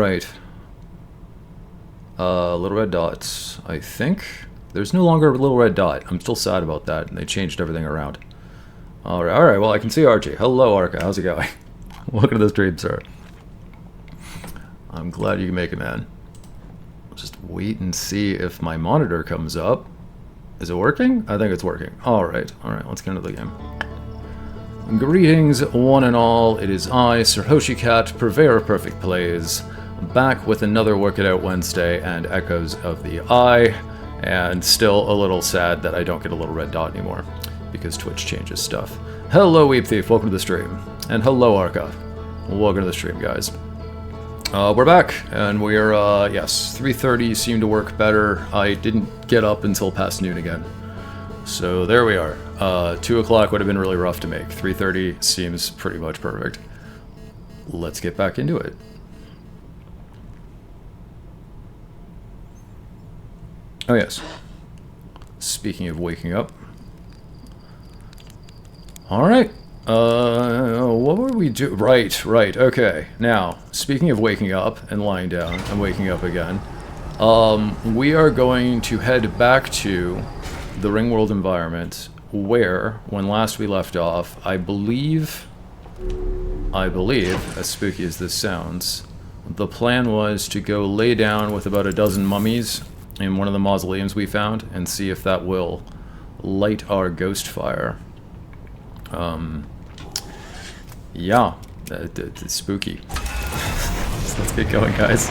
Alright. Little red dots, I think. There's no longer a little red dot. I'm still sad about that. They changed everything around. Alright, well, I can see Archie. Hello, Arca. How's it going? Welcome to the stream, sir. I'm glad you can make it, man. Just wait and see if my monitor comes up. Is it working? I think it's working. Alright, let's get into the game. Greetings, one and all. It is I, Sir Hoshicat, purveyor of perfect plays, back with another Work It Out Wednesday and Echoes of the Eye, and still a little sad that I don't get a little red dot anymore, because Twitch changes stuff. Hello, Weep Thief, welcome to the stream. And hello, Arca. Welcome to the stream, guys. We're back, and we're, yes, 3:30 seemed to work better. I didn't get up until past noon again. So there we are. 2 o'clock would have been really rough to make. 3:30 seems pretty much perfect. Let's get back into it. Oh yes. Speaking of waking up. Alright. What were we do? Right, okay. Now, speaking of waking up and lying down and waking up again, we are going to head back to the Ringworld environment where, when last we left off, I believe, as spooky as this sounds, the plan was to go lay down with about a dozen mummies in one of the mausoleums we found and see if that will light our ghost fire. Yeah, it's spooky. So let's get going, guys.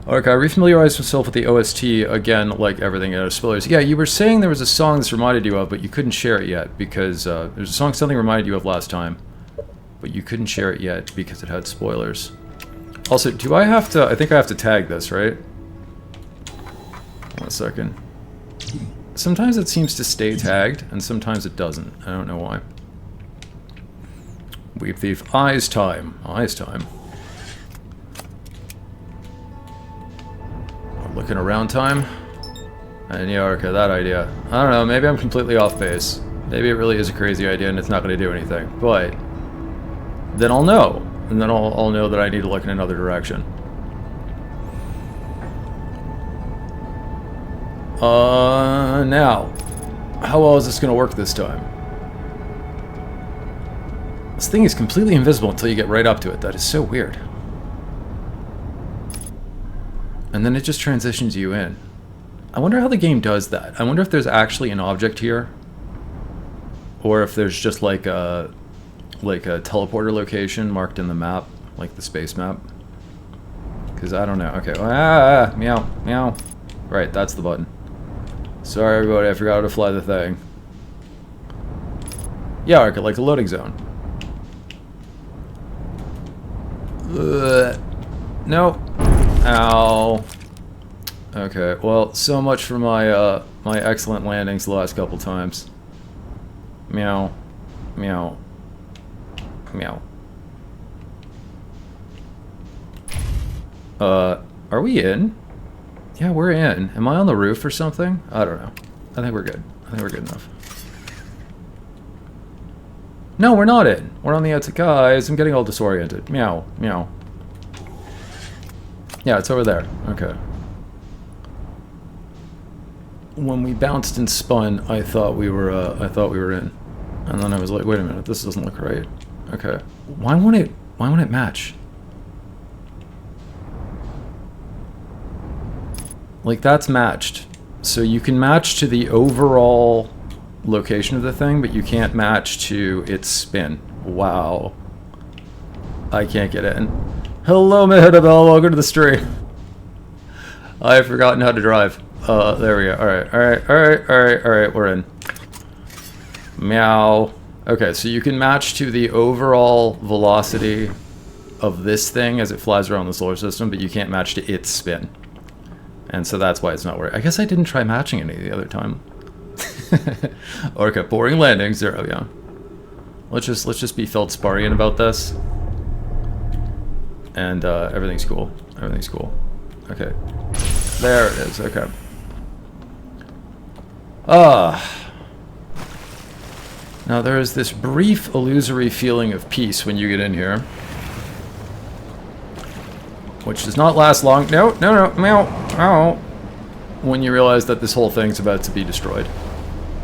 Okay, I refamiliarized myself with the OST again, like everything out of spoilers. Yeah, you were saying there was a song this reminded you of, but you couldn't share it yet because there's a song something reminded you of last time, but you couldn't share it yet because it had spoilers. Also, do I have to? I think I have to tag this, right? 1 second. Sometimes it seems to stay tagged, and sometimes it doesn't. I don't know why. Weep Thief, eyes time. Eyes time. Looking around time. And yeah, okay, that idea. I don't know, maybe I'm completely off base. Maybe it really is a crazy idea and it's not going to do anything. But then I'll know. And then I'll know that I need to look in another direction. Now, how well is this going to work this time? This thing is completely invisible until you get right up to it. That is so weird. And then it just transitions you in. I wonder how the game does that. I wonder if there's actually an object here. Or if there's just like a teleporter location marked in the map, like the space map. Because I don't know. Okay. Meow, meow. Right, that's the button. Sorry everybody, I forgot how to fly the thing. Yeah, like the loading zone. Nope. Ow. Okay, well, so much for my my excellent landings the last couple times. Meow. Meow. Meow. Are we in? Yeah, we're in. Am I on the roof or something? I don't know. I think we're good. I think we're good enough. No, we're not in. We're on the outside. Guys, I'm getting all disoriented. Meow. Meow. Yeah, it's over there. Okay. When we bounced and spun, I thought we were in. And then I was like, wait a minute, this doesn't look right. Okay. Why won't it match? Like, that's matched. So you can match to the overall location of the thing, but you can't match to its spin. Wow. I can't get in. Hello, Mehdabel, welcome to the stream. I've forgotten how to drive. There we go. Alright, we're in. Meow. Okay, so you can match to the overall velocity of this thing as it flies around the solar system, but you can't match to its spin. And so that's why it's not working. I guess I didn't try matching any the other time. Okay, boring landing, 0, yeah. Let's just be feldsparian about this. And everything's cool. Everything's cool. Okay. There it is, okay. Now there is this brief illusory feeling of peace when you get in here. which does not last long. No, no, no, meow, meow. When you realize that this whole thing's about to be destroyed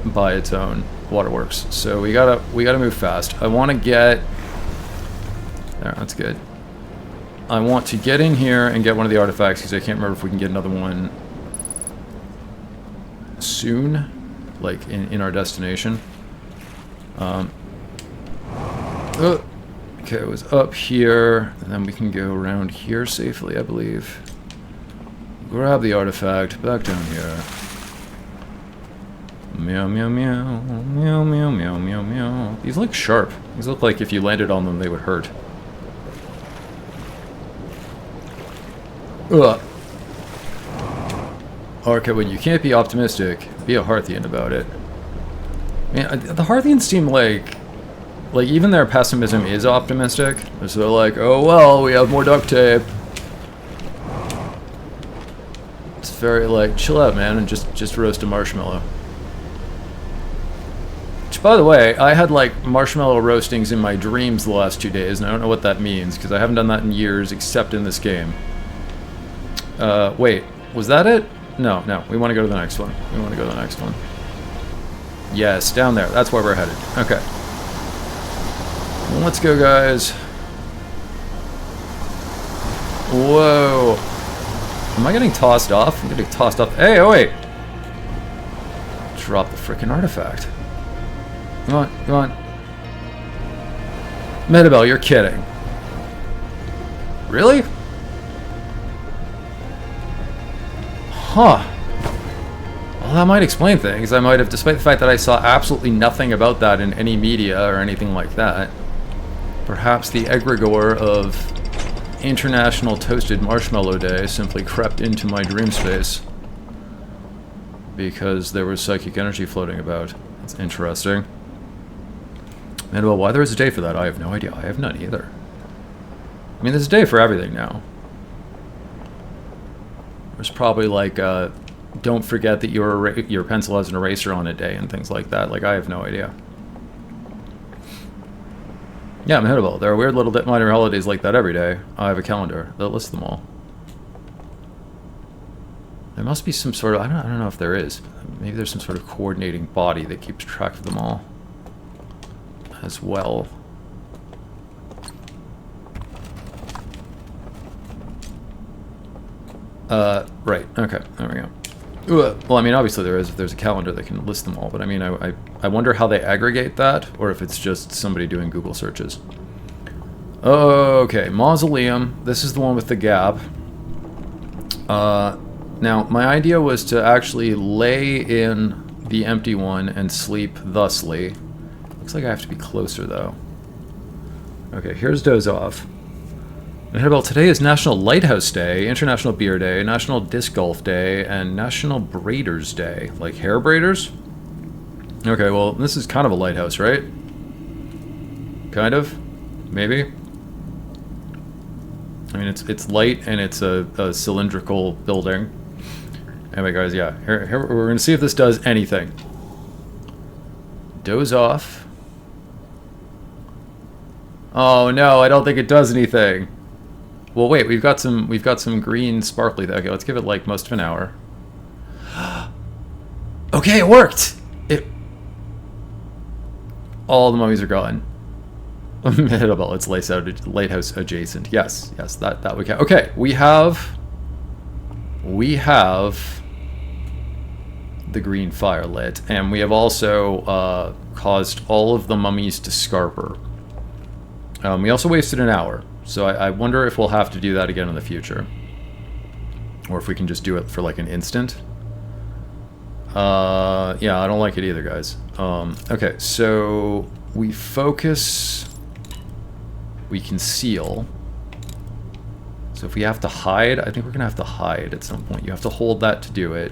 by its own waterworks. So we gotta move fast. I want to get there. That's good. I want to get in here and get one of the artifacts because I can't remember if we can get another one soon, like in our destination. Okay, it was up here, and then we can go around here safely, I believe. Grab the artifact, back down here. Meow, meow, meow, meow, meow, meow, meow, meow. These look sharp. These look like if you landed on them, they would hurt. Ugh. Okay, when you can't be optimistic, be a Hearthian about it. Man, the Hearthians seem like even their pessimism is optimistic. So they're like, oh well, we have more duct tape. It's very like, chill out, man, and just roast a marshmallow. Which, by the way, I had like marshmallow roastings in my dreams the last 2 days, and I don't know what that means because I haven't done that in years, except in this game. Wait, was that it? No, no, we want to go to the next one. We want to go to the next one. Yes, down there. That's where we're headed. Okay. Well, let's go, guys. Whoa. Am I getting tossed off? I'm getting tossed off. Hey, oh wait. Drop the frickin' artifact. Come on, come on. Medibel, you're kidding. Really? Huh. Well, that might explain things. I might have, despite the fact that I saw absolutely nothing about that in any media or anything like that. Perhaps the egregore of International Toasted Marshmallow Day simply crept into my dream space. Because there was psychic energy floating about. That's interesting. And well, why there is a day for that, I have no idea. I have none either. I mean, there's a day for everything now. There's probably like, don't forget that your pencil has an eraser on a day and things like that. Like, I have no idea. Yeah, I'm hittable. There are weird little minor holidays like that every day. I have a calendar that lists them all. There must be some sort of, I don't know if there is. Maybe there's some sort of coordinating body that keeps track of them all as well. Right. Okay. There we go. Well, I mean, obviously there is. If there's a calendar that can list them all, but I mean, I wonder how they aggregate that, or if it's just somebody doing Google searches. Okay, mausoleum. This is the one with the gap. Now, my idea was to actually lay in the empty one and sleep thusly. Looks like I have to be closer, though. Okay, here's doze off. Well, today is National Lighthouse Day, International Beer Day, National Disc Golf Day, and National Braiders Day. Like hair braiders? Okay, well, this is kind of a lighthouse, right? Kind of? Maybe? I mean, it's light and it's a cylindrical building. Anyway, guys, yeah. Here we're going to see if this does anything. Doze off. Oh, no, I don't think it does anything. Well, wait, we've got some green sparkly. Okay, let's give it like most of an hour. Okay, it worked. All the mummies are gone. Hittable. It's lighthouse adjacent. Yes, that we can. Okay, we have the green fire lit, and we have also caused all of the mummies to scarper. We also wasted an hour. So I wonder if we'll have to do that again in the future. Or if we can just do it for like an instant. Yeah, I don't like it either, guys. Okay, so we focus, we conceal. So if we have to hide, I think we're gonna have to hide at some point. You have to hold that to do it.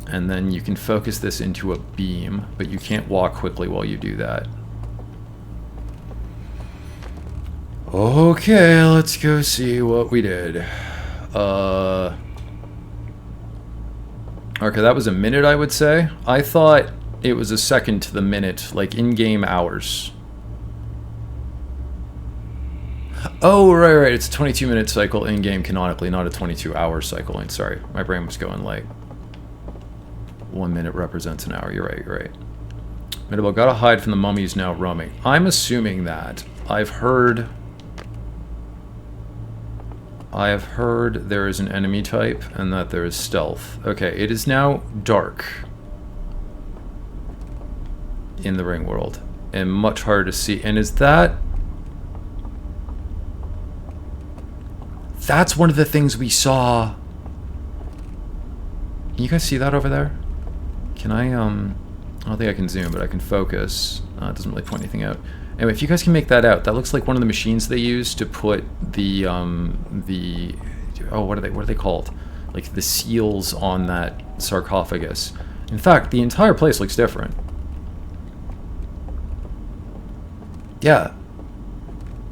And then you can focus this into a beam, but you can't walk quickly while you do that. Okay, let's go see what we did. Okay, that was a minute, I would say. I thought it was a second to the minute, like in-game hours. Oh, right. It's a 22-minute cycle in-game canonically, not a 22-hour cycle. And sorry, my brain was going like 1 minute represents an hour. You're right. Midable, gotta hide from the mummies now roaming. I'm assuming that. I've heard there is an enemy type and that there is stealth. Okay, it is now dark in the Ringworld and much harder to see. And is that... That's one of the things we saw. Can you guys see that over there? Can I don't think I can zoom, but I can focus. It doesn't really point anything out. Anyway, if you guys can make that out, that looks like one of the machines they use to put the oh, what are they called? Like the seals on that sarcophagus. In fact, the entire place looks different. Yeah.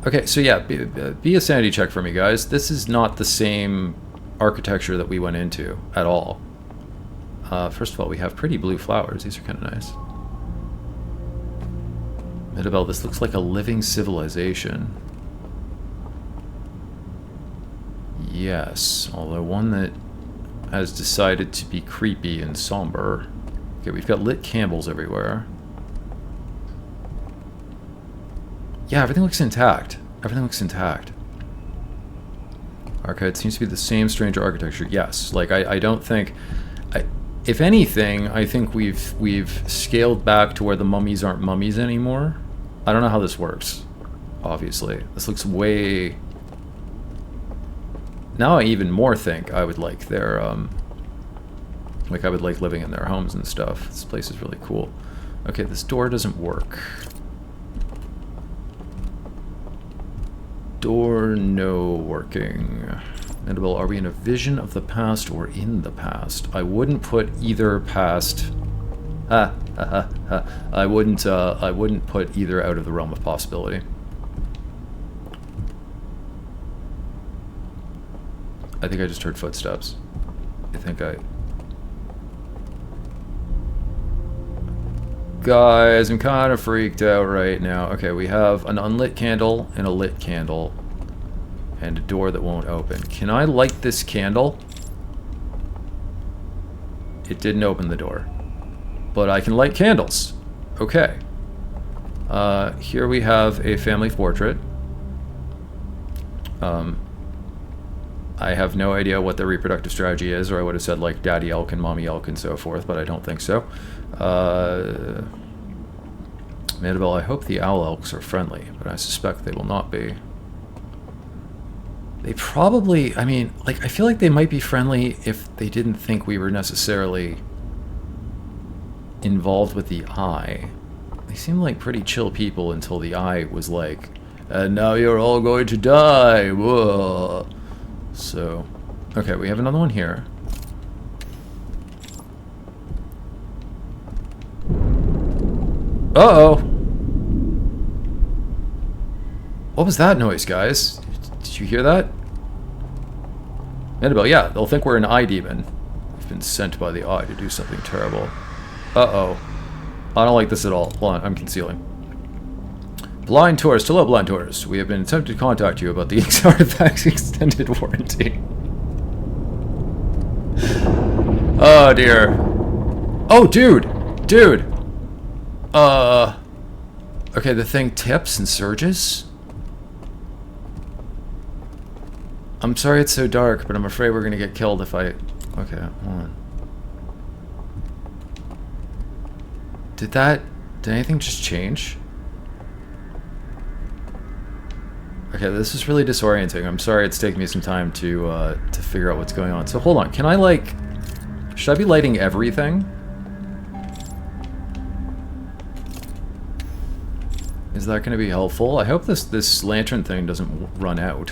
Okay, so yeah, be a sanity check for me, guys. This is not the same architecture that we went into at all. First of all, we have pretty blue flowers. These are kind of nice. Midabel, this looks like a living civilization. Yes, although one that has decided to be creepy and somber. Okay, we've got lit candles everywhere. Yeah, everything looks intact. Everything looks intact. Arcade seems to be the same stranger architecture. Yes, like I don't think... if anything, I think we've scaled back to where the mummies aren't mummies anymore. I don't know how this works, obviously. This looks way... Now I even more think I would like their, like I would like living in their homes and stuff. This place is really cool. Okay, this door doesn't work. Door no working. Mandable, are we in a vision of the past or in the past? I wouldn't put either past... I wouldn't put either out of the realm of possibility. I think I just heard footsteps. Guys, I'm kind of freaked out right now. Okay, we have an unlit candle and a lit candle. And a door that won't open. Can I light this candle? It didn't open the door. But I can light candles. Okay. Here we have a family portrait. I have no idea what their reproductive strategy is, or I would have said like Daddy Elk and Mommy Elk and so forth, but I don't think so. Mandabelle, I hope the Owlks are friendly, but I suspect they will not be. They probably, I mean, like, I feel like they might be friendly if they didn't think we were necessarily involved with the eye. They seem like pretty chill people until the eye was like, and now you're all going to die. Whoa. So, okay, we have another one here. Uh-oh. What was that noise, guys? Did you hear that? Annabelle, yeah, they'll think we're an eye demon. We've been sent by the eye to do something terrible. Uh-oh. I don't like this at all. Hold on, I'm concealing. Blind tourist, hello blind tourist. We have been attempting to contact you about the artifact's extended warranty. Oh dear. Oh dude! Dude! Okay, the thing tips and surges? I'm sorry it's so dark, but I'm afraid we're gonna get killed if I... Okay, hold on. Did anything just change? Okay, this is really disorienting. I'm sorry it's taking me some time to figure out what's going on. So hold on, can I like... Should I be lighting everything? Is that gonna be helpful? I hope this lantern thing doesn't run out.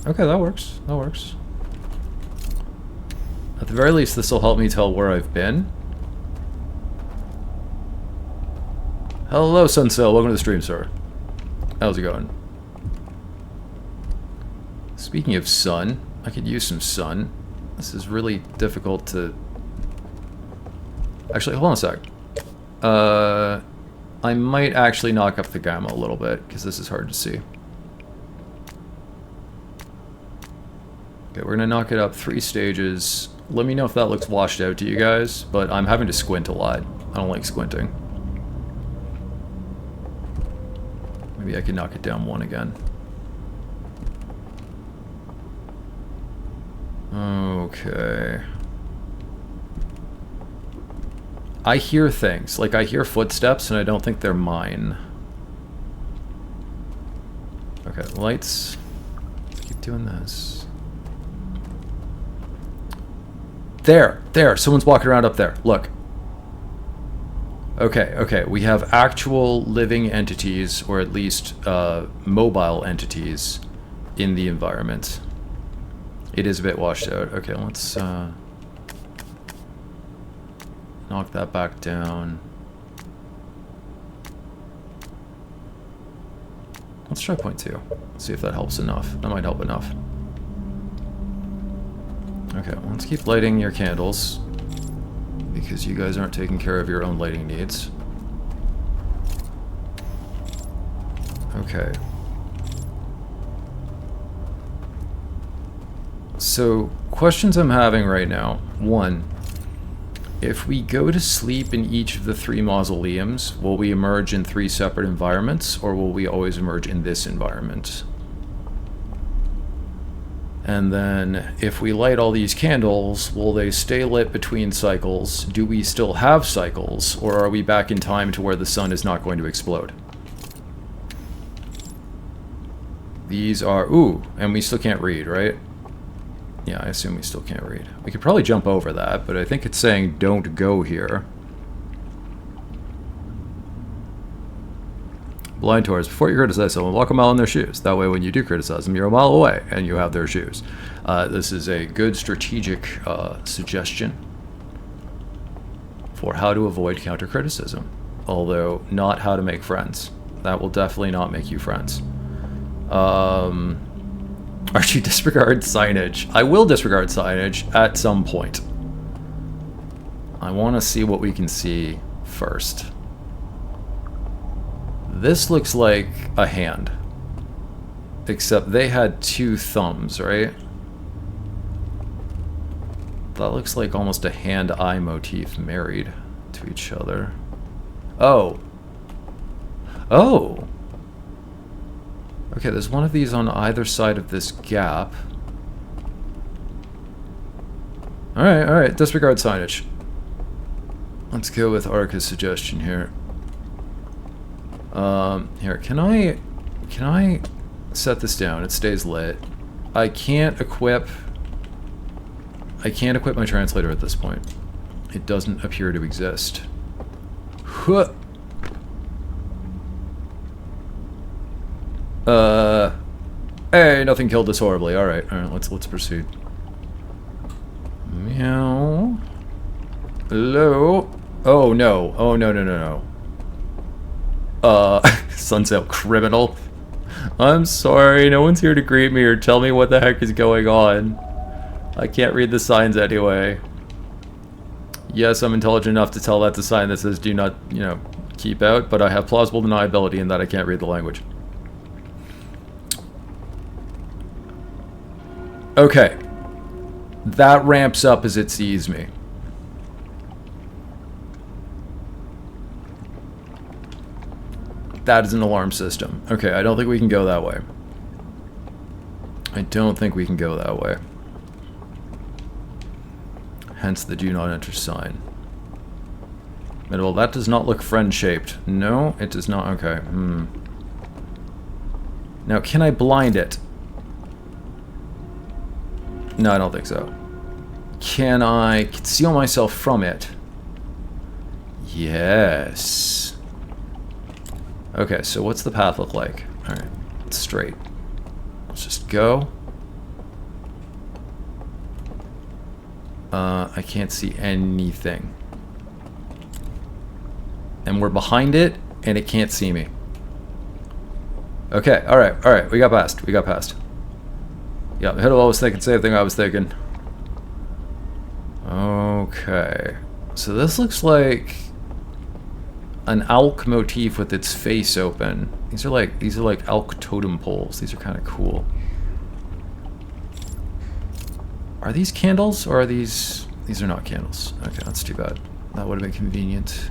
Okay, that works. That works. At the very least, this will help me tell where I've been. Hello, Sunsail. Welcome to the stream, sir. How's it going? Speaking of sun, I could use some sun. This is really difficult to... Actually, hold on a sec. I might actually knock up the gamma a little bit, because this is hard to see. Okay, we're gonna knock it up 3 stages. Let me know if that looks washed out to you guys, but I'm having to squint a lot. I don't like squinting. Maybe I can knock it down 1 again. Okay. I hear things. Like, I hear footsteps, and I don't think they're mine. Okay, lights. Let's keep doing this. There! Someone's walking around up there. Look. Okay. We have actual living entities, or at least mobile entities, in the environment. It is a bit washed out. Okay, let's knock that back down. Let's try 0.2. See if that helps enough. That might help enough. Okay, well, let's keep lighting your candles, because you guys aren't taking care of your own lighting needs. Okay. So, questions I'm having right now. 1, if we go to sleep in each of the 3 mausoleums, will we emerge in 3 separate environments, or will we always emerge in this environment? And then, if we light all these candles, will they stay lit between cycles? Do we still have cycles, or are we back in time to where the sun is not going to explode? These are... Ooh, and we still can't read, right? Yeah, I assume we still can't read. We could probably jump over that, but I think it's saying don't go here. Blind tourists, before you criticize someone, walk a mile in their shoes. That way when you do criticize them, you're a mile away and you have their shoes. This is a good strategic suggestion for how to avoid counter-criticism. Although, not how to make friends. That will definitely not make you friends. Archie, disregard signage. I will disregard signage at some point. I want to see what we can see first. This looks like a hand. Except they had 2 thumbs, right? That looks like almost a hand-eye motif married to each other. Oh. Oh! Okay, there's one of these on either side of this gap. Alright, disregard signage. Let's go with Arca's suggestion here. Here, can I set this down? It stays lit. I can't equip my translator at this point. It doesn't appear to exist. Huh. Hey, nothing killed us horribly. Alright, let's proceed. Meow. Hello? Oh no. Oh no. Sunset criminal. I'm sorry, no one's here to greet me or tell me what the heck is going on. I can't read the signs anyway. Yes, I'm intelligent enough to tell that's a sign that says do not, keep out, but I have plausible deniability in that I can't read the language. Okay. That ramps up as it sees me. That is an alarm system. Okay, I don't think we can go that way. Hence the do not enter sign. Well, that does not look friend-shaped. No, it does not. Okay. Now, can I blind it? No, I don't think so. Can I conceal myself from it? Yes. Okay, so what's the path look like? Alright, it's straight. Let's just go. I can't see anything. And we're behind it, and it can't see me. Okay, alright, we got past. Yeah, hello, I was thinking, same thing I was thinking. Okay. So this looks like an Owlk motif with its face open. These are like Owlk totem poles. These are kind of cool. Are these candles or are these? These are not candles. Okay, that's too bad. That would have been convenient.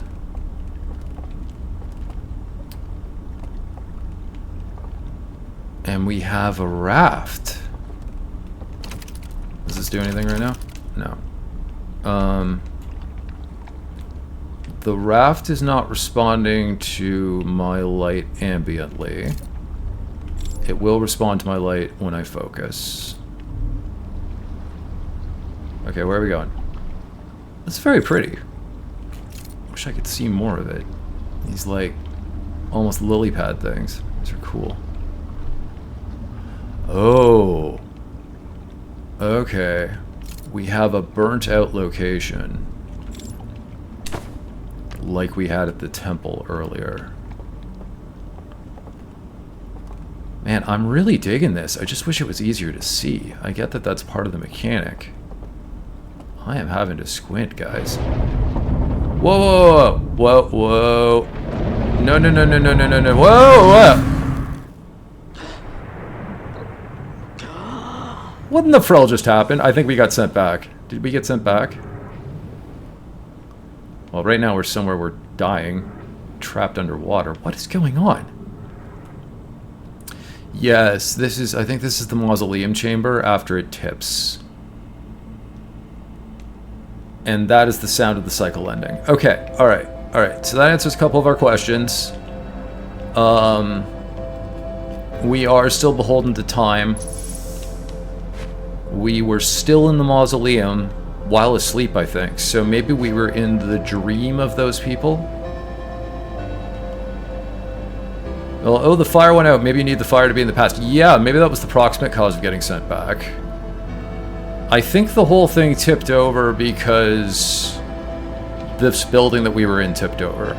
And we have a raft. Does this do anything right now? No. The raft is not responding to my light ambiently. It will respond to my light when I focus. Okay, where are we going? It's very pretty. Wish I could see more of it. These, like, almost lily pad things. These are cool. Oh. Okay. We have a burnt out location. Like we had at the temple earlier. Man, I'm really digging this. I just wish it was easier to see. I get that that's part of the mechanic. I am having to squint, guys. Whoa, whoa, whoa, whoa. No, no, no, no, no, no, no, no. Whoa, whoa. What in the frill just happened? I think we got sent back. Did we get sent back? Well, right now we're somewhere we're dying. Trapped underwater. What is going on? Yes, this is... I think this is the mausoleum chamber after it tips. And that is the sound of the cycle ending. Okay, alright. Alright, so that answers a couple of our questions. We are still beholden to time. We were still in the mausoleum while asleep, I think. So maybe we were in the dream of those people? Well, oh, the fire went out. Maybe you need the fire to be in the past. Yeah, maybe that was the proximate cause of getting sent back. I think the whole thing tipped over because this building that we were in tipped over.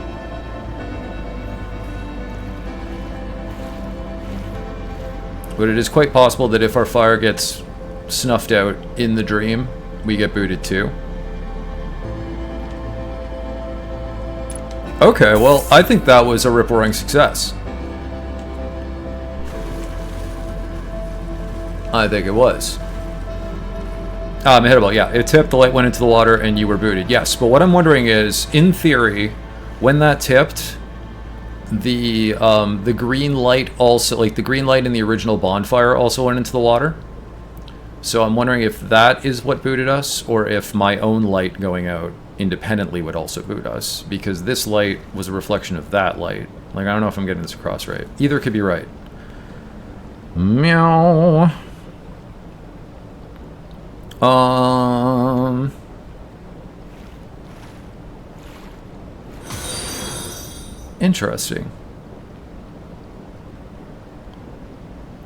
But it is quite possible that if our fire gets snuffed out in the dream, we get booted too. Okay, well, I think that was a rip-roaring success. I think it was. Unhittable, yeah. It tipped, the light went into the water, and you were booted. Yes, but what I'm wondering is, in theory, when that tipped, the green light also, like the green light in the original bonfire also went into the water. So I'm wondering if that is what booted us, or if my own light going out independently would also boot us, because this light was a reflection of that light. Like, I don't know if I'm getting this across right. Either could be right. Meow. Interesting.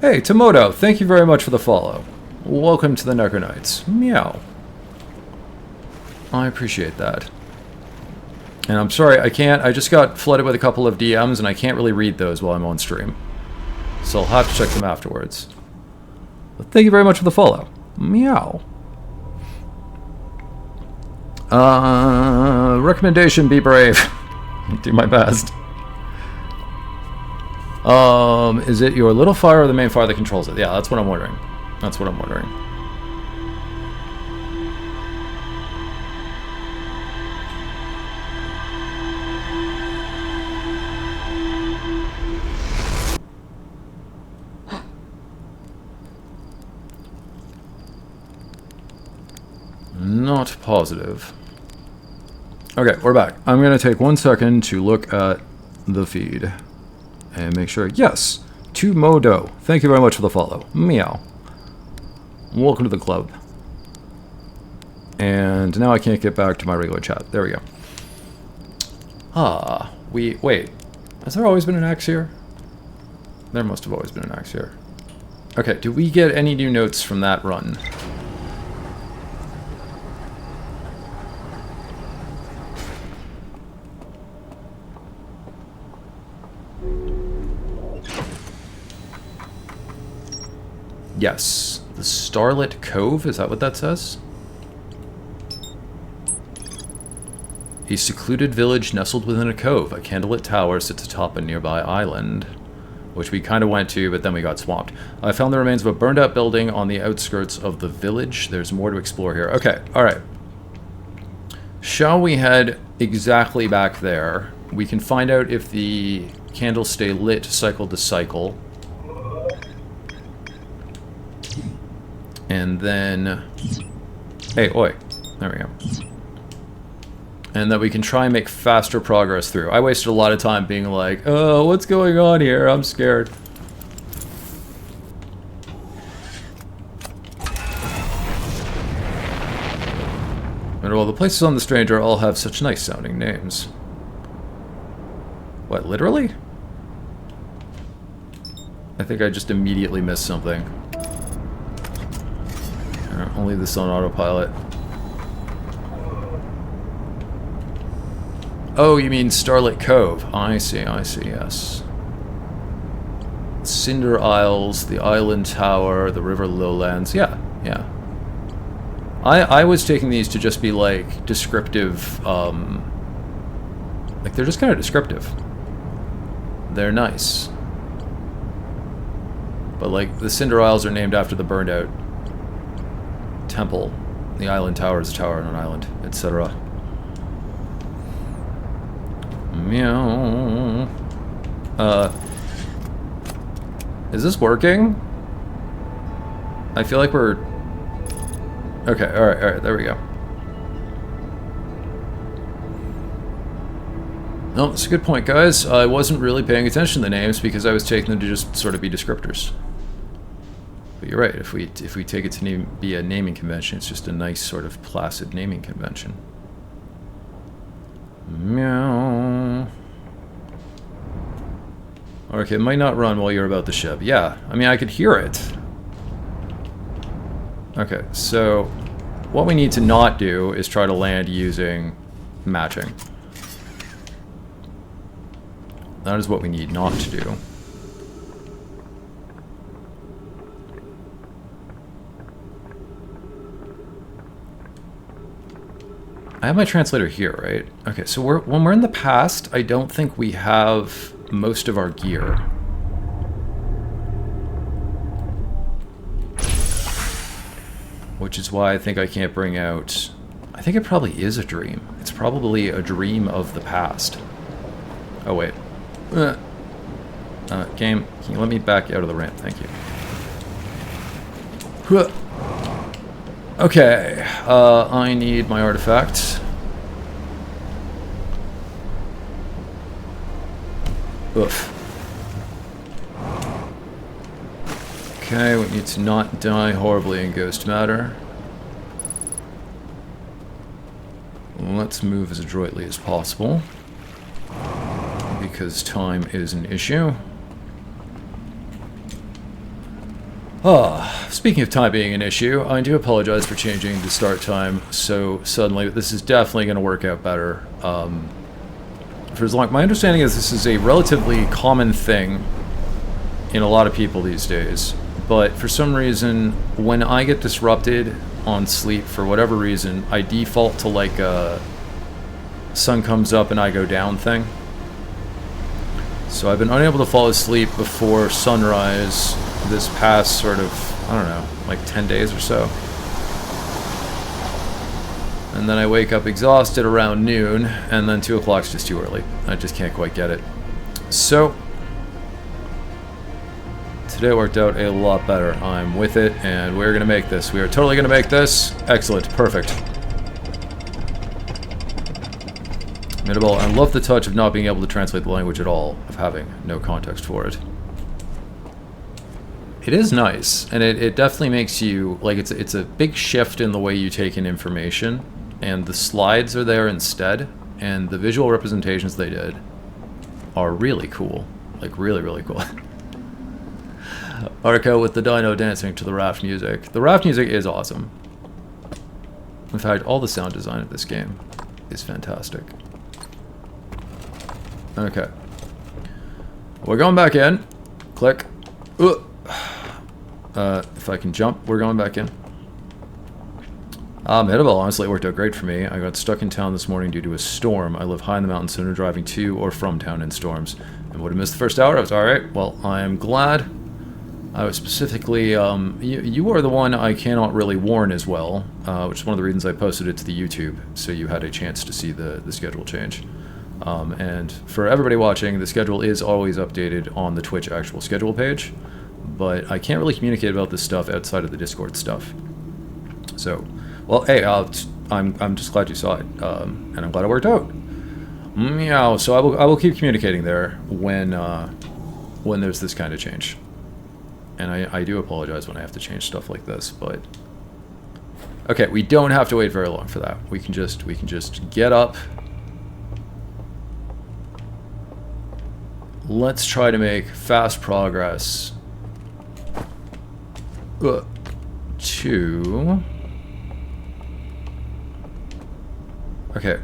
Hey, Tomoto, thank you very much for the follow. Welcome to the Necronites. Meow. I appreciate that. And I'm sorry, I just got flooded with a couple of DMs and I can't really read those while I'm on stream. So I'll have to check them afterwards. But thank you very much for the follow. Meow. Recommendation, be brave. Do my best. Is it your little fire or the main fire that controls it? Yeah, that's what I'm wondering. That's what I'm wondering. Not positive. Okay, we're back. I'm going to take 1 second to look at the feed and make sure. Yes, to Modo. Thank you very much for the follow. Meow. Welcome to the club. And now I can't get back to my regular chat. There we go. Wait. Has there always been an axe here? There must have always been an axe here. Okay, do we get any new notes from that run? Yes. The Starlit Cove, is that what that says? A secluded village nestled within a cove. A candlelit tower sits atop a nearby island, which we kind of went to, but then we got swamped. I found the remains of a burned out building on the outskirts of the village. There's more to explore here. Okay, alright. Shall we head exactly back there? We can find out if the candles stay lit cycle to cycle. And then... Hey, oi. There we go. And that we can try and make faster progress through. I wasted a lot of time being like, oh, what's going on here? I'm scared. And well, the places on the Stranger all have such nice sounding names. What, literally? I think I just immediately missed something. I'll leave this on autopilot. Oh, you mean Starlit Cove. I see, yes. Cinder Isles, the Island Tower, the River Lowlands. Yeah. I was taking these to just be, like, descriptive, like, they're just kind of descriptive. They're nice. But, like, the Cinder Isles are named after the burned out temple. The Island Tower is a tower on an island, etc. Meow. Is this working? I feel like we're... Okay, alright, there we go. No, that's a good point, guys. I wasn't really paying attention to the names because I was taking them to just sort of be descriptors. But you're right, if we take it to be a naming convention, it's just a nice sort of placid naming convention. Meow. Okay, it might not run while you're about the ship. Yeah, I mean, I could hear it. Okay, so what we need to not do is try to land using matching. That is what we need not to do. I have my translator here, right? Okay, so when we're in the past, I don't think we have most of our gear. Which is why I think I can't bring out... I think it probably is a dream. It's probably a dream of the past. Oh, wait. Game, can you let me back out of the ramp? Thank you. Okay, I need my artifact. Oof. Okay, we need to not die horribly in ghost matter. Let's move as adroitly as possible, because time is an issue. Speaking of time being an issue, I do apologize for changing the start time so suddenly, but this is definitely going to work out better. For as long, my understanding is this is a relatively common thing in a lot of people these days, but for some reason, when I get disrupted on sleep for whatever reason, I default to like a sun comes up and I go down thing. So I've been unable to fall asleep before sunrise this past sort of, I don't know, like 10 days or so. And then I wake up exhausted around noon, and then 2 o'clock's just too early. I just can't quite get it. So, today worked out a lot better. I'm with it, and we're going to make this. We are totally going to make this. Excellent. Perfect. Minimal. I love the touch of not being able to translate the language at all, of having no context for it. It is nice, and it definitely makes you, like, it's a big shift in the way you take in information, and the slides are there instead, and the visual representations they did are really cool. Like, really, really cool. Arco with the dino dancing to the raft music. The raft music is awesome. In fact, all the sound design of this game is fantastic. Okay. We're going back in. Click. If I can jump, we're going back in. Medibel, honestly, it worked out great for me. I got stuck in town this morning due to a storm. I live high in the mountains, so no driving to or from town in storms. And would have missed the first hour. I was alright. Well, I am glad. I was specifically, you are the one I cannot really warn as well, which is one of the reasons I posted it to the YouTube, so you had a chance to see the schedule change. And for everybody watching, the schedule is always updated on the Twitch actual schedule page, but I can't really communicate about this stuff outside of the Discord stuff. So, well, hey, I'm just glad you saw it, and I'm glad it worked out. Meow. So I will keep communicating there when there's this kind of change. And I do apologize when I have to change stuff like this, but okay, we don't have to wait very long for that. We can just get up. Let's try to make fast progress to... Okay,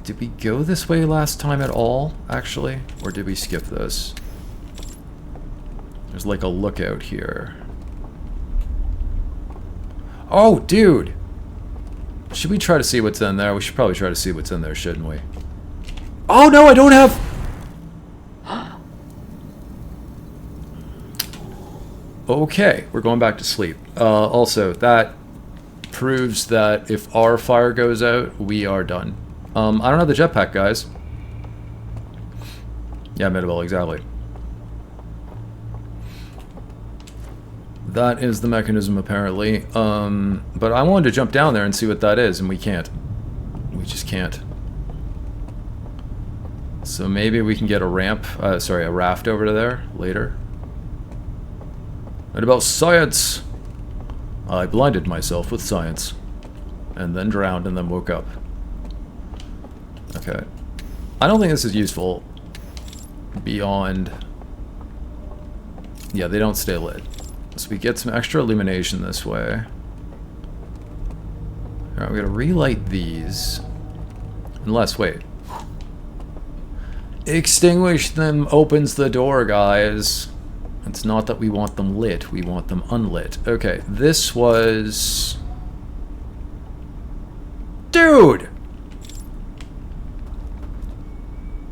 did we go this way last time at all, actually? Or did we skip this? There's like a lookout here. Oh, dude! Should we try to see what's in there? We should probably try to see what's in there, shouldn't we? Oh no, I don't have... Okay, we're going back to sleep. Also, that proves that if our fire goes out, we are done. I don't have the jetpack, guys. Yeah, Medibel, exactly. That is the mechanism, apparently. But I wanted to jump down there and see what that is, and we can't. We just can't. So maybe we can get a ramp, sorry, a raft over to there later. And about science! I blinded myself with science. And then drowned and then woke up. Okay. I don't think this is useful beyond... Yeah, they don't stay lit. So we get some extra illumination this way. Alright, we're gonna relight these. Unless, wait. Extinguish them opens the door, guys. It's not that we want them lit, we want them unlit. Okay, this was... Dude!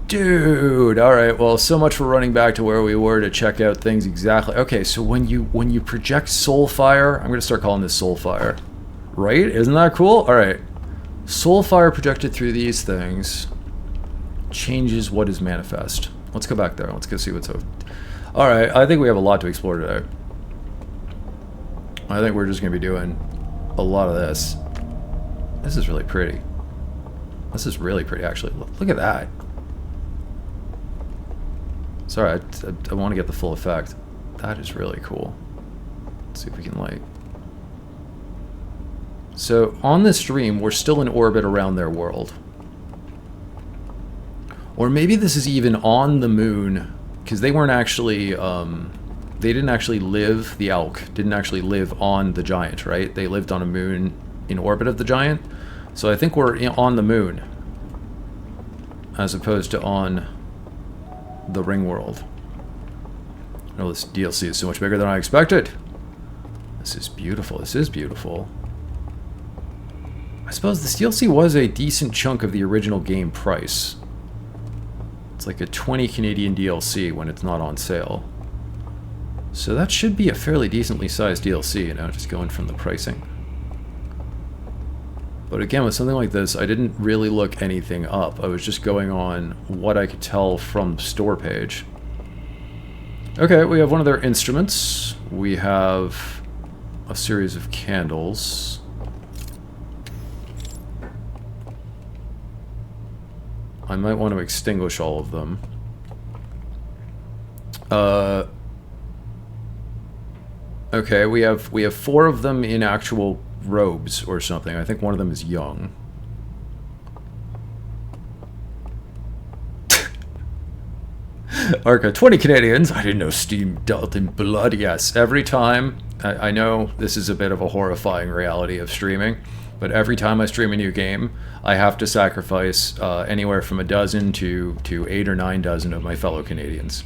Dude, alright, well, so much for running back to where we were to check out things exactly. Okay, so when you project soul fire, I'm gonna start calling this soul fire. Right? Isn't that cool? Alright. Soul fire projected through these things changes what is manifest. Let's go back there. Let's go see what's over. Alright, I think we have a lot to explore today. I think we're just gonna be doing a lot of this. This is really pretty. This is really pretty, actually. Look at that. Sorry, I want to get the full effect. That is really cool. Let's see if we can light. So, on this stream, we're still in orbit around their world. Or maybe this is even on the moon, because they weren't actually, they didn't actually live, the Owlk didn't actually live on the giant, right? They lived on a moon in orbit of the giant. So I think we're on the moon, as opposed to on the Ringworld. Oh, this DLC is so much bigger than I expected. This is beautiful. This is beautiful. I suppose this DLC was a decent chunk of the original game price. It's like a 20 Canadian DLC when it's not on sale. So that should be a fairly decently sized DLC, you know, just going from the pricing. But again, with something like this, I didn't really look anything up. I was just going on what I could tell from the store page. Okay, we have one of their instruments. We have a series of candles. I might want to extinguish all of them. Okay, we have 4 of them in actual robes or something. I think one of them is young. Arca, 20 Canadians. I didn't know Steam dealt in blood. Yes, every time. I know this is a bit of a horrifying reality of streaming, but every time I stream a new game, I have to sacrifice anywhere from a dozen to 8 or 9 dozen of my fellow Canadians.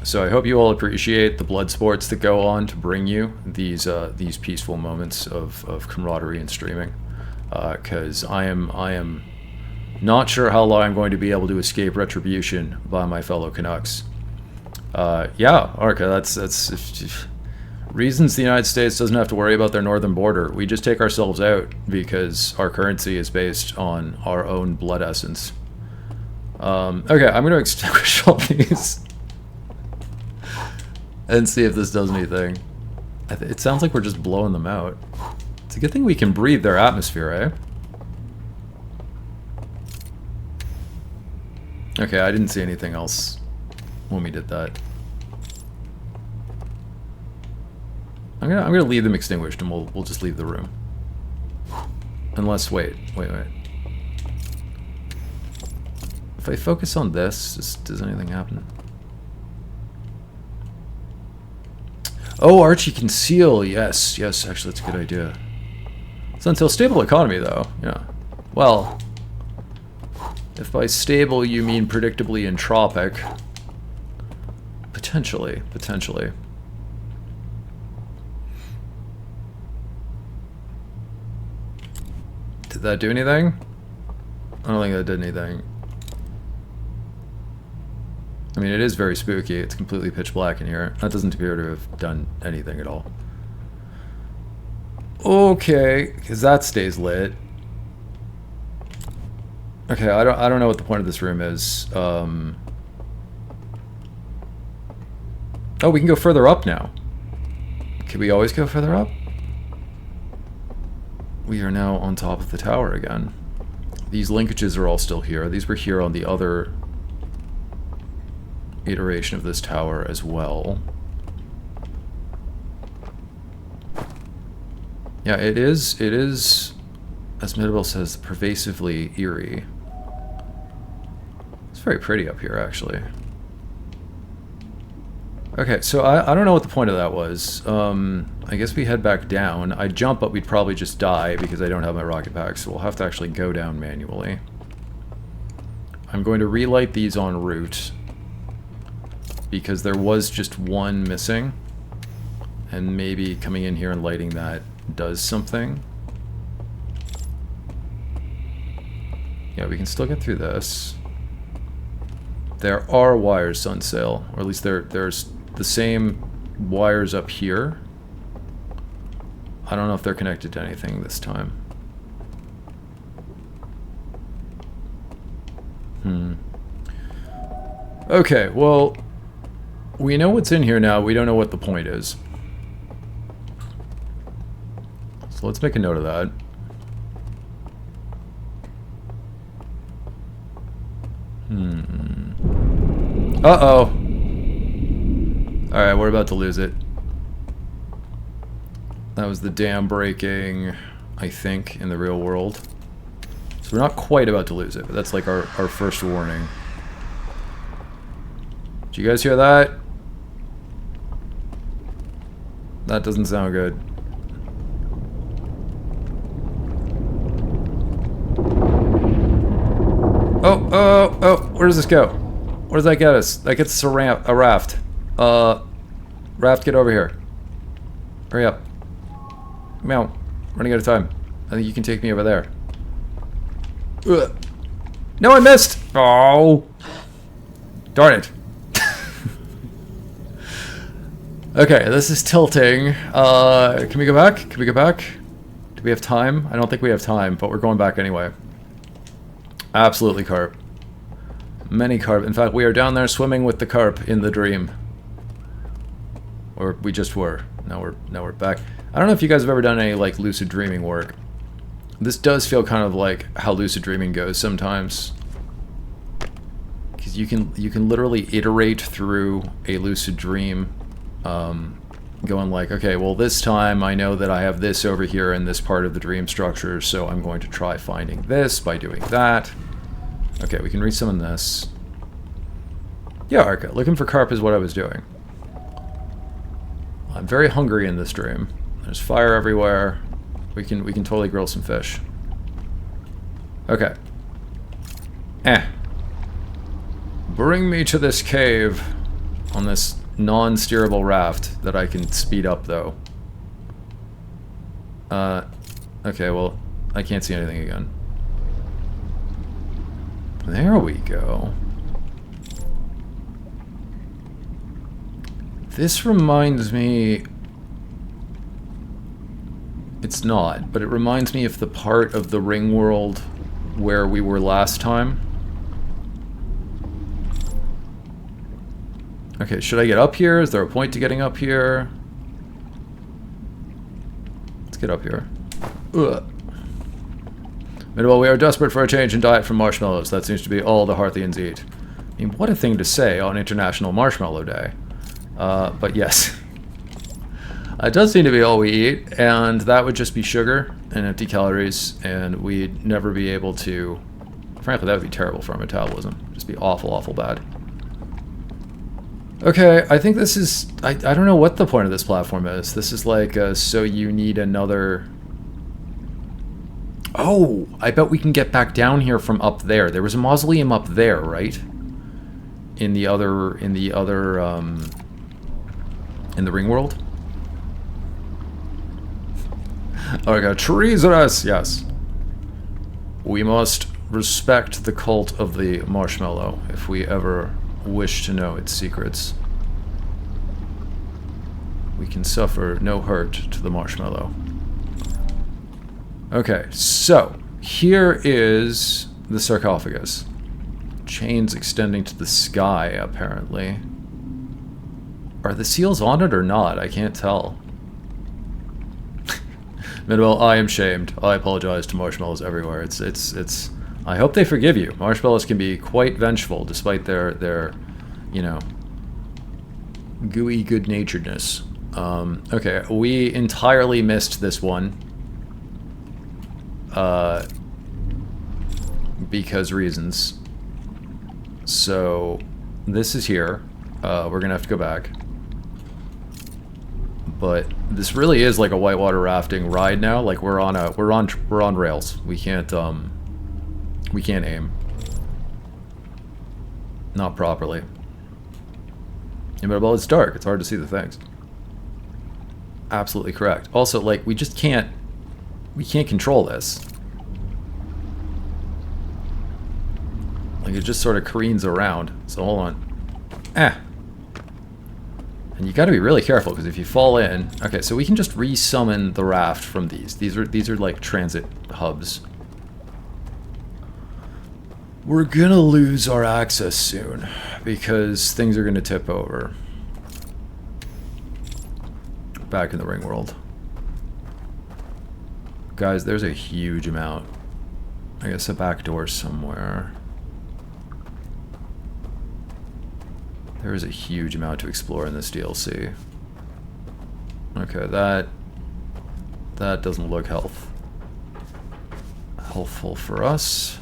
So I hope you all appreciate the blood sports that go on to bring you these peaceful moments of camaraderie and streaming. Because I am not sure how long I'm going to be able to escape retribution by my fellow Canucks. Yeah, okay, that's reasons the United States doesn't have to worry about their northern border. We just take ourselves out because our currency is based on our own blood essence. Okay, I'm going to extinguish all these and see if this does anything. It sounds like we're just blowing them out. It's a good thing we can breathe their atmosphere, eh? Okay, I didn't see anything else when we did that. I'm gonna leave them extinguished, and we'll just leave the room. Unless, wait. If I focus on this, does anything happen? Oh, Archie conceal. Yes, actually, that's a good idea. It's until stable economy, though. Yeah. Well, if by stable you mean predictably entropic, potentially. Did that do anything? I don't think that did anything. I mean, it is very spooky. It's completely pitch black in here. That doesn't appear to have done anything at all. Okay, because that stays lit. Okay, I don't know what the point of this room is. Oh, we can go further up now. Can we always go further up? We are now on top of the tower again. These linkages are all still here. These were here on the other iteration of this tower as well. Yeah, it is, as Midabel says, pervasively eerie. It's very pretty up here, actually. Okay, so I don't know what the point of that was. I guess we head back down. I'd jump, but we'd probably just die because I don't have my rocket pack, so we'll have to actually go down manually. I'm going to relight these en route because there was just one missing, and maybe coming in here and lighting that does something. Yeah, we can still get through this. There are wires, Sunsail, or at least there's the same wires up here. I don't know if they're connected to anything this time. Okay, well, we know what's in here now. We don't know what the point is. So let's make a note of that. Uh-oh. Alright, we're about to lose it. That was the dam breaking, I think, in the real world. So we're not quite about to lose it, but that's like our first warning. Did you guys hear that? That doesn't sound good. Oh, where does this go? Where does that get us? That gets us a raft. Raft, get over here. Hurry up. Meow. Running out of time. I think you can take me over there. Ugh. No, I missed! Oh! Darn it. Okay, this is tilting. Can we go back? Can we go back? Do we have time? I don't think we have time, but we're going back anyway. Absolutely carp. Many carp. In fact, we are down there swimming with the carp in the dream. Or we just were. Now we're back. I don't know if you guys have ever done any like lucid dreaming work. This does feel kind of like how lucid dreaming goes sometimes. Because you can literally iterate through a lucid dream, going like, okay, well this time I know that I have this over here in this part of the dream structure, so I'm going to try finding this by doing that. Okay, we can resummon this. Yeah, Arca, looking for carp is what I was doing. I'm very hungry in this dream. There's fire everywhere. We can totally grill some fish. Okay. Bring me to this cave. on this non-steerable raft that I can speed up, though. Okay, well, I can't see anything again. There we go. This reminds me... It's not, but it reminds me of the part of the Ringworld where we were last time. Okay, should I get up here? Is there a point to getting up here? Let's get up here. Ugh. Meanwhile, we are desperate for a change in diet from marshmallows. That seems to be all the Hearthians eat. I mean, what a thing to say on International Marshmallow Day. But yes. It does seem to be all we eat, and that would just be sugar and empty calories, and we'd never be able to... Frankly, that would be terrible for our metabolism. Just be awful, awful bad. Okay, I think this is... I don't know what the point of this platform is. This is like, so you need another... Oh! I bet we can get back down here from up there. There was a mausoleum up there, right? In the Ringworld? Oh my god, treasonous! Yes. We must respect the cult of the marshmallow if we ever wish to know its secrets. We can suffer no hurt to the marshmallow. Okay, so here is the sarcophagus. Chains extending to the sky, apparently. Are the seals on it or not? I can't tell. Meanwhile, I am shamed. I apologize to marshmallows everywhere. It's. I hope they forgive you. Marshmallows can be quite vengeful, despite their, you know, gooey good-naturedness. Okay, we entirely missed this one. Because reasons. So, this is here. We're gonna have to go back. But this really is like a whitewater rafting ride now. Like we're on rails. We can't aim. Not properly. Yeah, but well, it's dark. It's hard to see the things. Absolutely correct. Also, like we can't control this. Like it just sort of careens around. So hold on. And you got to be really careful because if you fall in, okay, so we can just resummon the raft from these. These are like transit hubs. We're gonna lose our access soon because things are gonna tip over. Back in the Ringworld. Guys, there's a huge amount. I guess a back door somewhere. There is a huge amount to explore in this DLC. Okay, that doesn't look helpful for us.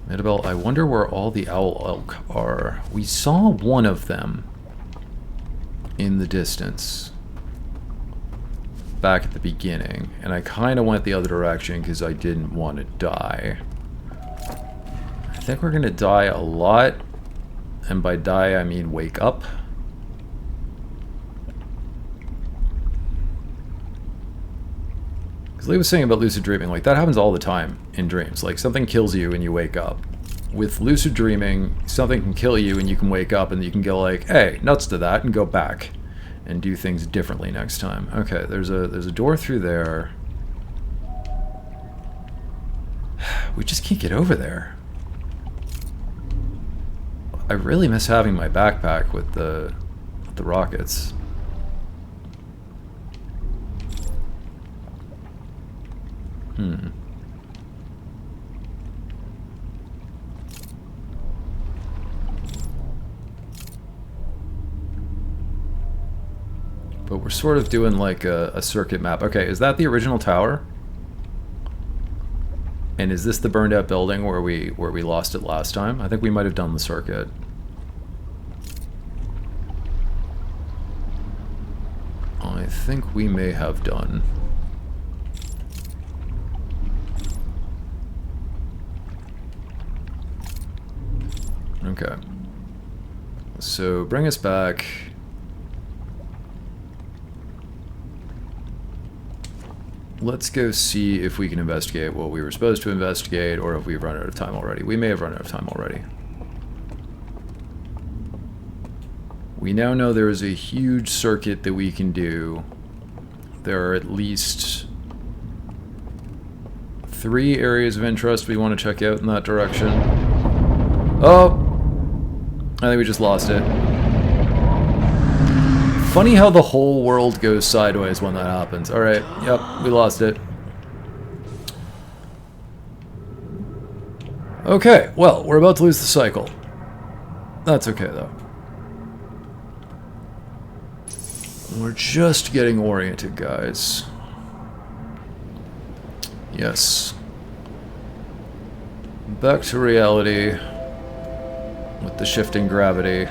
Midabel, I wonder where all the Owlk are. We saw one of them in the distance back at the beginning, and I kind of went the other direction because I didn't want to die. I think we're gonna die a lot, and by die I mean wake up. Because Lee was saying about lucid dreaming, like that happens all the time in dreams. Like something kills you and you wake up. With lucid dreaming, something can kill you and you can wake up and you can go like, hey, nuts to that, and go back and do things differently next time. Okay, there's a door through there. We just can't get over there. I really miss having my backpack with the rockets. But we're sort of doing like a circuit map. Okay, is that the original tower? And is this the burned out building where we lost it last time? I think we might have done the circuit. I think we may have done. Okay. So bring us back. Let's go see if we can investigate what we were supposed to investigate, or if we've run out of time already. We may have run out of time already. We now know there is a huge circuit that we can do. There are at least 3 areas of interest we want to check out in that direction. Oh! I think we just lost it. Funny how the whole world goes sideways when that happens. Alright, yep, we lost it. Okay, well, we're about to lose the cycle. That's okay, though. We're just getting oriented, guys. Yes. Back to reality with the shifting gravity.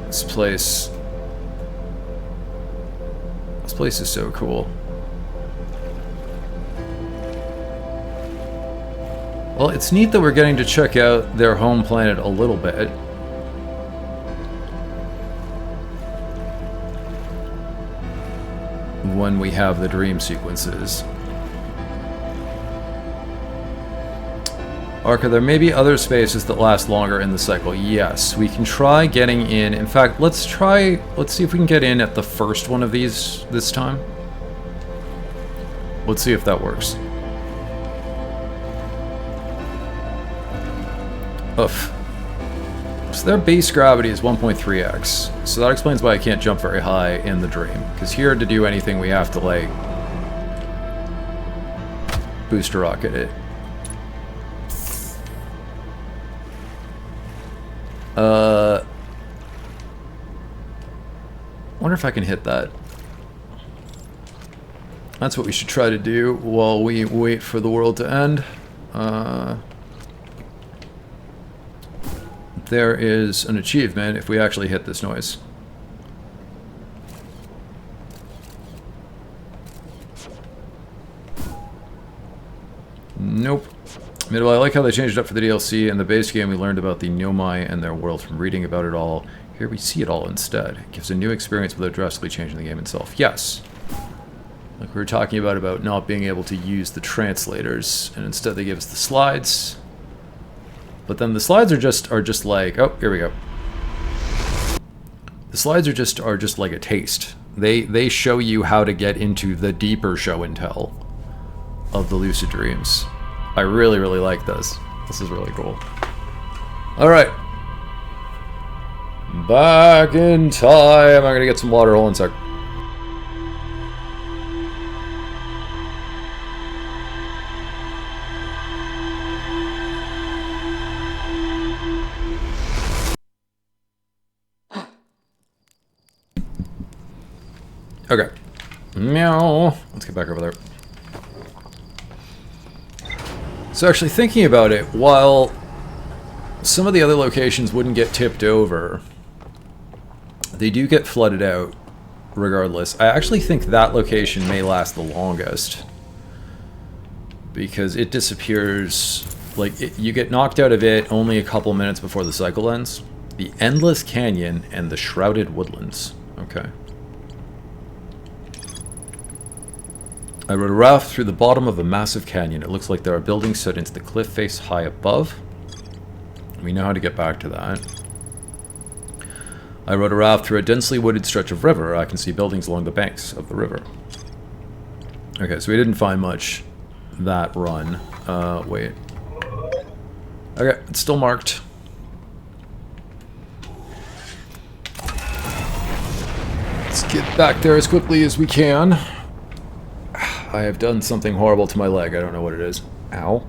This place is so cool. Well, it's neat that we're getting to check out their home planet a little bit. When we have the dream sequences. Arca, there may be other spaces that last longer in the cycle. Yes, we can try getting in. In fact, let's see if we can get in at the first one of these this time. Let's see if that works. Oof. So their base gravity is 1.3x. So that explains why I can't jump very high in the dream. Because here, to do anything, we have to, like, booster rocket it. Wonder if I can hit that. That's what we should try to do while we wait for the world to end. There is an achievement if we actually hit this noise. Nope. I like how they changed it up for the DLC. In the base game, we learned about the Nomai and their world from reading about it all. Here we see it all instead. It gives a new experience without drastically changing the game itself. Yes. Like we were talking about not being able to use the translators, and instead they give us the slides. But then the slides are just like, oh, here we go. The slides are just like a taste. They show you how to get into the deeper show and tell of the lucid dreams. I really, really like this. This is really cool. All right. Back in time. I'm gonna get some water. Hold on a sec. Okay. Meow. Let's get back over there. So actually thinking about it, while some of the other locations wouldn't get tipped over, they do get flooded out regardless. I actually think that location may last the longest because it disappears, like you get knocked out of it only a couple minutes before the cycle ends. The Endless Canyon and the Shrouded Woodlands. Okay. I rode a raft through the bottom of a massive canyon. It looks like there are buildings set into the cliff face high above. We know how to get back to that. I rode a raft through a densely wooded stretch of river. I can see buildings along the banks of the river. Okay, so we didn't find much that run. Wait. Okay, it's still marked. Let's get back there as quickly as we can. I have done something horrible to my leg. I don't know what it is. Ow.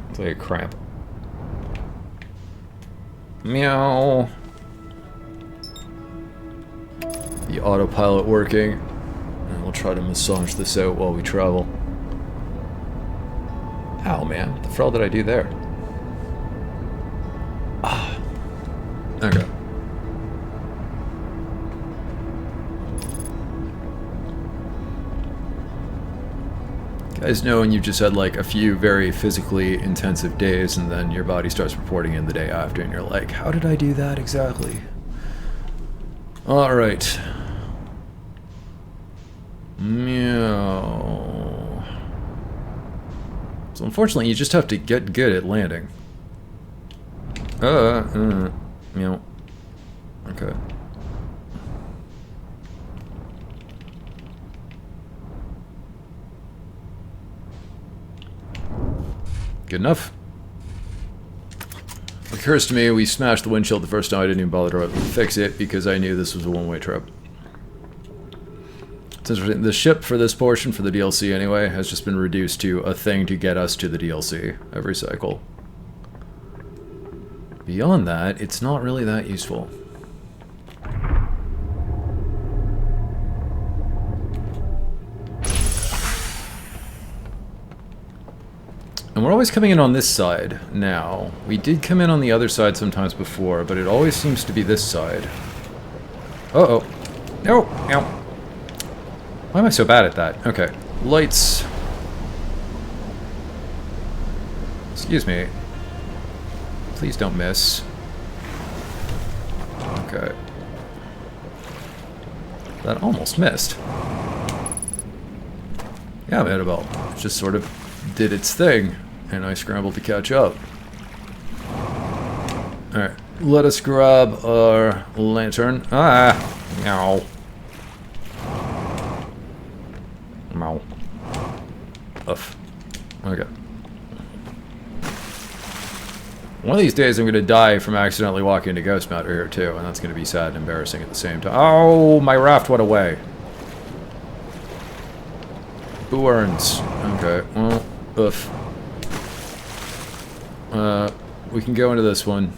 It's like a cramp. Meow. The autopilot working. And we'll try to massage this out while we travel. Ow, man. What the hell did I do there? Ah. Okay. guys know when you've just had like a few very physically intensive days and then your body starts reporting in the day after and you're like, how did I do that exactly? Alright. Meow. So unfortunately you just have to get good at landing. Meow. Okay. Good enough. It occurs to me we smashed the windshield the first time. I didn't even bother to fix it because I knew this was a one-way trip. It's interesting. The ship for this portion, for the DLC anyway, has just been reduced to a thing to get us to the DLC every cycle. Beyond that, it's not really that useful. And we're always coming in on this side now. We did come in on the other side sometimes before, but it always seems to be this side. Uh-oh. No! Ow. Why am I so bad at that? Okay. Lights. Excuse me. Please don't miss. Okay. That almost missed. Yeah, Annabelle just sort of did its thing, and I scrambled to catch up. Alright, let us grab our lantern. Ah! Meow. Meow. Uff. Okay. One of these days I'm going to die from accidentally walking into ghost matter here too, and that's going to be sad and embarrassing at the same time. Oh, my raft went away. Burns. Okay, well, oof. We can go into this one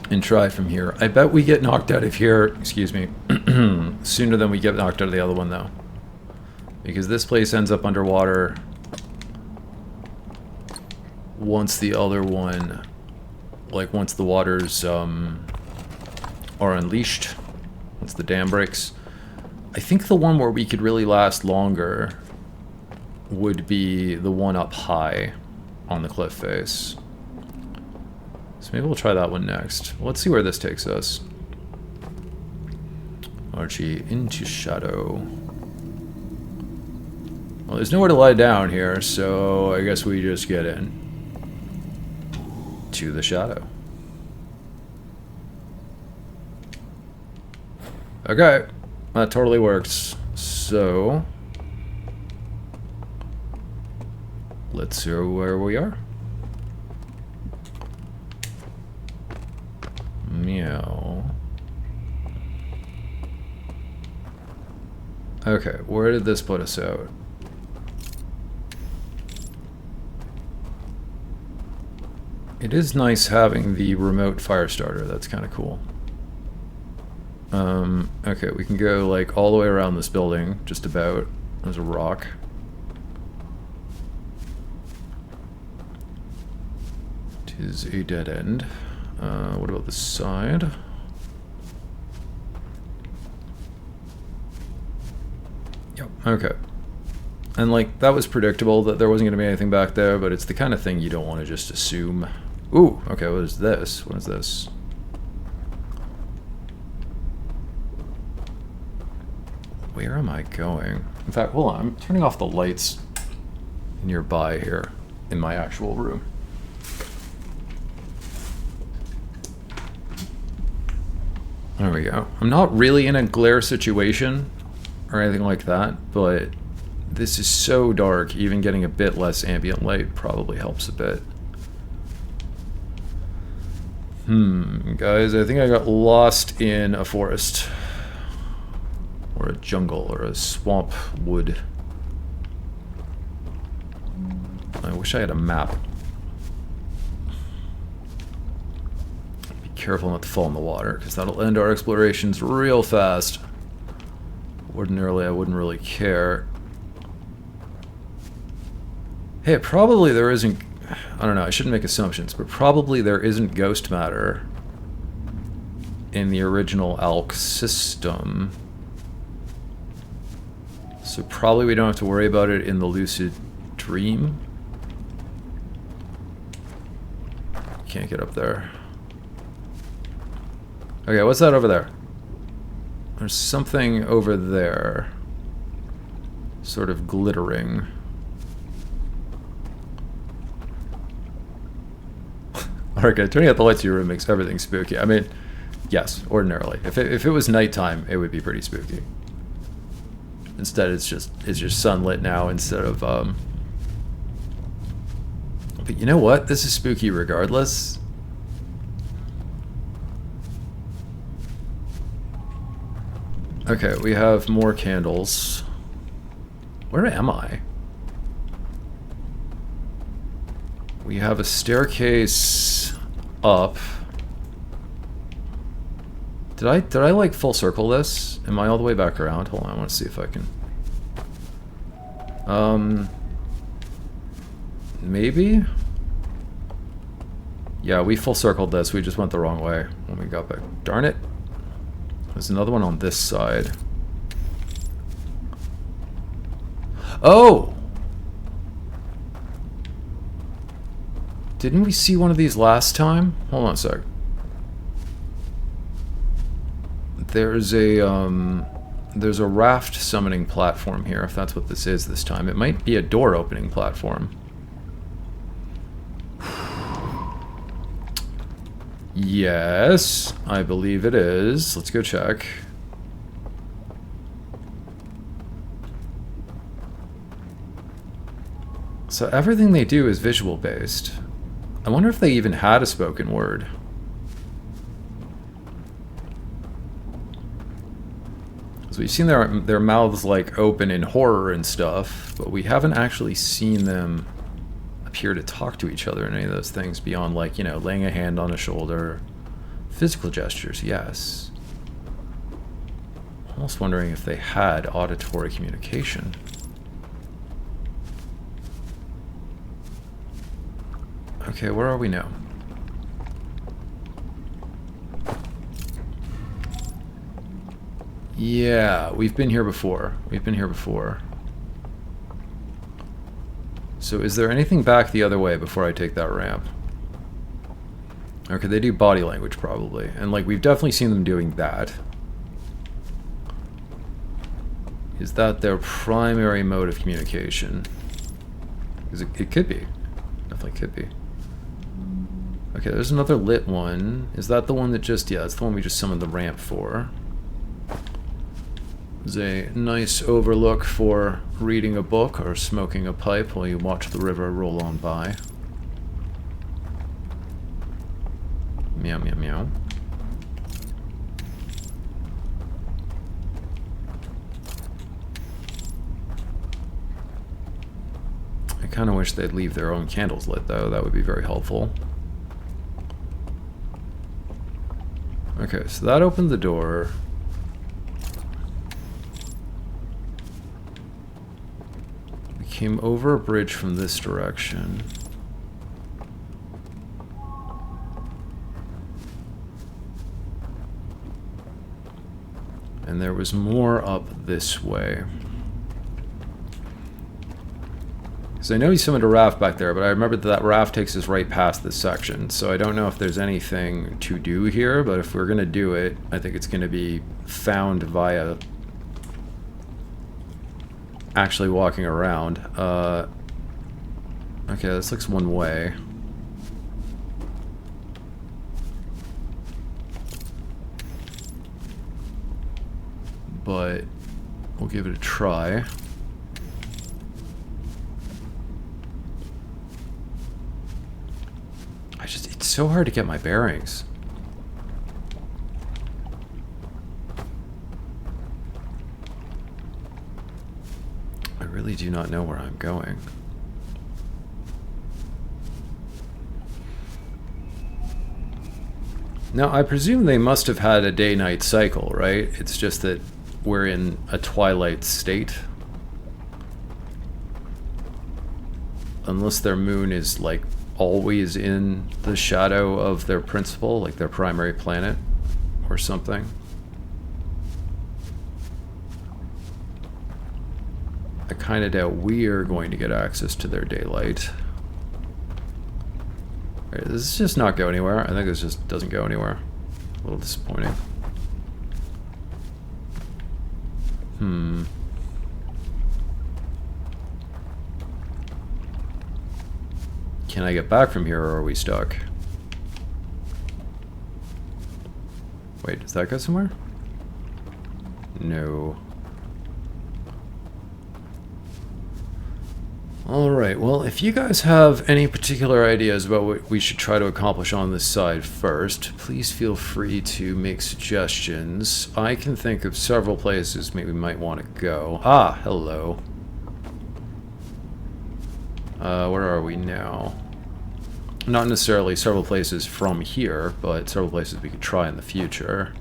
and try from here. I bet we get knocked out of here, excuse me, sooner than we get knocked out of the other one though. Because this place ends up underwater once the other one, like once the waters are unleashed, once the dam breaks. I think the one where we could really last longer would be the one up high on the cliff face. So maybe we'll try that one next. Let's see where this takes us. Archie into shadow. Well, there's nowhere to lie down here, so I guess we just get in to the shadow. Okay, that totally works. So let's see where we are. Meow. Okay, where did this put us out? It is nice having the remote fire starter. That's kind of cool. Okay, we can go like all the way around this building, just about. There's a rock. It is a dead end. What about the side? Yep, okay. And like, that was predictable that there wasn't going to be anything back there, but it's the kind of thing you don't want to just assume. Ooh, okay, what is this? What is this? Where am I going? In fact, hold on, I'm turning off the lights nearby here in my actual room. There we go. I'm not really in a glare situation or anything like that, but this is so dark, even getting a bit less ambient light probably helps a bit. Guys, I think I got lost in a forest. Or a jungle, or a swamp wood. I wish I had a map. Be careful not to fall in the water, because that'll end our explorations real fast. Ordinarily, I wouldn't really care. Hey, probably there isn't... I don't know, I shouldn't make assumptions, but probably there isn't ghost matter in the original Owlk system. So probably we don't have to worry about it in the lucid dream. Can't get up there. Okay, what's that over there? There's something over there. Sort of glittering. Okay, turning out the lights in your room makes everything spooky. I mean, yes, ordinarily. If it was nighttime, it would be pretty spooky. Instead, it's just sunlit now instead of But you know what? This is spooky regardless. Okay, we have more candles. Where am I? We have a staircase up. Did I like full circle this? Am I all the way back around? Hold on, I want to see if I can. Maybe? Yeah, we full circled this. We just went the wrong way when we got back. Darn it. There's another one on this side. Oh! Didn't we see one of these last time? Hold on a sec. There's a raft summoning platform here, if that's what this is this time. It might be a door opening platform. Yes, I believe it is. Let's go check. So everything they do is visual based. I wonder if they even had a spoken word. So we've seen their mouths like open in horror and stuff, but we haven't actually seen them appear to talk to each other in any of those things beyond, like, you know, laying a hand on a shoulder. Physical gestures, yes. Almost wondering if they had auditory communication. Okay, where are we now? Yeah, we've been here before. We've been here before. So is there anything back the other way before I take that ramp? Okay, they do body language probably. And like, we've definitely seen them doing that. Is that their primary mode of communication? Because it could be. Definitely could be. Okay, there's another lit one. Is that the one that just... yeah, it's the one we just summoned the ramp for. There's a nice overlook for reading a book or smoking a pipe while you watch the river roll on by. Meow, meow, meow. I kind of wish they'd leave their own candles lit, though. That would be very helpful. Okay, so that opened the door. We came over a bridge from this direction. And there was more up this way. So I know he summoned a raft back there, but I remember that raft takes us right past this section. So I don't know if there's anything to do here, but if we're going to do it, I think it's going to be found via actually walking around. Okay, this looks one way. But we'll give it a try. It's so hard to get my bearings. I really do not know where I'm going. Now, I presume they must have had a day-night cycle, right? It's just that we're in a twilight state. Unless their moon is, like, always in the shadow of their principal, like their primary planet or something. I kind of doubt we're going to get access to their daylight. Right, this is just not go anywhere. I think this just doesn't go anywhere. A little disappointing. Can I get back from here, or are we stuck? Wait, does that go somewhere? No. Alright, well, if you guys have any particular ideas about what we should try to accomplish on this side first, please feel free to make suggestions. I can think of several places maybe we might want to go. Ah, hello. Where are we now? Not necessarily several places from here, but several places we could try in the future.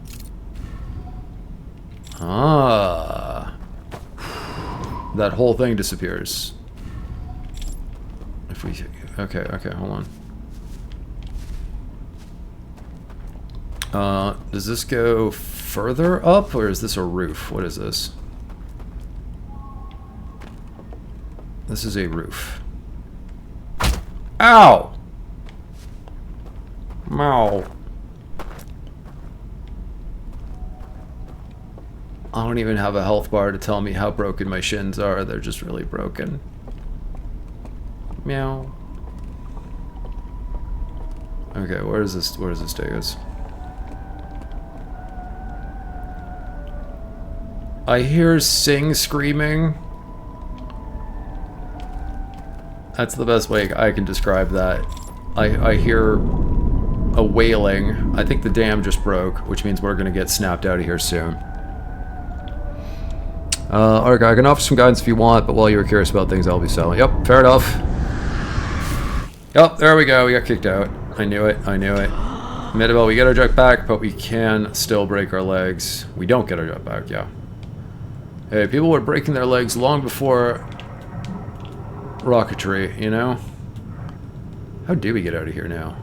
Ah. That whole thing disappears. If we... Okay, hold on. Does this go further up, or is this a roof? What is this? This is a roof. Ow! Meow. I don't even have a health bar to tell me how broken my shins are. They're just really broken. Meow. Okay, where does this take us? I hear Sing screaming. That's the best way I can describe that. I hear a wailing. I think the dam just broke, which means we're gonna get snapped out of here soon. Alright, I can offer some guidance if you want, but while you were curious about things, I'll be selling. Yep, fair enough. Yep, there we go, we got kicked out. I knew it, I knew it. Midabel, we get our jetpack, but we can still break our legs. We don't get our jetpack, yeah. Hey, people were breaking their legs long before rocketry, you know? How do we get out of here now?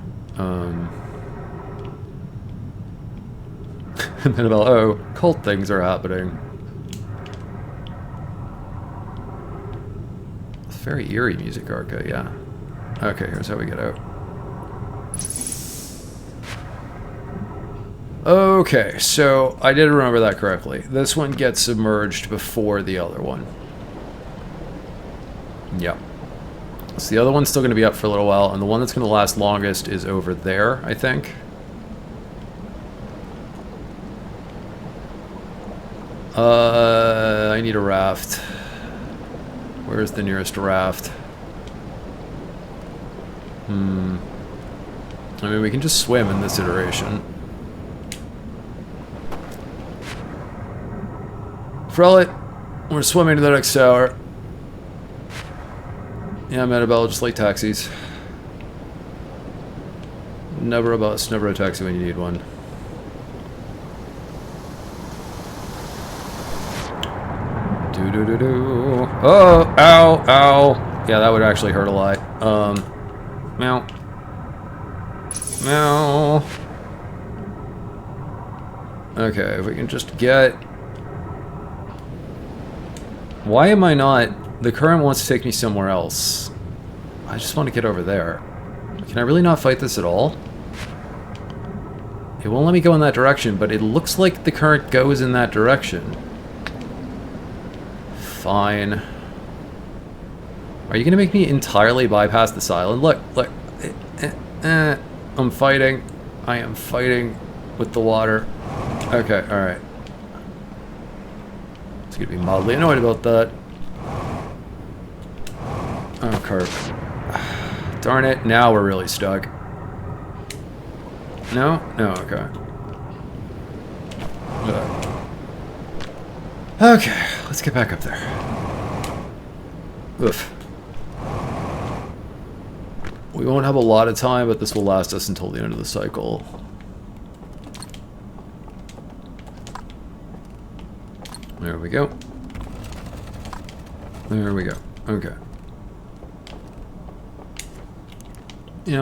Midabel, oh, cult things are happening. It's very eerie music, Arca, yeah. Okay, here's how we get out. Okay, so I did remember that correctly. This one gets submerged before the other one. Yep. So the other one's still going to be up for a little while, and the one that's going to last longest is over there, I think. I need a raft. Where's the nearest raft? I mean, we can just swim in this iteration. Frellet, we're swimming to the next tower. Yeah, Metabella, just like taxis. Never a bus, never a taxi when you need one. Do-do-do-do. Oh, ow, ow. Yeah, that would actually hurt a lot. Meow. Meow. Okay, if we can just get... Why am I not... The current wants to take me somewhere else. I just want to get over there. Can I really not fight this at all? It won't let me go in that direction, but it looks like the current goes in that direction. Fine. Are you going to make me entirely bypass this island? Look, look. I'm fighting. I am fighting with the water. Okay, alright. It's going to be mildly annoyed about that. Oh, Kirk. Darn it, now we're really stuck. No? No, okay. Okay, let's get back up there. Oof. We won't have a lot of time, but this will last us until the end of the cycle. There we go. There we go. Okay. Yeah,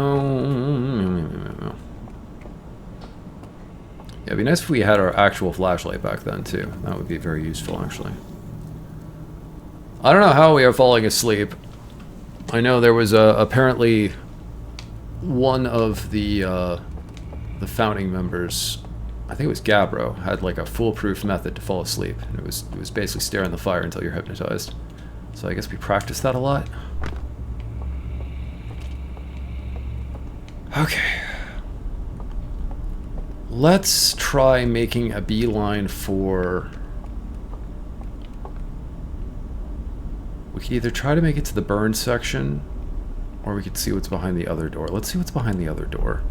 it'd be nice if we had our actual flashlight back then, too. That would be very useful, actually. I don't know how we are falling asleep. I know there was apparently one of the founding members, I think it was Gabbro, had like a foolproof method to fall asleep. And it was basically stare in the fire until you're hypnotized. So I guess we practice that a lot. Okay. Let's try making a beeline for... We could either try to make it to the burn section, or we could see what's behind the other door. Let's see what's behind the other door.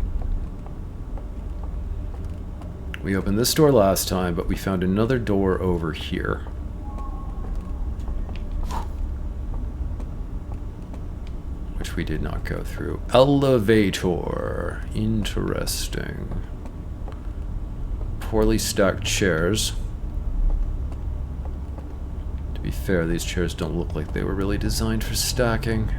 We opened this door last time, but we found another door over here. Which we did not go through. Elevator. Interesting. Poorly stacked chairs. To be fair, these chairs don't look like they were really designed for stacking.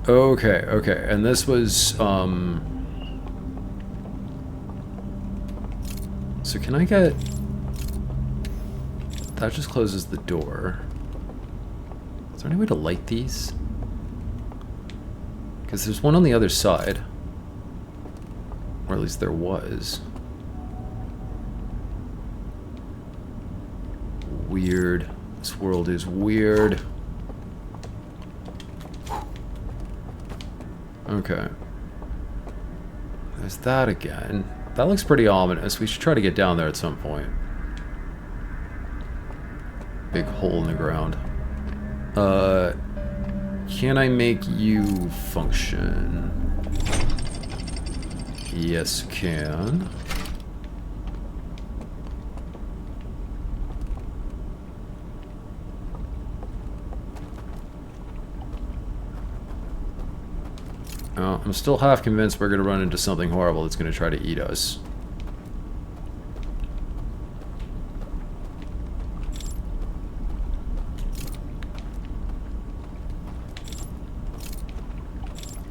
Okay, okay, and this was, so can I get... That just closes the door. Is there any way to light these? Because there's one on the other side. Or at least there was. Weird. This world is weird. Okay. There's that again. That looks pretty ominous. We should try to get down there at some point. Big hole in the ground. Can I make you function? Yes, can. Oh, I'm still half convinced we're going to run into something horrible that's going to try to eat us.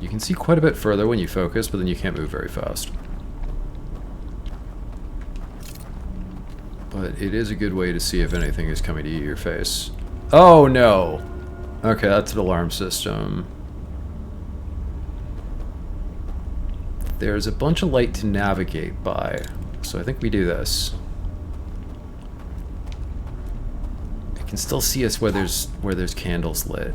You can see quite a bit further when you focus, but then you can't move very fast. But it is a good way to see if anything is coming to eat your face. Oh no! Okay, that's an alarm system. There's a bunch of light to navigate by, so I think we do this. I can still see us where there's candles lit.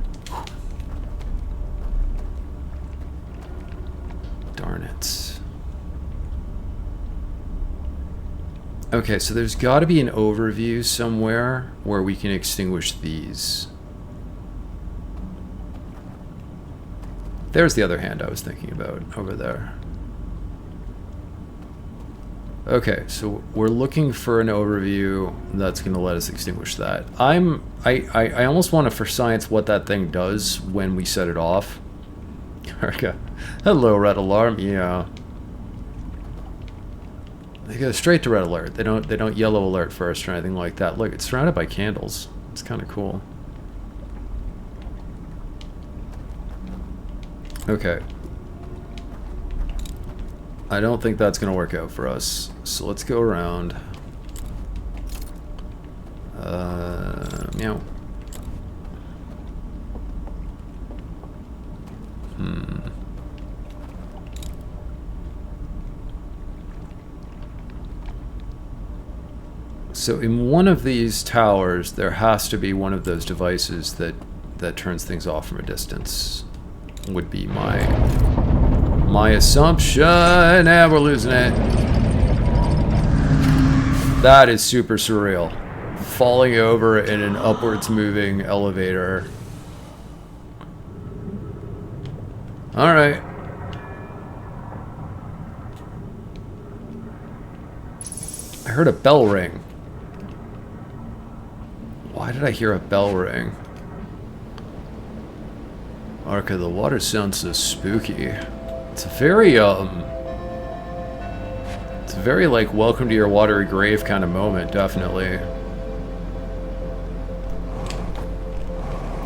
Darn it. Okay, so there's got to be an overview somewhere where we can extinguish these. There's the other hand I was thinking about over there. Okay, so we're looking for an overview that's going to let us extinguish that. I almost want to for science what that thing does when we set it off. Okay. Hello, red alarm. Yeah. They go straight to red alert. They don't yellow alert first or anything like that. Look, it's surrounded by candles. It's kind of cool. Okay. I don't think that's going to work out for us. So let's go around. Meow. So in one of these towers, there has to be one of those devices that turns things off from a distance. Would be my assumption. And we're losing it. That is super surreal. Falling over in an upwards moving elevator. Alright. I heard a bell ring. Why did I hear a bell ring? Arca, the water sounds so spooky. It's a very, like, welcome to your watery grave kind of moment, definitely.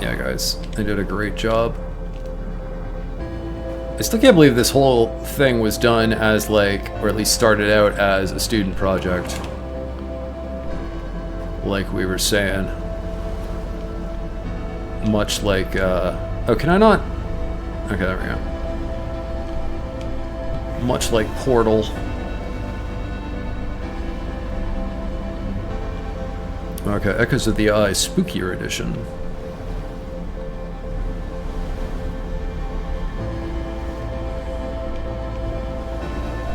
Yeah, guys, they did a great job. I still can't believe this whole thing was done as, like, or at least started out as a student project. like we were saying. Much like, oh, can I not? Okay, there we go. Much like Portal. Okay, Echoes of the Eye, spookier edition.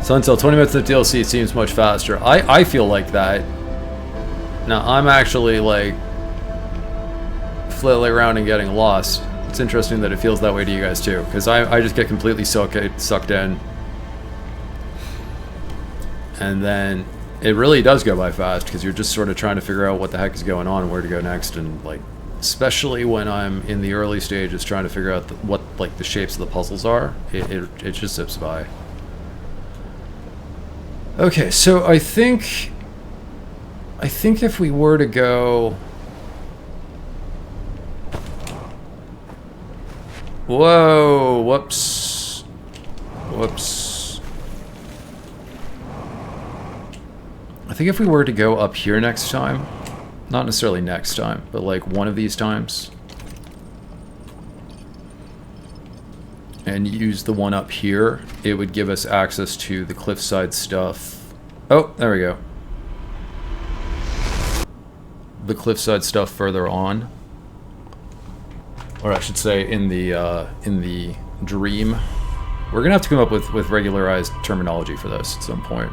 Suntel, 20 minutes of DLC seems much faster. I feel like that. Now, I'm actually, like, flailing around and getting lost. It's interesting that it feels that way to you guys, too. Because I just get completely sucked in. And then it really does go by fast, because you're just sort of trying to figure out what the heck is going on and where to go next. And, like, especially when I'm in the early stages trying to figure out what, like, the shapes of the puzzles are, it just zips by. Okay, so I think if we were to go... Whoa, whoops. Whoops. I think if we were to go up here next time, not necessarily next time, but like one of these times, and use the one up here, it would give us access to the cliffside stuff. Oh, there we go. The cliffside stuff further on. Or I should say in the dream. We're gonna have to come up with regularized terminology for this at some point.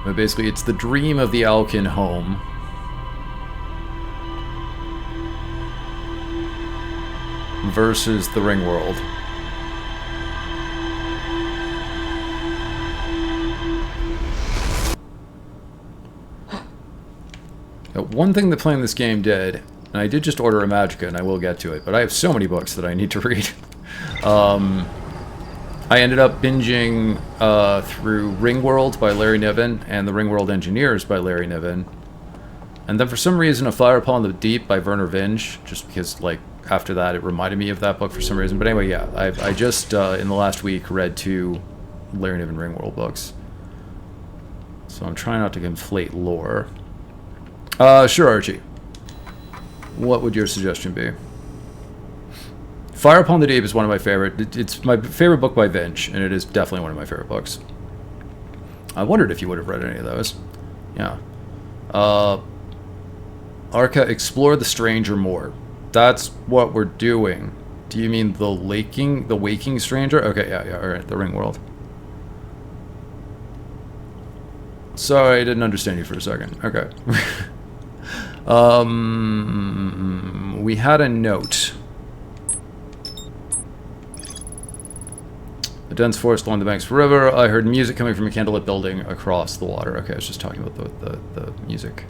But basically it's the dream of the Owlk home. Versus the Ringworld. Now, one thing that playing this game did, and I did just order a Magica, and I will get to it, but I have so many books that I need to read. I ended up binging through Ringworld by Larry Niven and the Ringworld Engineers by Larry Niven. And then for some reason, A Fire Upon the Deep by Werner Vinge, just because, like, after that it reminded me of that book for some reason. But anyway, yeah, I just, in the last week, read 2 Larry Niven Ringworld books. So I'm trying not to conflate lore. Sure, Archie. What would your suggestion be? Fire Upon the Deep is one of my favorite. It's my favorite book by Vinge, and it is definitely one of my favorite books. I wondered if you would have read any of those. Yeah. Arca, explore the stranger more. That's what we're doing. Do you mean the waking stranger? Okay, yeah, alright, the Ringworld. Sorry, I didn't understand you for a second. Okay. We had a note. A dense forest along the banks of a river. I heard music coming from a candlelit building across the water. Okay, I was just talking about the music.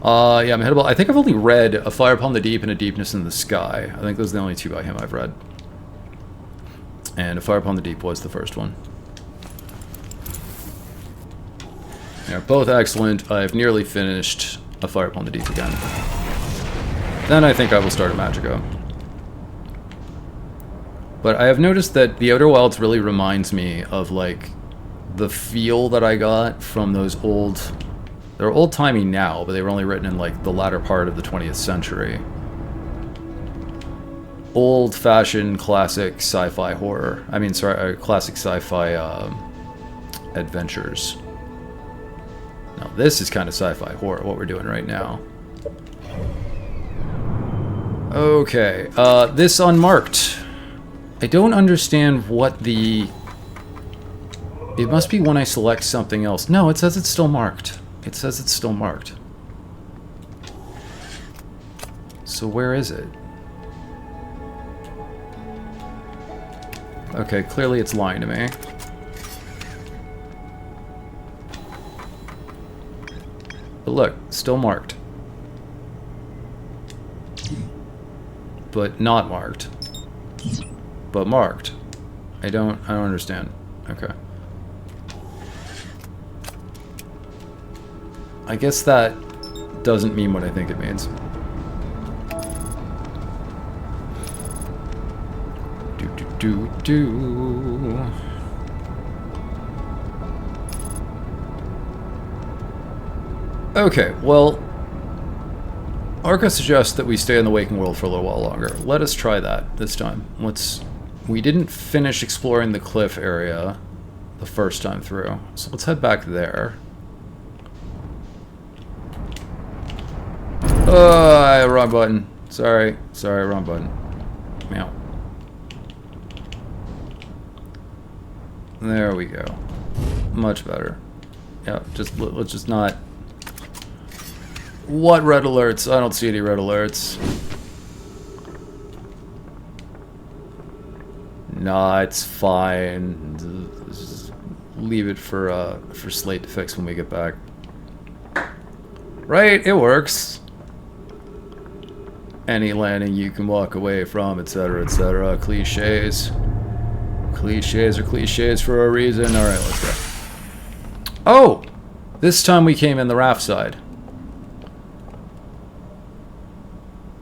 Yeah, I'm I think I've only read A Fire Upon the Deep and A Deepness in the Sky. I think those are the only 2 by him I've read. And A Fire Upon the Deep was the first one. They're both excellent. I've nearly finished A Fire Upon the Deep again. Then I think I will start a Magica. But I have noticed that The Outer Wilds really reminds me of, like, the feel that I got from those old... They're old-timey now, but they were only written in, like, the latter part of the 20th century. Old-fashioned classic sci-fi horror. I mean, sorry, classic sci-fi adventures. Now, this is kind of sci-fi horror, what we're doing right now. Okay, this unmarked. I don't understand what the... It must be when I select something else. No, it says it's still marked. It says it's still marked. So where is it? Okay, clearly it's lying to me. But look, still marked. But not marked. But marked. I don't understand. Okay. I guess that doesn't mean what I think it means. Do. Okay, well, Arca suggests that we stay in the waking world for a little while longer. Let us try that this time. We didn't finish exploring the cliff area the first time through, so let's head back there. Oh, wrong button. Sorry, wrong button. Meow. There we go. Much better. Yeah, let's just not... What red alerts? I don't see any red alerts. Nah, it's fine. Just leave it for Slate to fix when we get back. Right, it works. Any landing you can walk away from, etc., etc. Cliches. Cliches are cliches for a reason. Alright, let's go. Oh! This time we came in the raft side.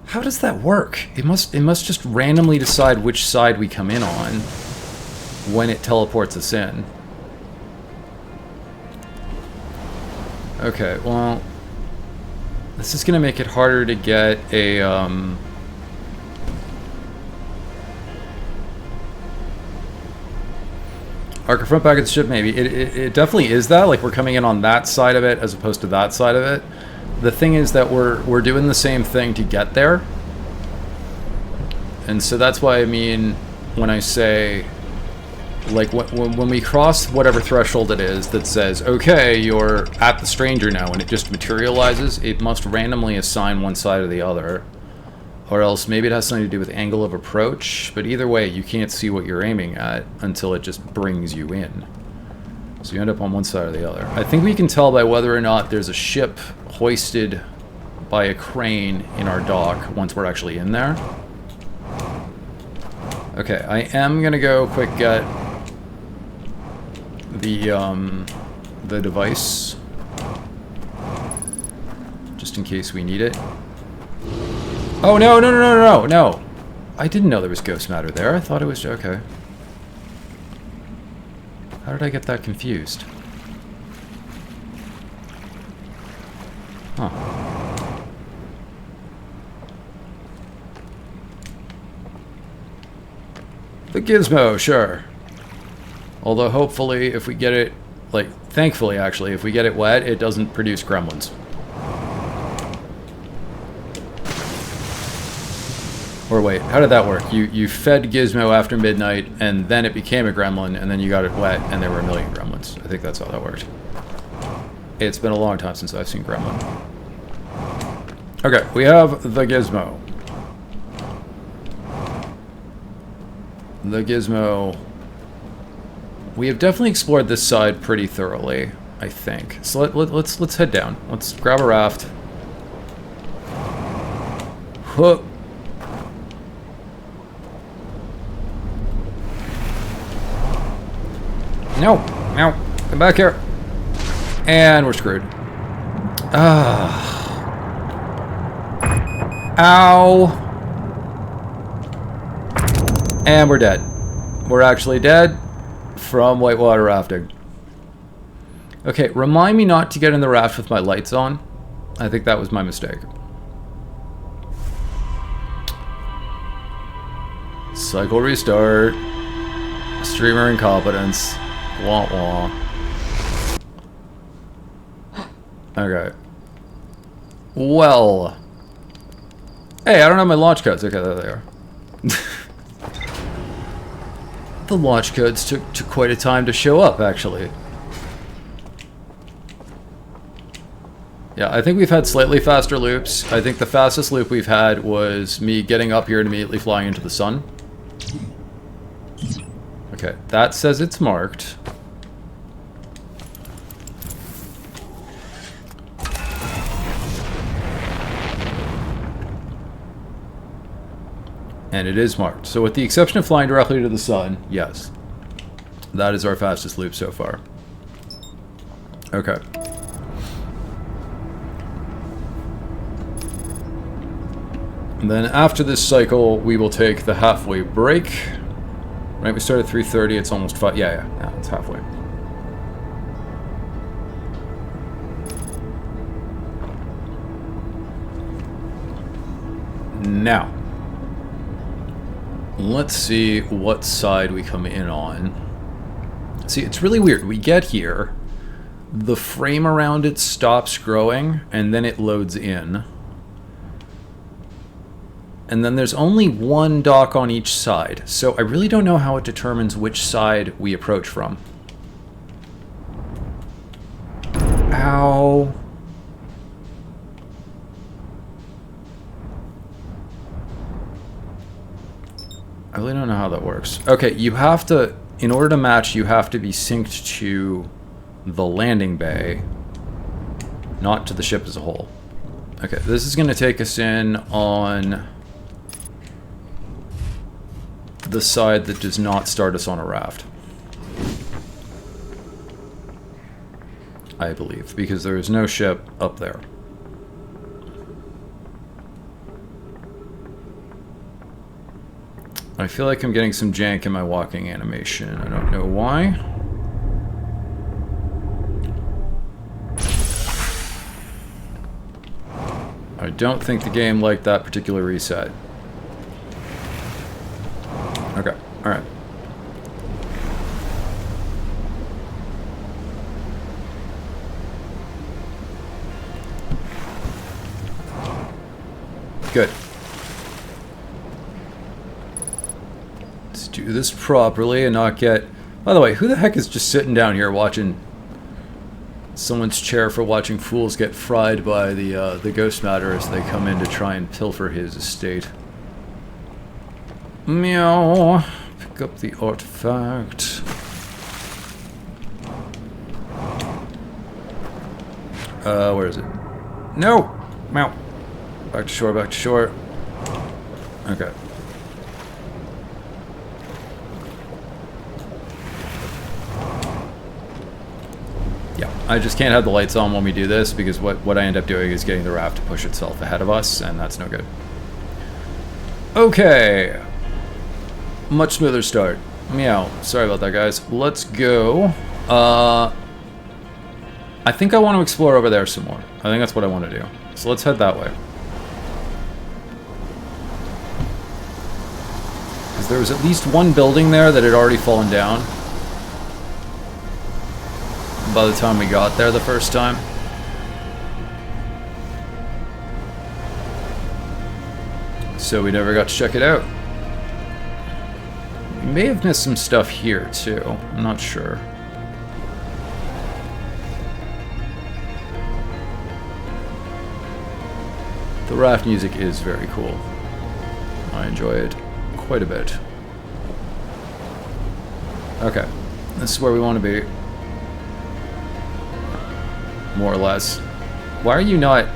How does that work? It must just randomly decide which side we come in on when it teleports us in. Okay, well, this is gonna make it harder to get a Arca front back of the ship, maybe. It definitely is that, like we're coming in on that side of it as opposed to that side of it. The thing is that we're doing the same thing to get there. And so that's why I mean when I say, like when we cross whatever threshold it is that says, okay, you're at the stranger now, and it just materializes, it must randomly assign one side or the other. Or else maybe it has something to do with angle of approach, but either way, you can't see what you're aiming at until it just brings you in. So you end up on one side or the other. I think we can tell by whether or not there's a ship hoisted by a crane in our dock once we're actually in there. Okay, I am gonna go quick get the device, just in case we need it. Oh, no, no, no, no, no, no! I didn't know there was ghost matter there. I thought it was... okay. How did I get that confused? Huh. The gizmo, sure. Although hopefully if we get it... like, thankfully actually, if we get it wet, it doesn't produce gremlins. Or wait, how did that work? You fed Gizmo after midnight, and then it became a gremlin, and then you got it wet, and there were a million gremlins. I think that's how that worked. It's been a long time since I've seen Gremlin. Okay, we have the Gizmo. The Gizmo... we have definitely explored this side pretty thoroughly, I think. So let's head down. Let's grab a raft. Whoop. No, no, come back here. And we're screwed. Ow. And we're dead. We're actually dead from whitewater rafting. Okay, remind me not to get in the raft with my lights on. I think that was my mistake. Cycle restart. Streamer incompetence. Wah wah. Okay. Well. Hey, I don't have my launch codes. Okay, there they are. The launch codes took quite a time to show up, actually. Yeah, I think we've had slightly faster loops. I think the fastest loop we've had was me getting up here and immediately flying into the sun. Okay, that says it's marked. And it is marked. So with the exception of flying directly to the sun, yes. That is our fastest loop so far. Okay. And then after this cycle, we will take the halfway break. Right, we started at 3:30, it's almost 5. Yeah, it's halfway. Now, let's see what side we come in on. See, it's really weird. We get here, the frame around it stops growing, and then it loads in. And then there's only one dock on each side, so I really don't know how it determines which side we approach from. Ow. I really don't know how that works. Okay, you have to, in order to match, you have to be synced to the landing bay, not to the ship as a whole. Okay, this is going to take us in on the side that does not start us on a raft. I believe, because there is no ship up there. I feel like I'm getting some jank in my walking animation. I don't know why. I don't think the game liked that particular reset. Okay, alright. Good. Let's do this properly and not get... By the way, who the heck is just sitting down here watching someone's chair for watching fools get fried by the ghost matter as they come in to try and pilfer his estate? Meow. Pick up the artifact. Where is it? No! Meow. Back to shore, back to shore. Okay. Yeah, I just can't have the lights on when we do this because what I end up doing is getting the raft to push itself ahead of us, and that's no good. Okay. Much smoother start. Meow. Sorry about that, guys. Let's go. I think I want to explore over there some more. I think that's what I want to do. So let's head that way. Because there was at least one building there that had already fallen down by the time we got there the first time. So we never got to check it out. We may have missed some stuff here, too. I'm not sure. The raft music is very cool. I enjoy it quite a bit. Okay. This is where we want to be. More or less. Why are you not...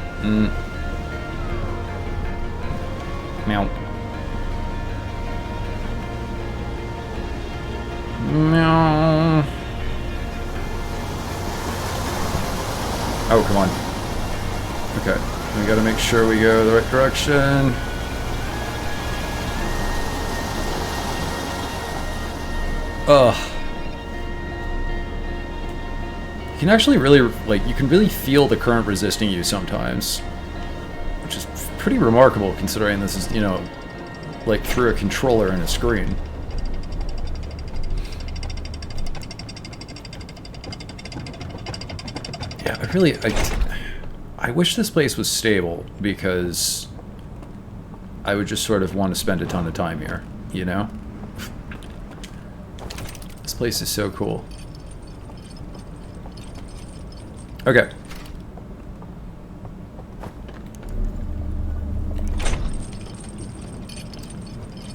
Meow. Meow. Oh, come on. Okay. We gotta make sure we go the right direction. Ugh. You can actually really, like, you can really feel the current resisting you sometimes. Which is pretty remarkable considering this is, you know, like through a controller and a screen. Yeah, I wish this place was stable because I would just sort of want to spend a ton of time here, you know? This place is so cool. Okay.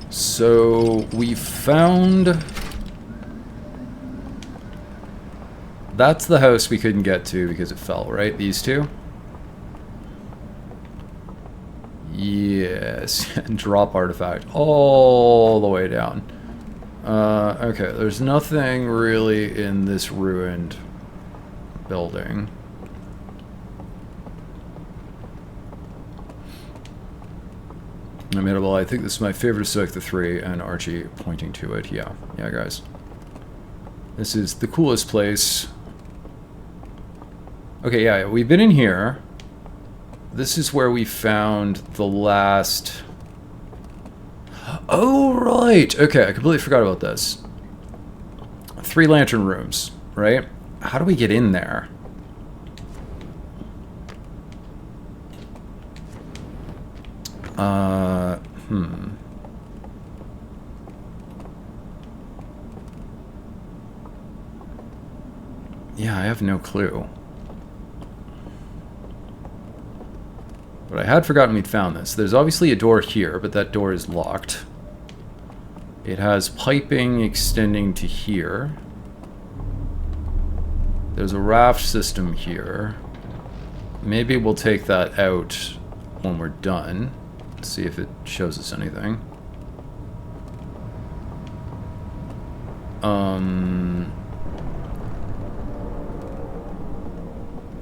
So we found... That's the house we couldn't get to because it fell, right? These two? Yes. Drop artifact all the way down. Okay, there's nothing really in this ruined building. Well, I think this is my favorite of Select the 3, and Archie pointing to it. Yeah, guys. This is the coolest place. Okay, yeah, we've been in here. This is where we found the last Oh, right. Okay, I completely forgot about this. 3 lantern rooms, right? How do we get in there? Yeah, I have no clue. But I had forgotten we'd found this. There's obviously a door here, but that door is locked. It has piping extending to here. There's a raft system here. Maybe we'll take that out when we're done. See if it shows us anything.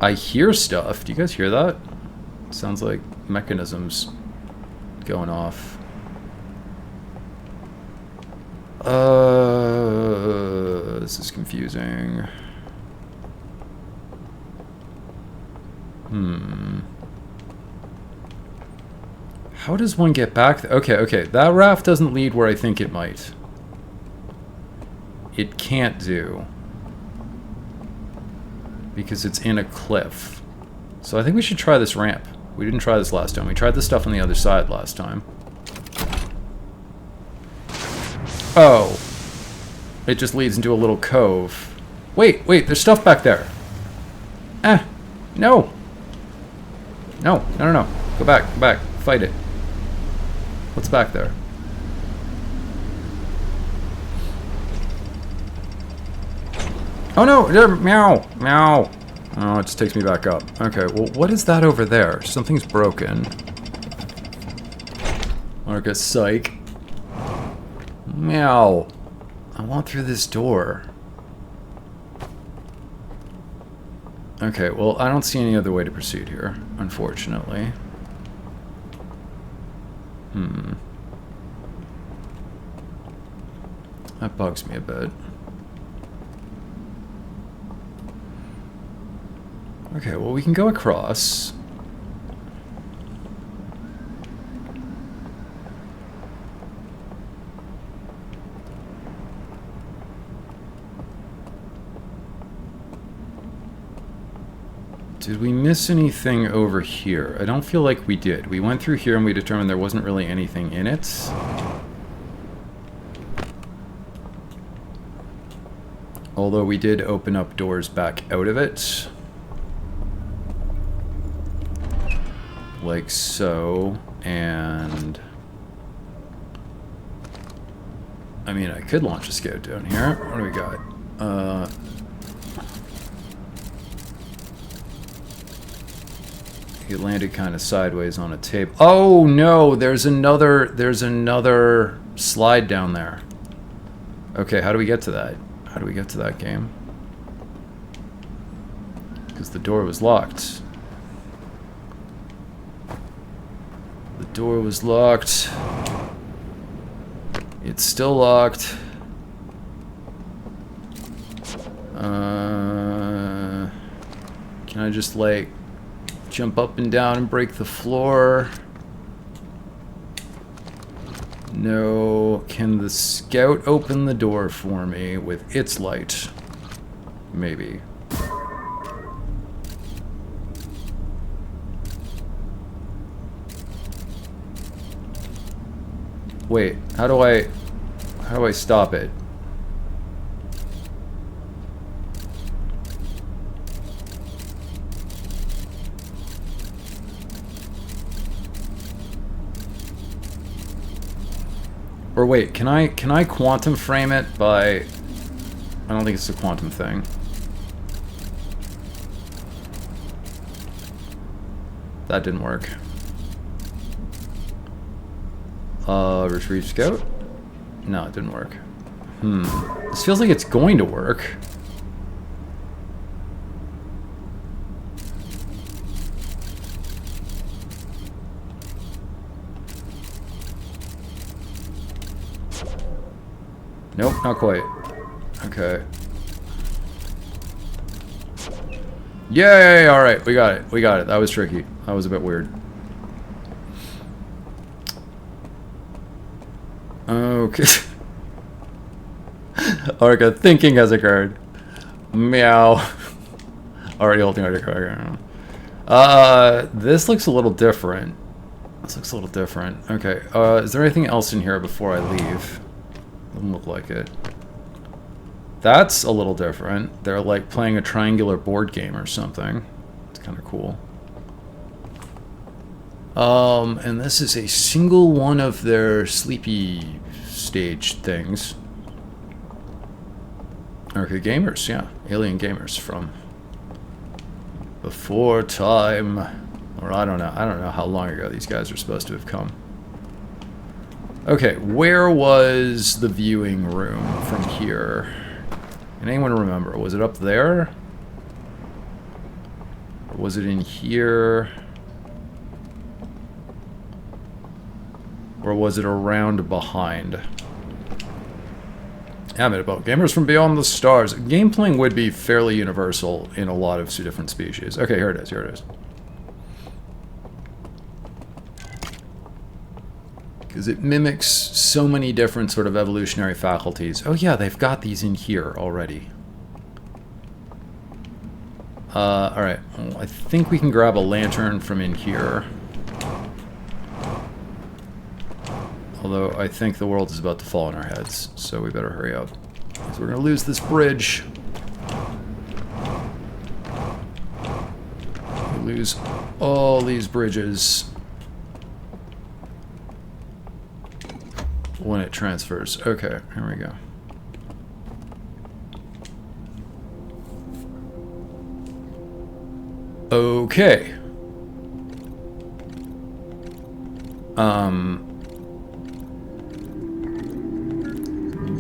I hear stuff. Do you guys hear that? Sounds like mechanisms going off. This is confusing. How does one get back? Okay. That raft doesn't lead where I think it might. It can't do. Because it's in a cliff. So I think we should try this ramp. We didn't try this last time. We tried this stuff on the other side last time. Oh. It just leads into a little cove. Wait, there's stuff back there. No. No. Go back. Fight it. What's back there? Oh no! Meow! Oh, it just takes me back up. Okay, well, what is that over there? Something's broken. Marcus, psych. Meow. I want through this door. Okay, well, I don't see any other way to proceed here, unfortunately. That bugs me a bit. Okay, well, we can go across. Did we miss anything over here? I don't feel like we did. We went through here and we determined there wasn't really anything in it. Although we did open up doors back out of it. Like so, and... I mean, I could launch a scout down here. What do we got? It landed kind of sideways on a table. Oh no, there's another slide down there. Okay, how do we get to that? How do we get to that game? Because the door was locked. The door was locked. It's still locked. Can I just like jump up and down and break the floor? No. Can the scout open the door for me with its light? Maybe. Wait, how do I stop it? Or wait, can I quantum frame it by... I don't think it's a quantum thing. That didn't work. Retrieve scout? No, it didn't work. This feels like it's going to work. Nope, not quite. Okay. Yay! Alright, we got it. We got it. That was tricky. That was a bit weird. Okay. Arca, thinking has occurred. Meow. Already holding Arca. This looks a little different. This looks a little different. Okay, is there anything else in here before I leave? Doesn't look like it. That's a little different. They're like playing a triangular board game or something. It's kind of cool. And this is a single one of their sleepy stage things. Okay, gamers, yeah. Alien gamers from before time. Or I don't know how long ago these guys are supposed to have come. Okay, where was the viewing room from here? Can anyone remember? Was it up there? Or was it in here? Or was it around behind? Yeah, about gamers from beyond the stars. Game playing would be fairly universal in a lot of different species. Okay, here it is, here it is. Because it mimics so many different sort of evolutionary faculties. Oh yeah, they've got these in here already. Alright, well, I think we can grab a lantern from in here. Although I think the world is about to fall on our heads, so we better hurry up. Because we're going to lose this bridge. We lose all these bridges when it transfers. Okay, here we go. Okay.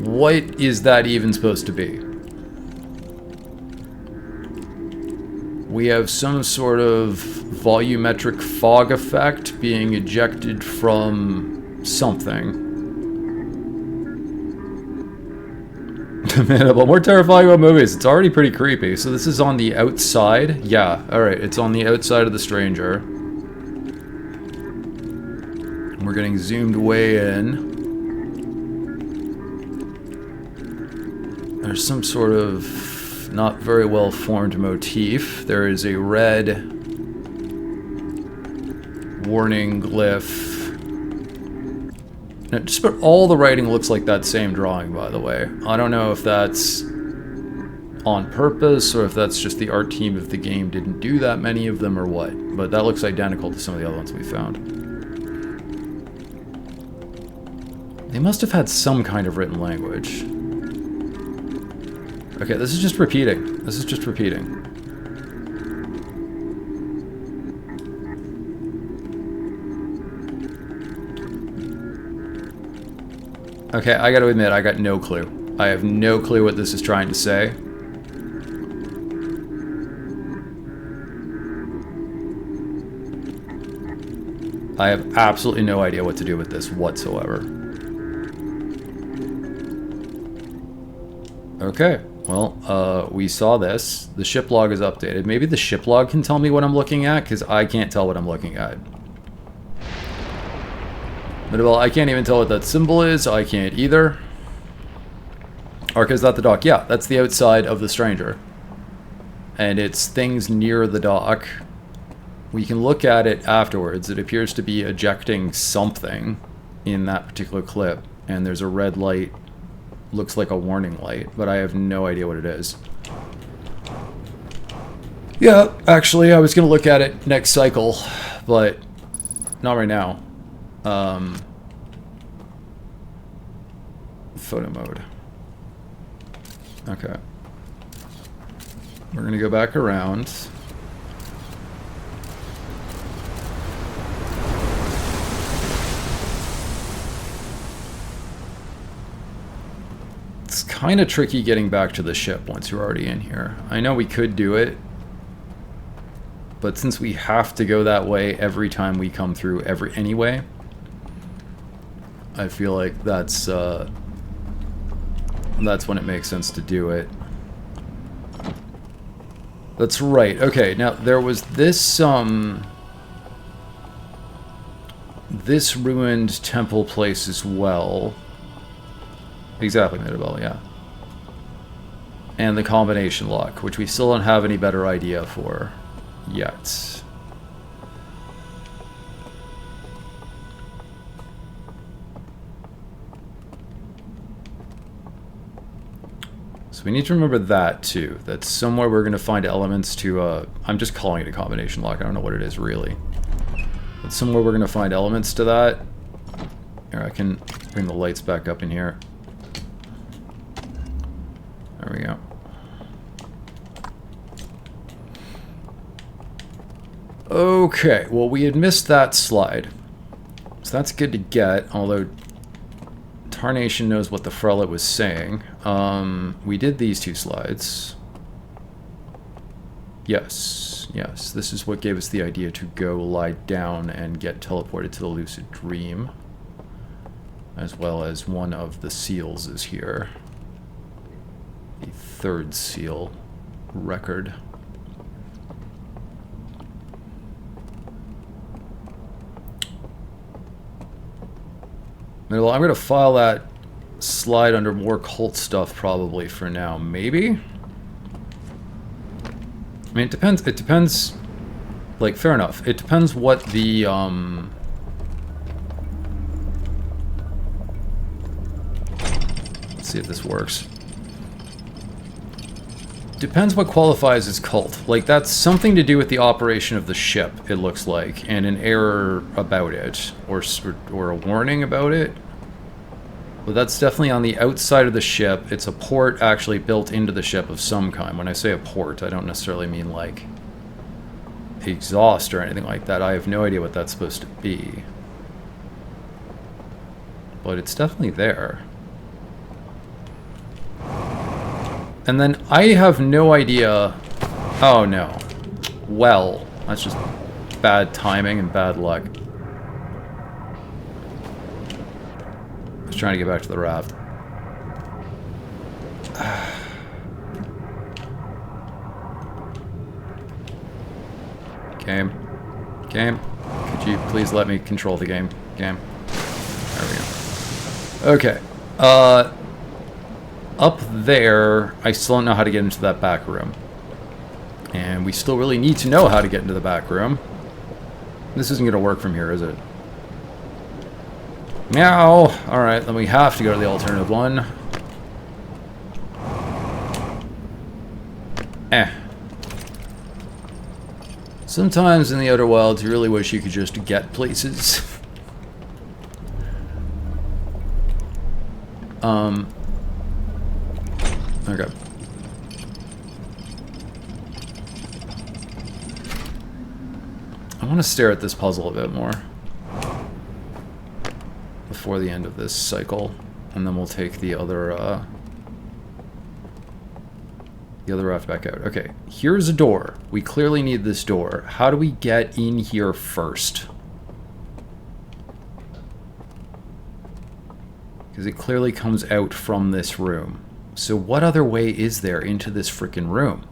What is that even supposed to be? We have some sort of volumetric fog effect being ejected from something. Man, but more terrifying about movies. It's already pretty creepy. So this is on the outside? Yeah, alright. It's on the outside of the stranger. We're getting zoomed way in. There's some sort of not very well formed motif. There is a red warning glyph. Now, just about all the writing looks like that same drawing, by the way. I don't know if that's on purpose or if that's just the art team of the game didn't do that many of them or what. But that looks identical to some of the other ones we found. They must have had some kind of written language. Okay, this is just repeating. This is just repeating. Okay, I gotta admit, I got no clue. I have no clue what this is trying to say. I have absolutely no idea what to do with this whatsoever. Okay. Well, we saw this. The ship log is updated. Maybe the ship log can tell me what I'm looking at, because I can't tell what I'm looking at. But, well, I can't even tell what that symbol is. I can't either. Arca, is that the dock? Yeah, that's the outside of the stranger. And it's things near the dock. We can look at it afterwards. It appears to be ejecting something in that particular clip. And there's a red light. Looks like a warning light, but I have no idea what it is. Yeah, actually, I was going to look at it next cycle, but not right now. Photo mode. Okay. We're going to go back around. It's kind of tricky getting back to the ship once you're already in here. I know we could do it, but since we have to go that way every time we come through anyway, I feel like that's when it makes sense to do it. That's right. Okay, now there was this this ruined temple place as well. Exactly, Midabelle, yeah. And the combination lock, which we still don't have any better idea for yet. So we need to remember that too, that somewhere we're going to find elements to, I'm just calling it a combination lock, I don't know what it is really. But somewhere we're going to find elements to that. Here, I can bring the lights back up in here. There we go. Okay, well we had missed that slide. So that's good to get, although Tarnation knows what the Frellet was saying. We did these two slides. Yes, yes, this is what gave us the idea to go lie down and get teleported to the lucid dream. As well as one of the seals is here. The third seal record. Well, I'm going to file that slide under more cult stuff probably for now. Maybe? I mean, it depends. It depends. Like, fair enough. It depends what the, let's see if this works. Depends what qualifies as cult. Like, that's something to do with the operation of the ship, it looks like, and an error about it, or a warning about it. But that's definitely on the outside of the ship. It's a port actually built into the ship of some kind. When I say a port, I don't necessarily mean, like, exhaust or anything like that. I have no idea what that's supposed to be. But it's definitely there. And then I have no idea... Oh, no. Well, that's just bad timing and bad luck. I was trying to get back to the raft. Game. Game. Could you please let me control the game? Game. There we go. Okay. Up there, I still don't know how to get into that back room. And we still really need to know how to get into the back room. This isn't going to work from here, is it? Meow! Alright, then we have to go to the alternative one. Sometimes in the outer wilds, you really wish you could just get places. Okay. I want to stare at this puzzle a bit more before the end of this cycle, and then we'll take the other raft back out. Okay, here's a door. We clearly need this door. How do we get in here first? Because it clearly comes out from this room. So what other way is there into this frickin' room?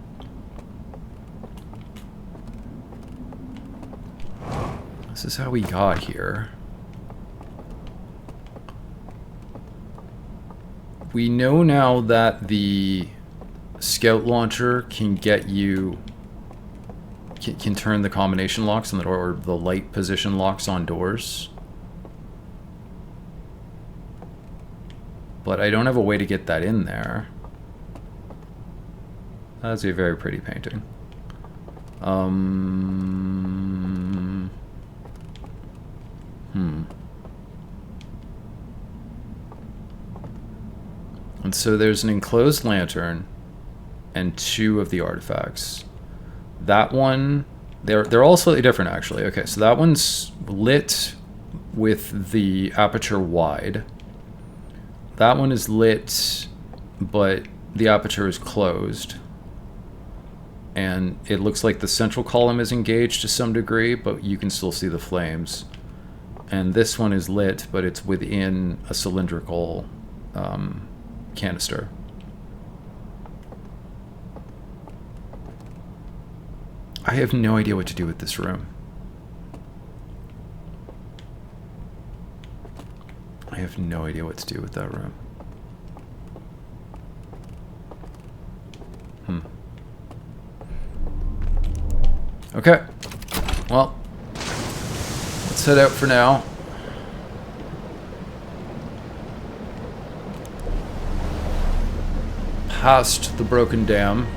This is how we got here. We know now that the scout launcher can get you... can turn the combination locks on the door, or the light position locks on doors. But I don't have a way to get that in there. That's a very pretty painting. And so there's an enclosed lantern and two of the artifacts. That one, they're all slightly different actually. Okay, so that one's lit with the aperture wide. That one is lit, but the aperture is closed. And it looks like the central column is engaged to some degree, but you can still see the flames. And this one is lit, but it's within a cylindrical canister. I have no idea what to do with this room. I have no idea what to do with that room. Okay. Well, let's head out for now. Past the broken dam.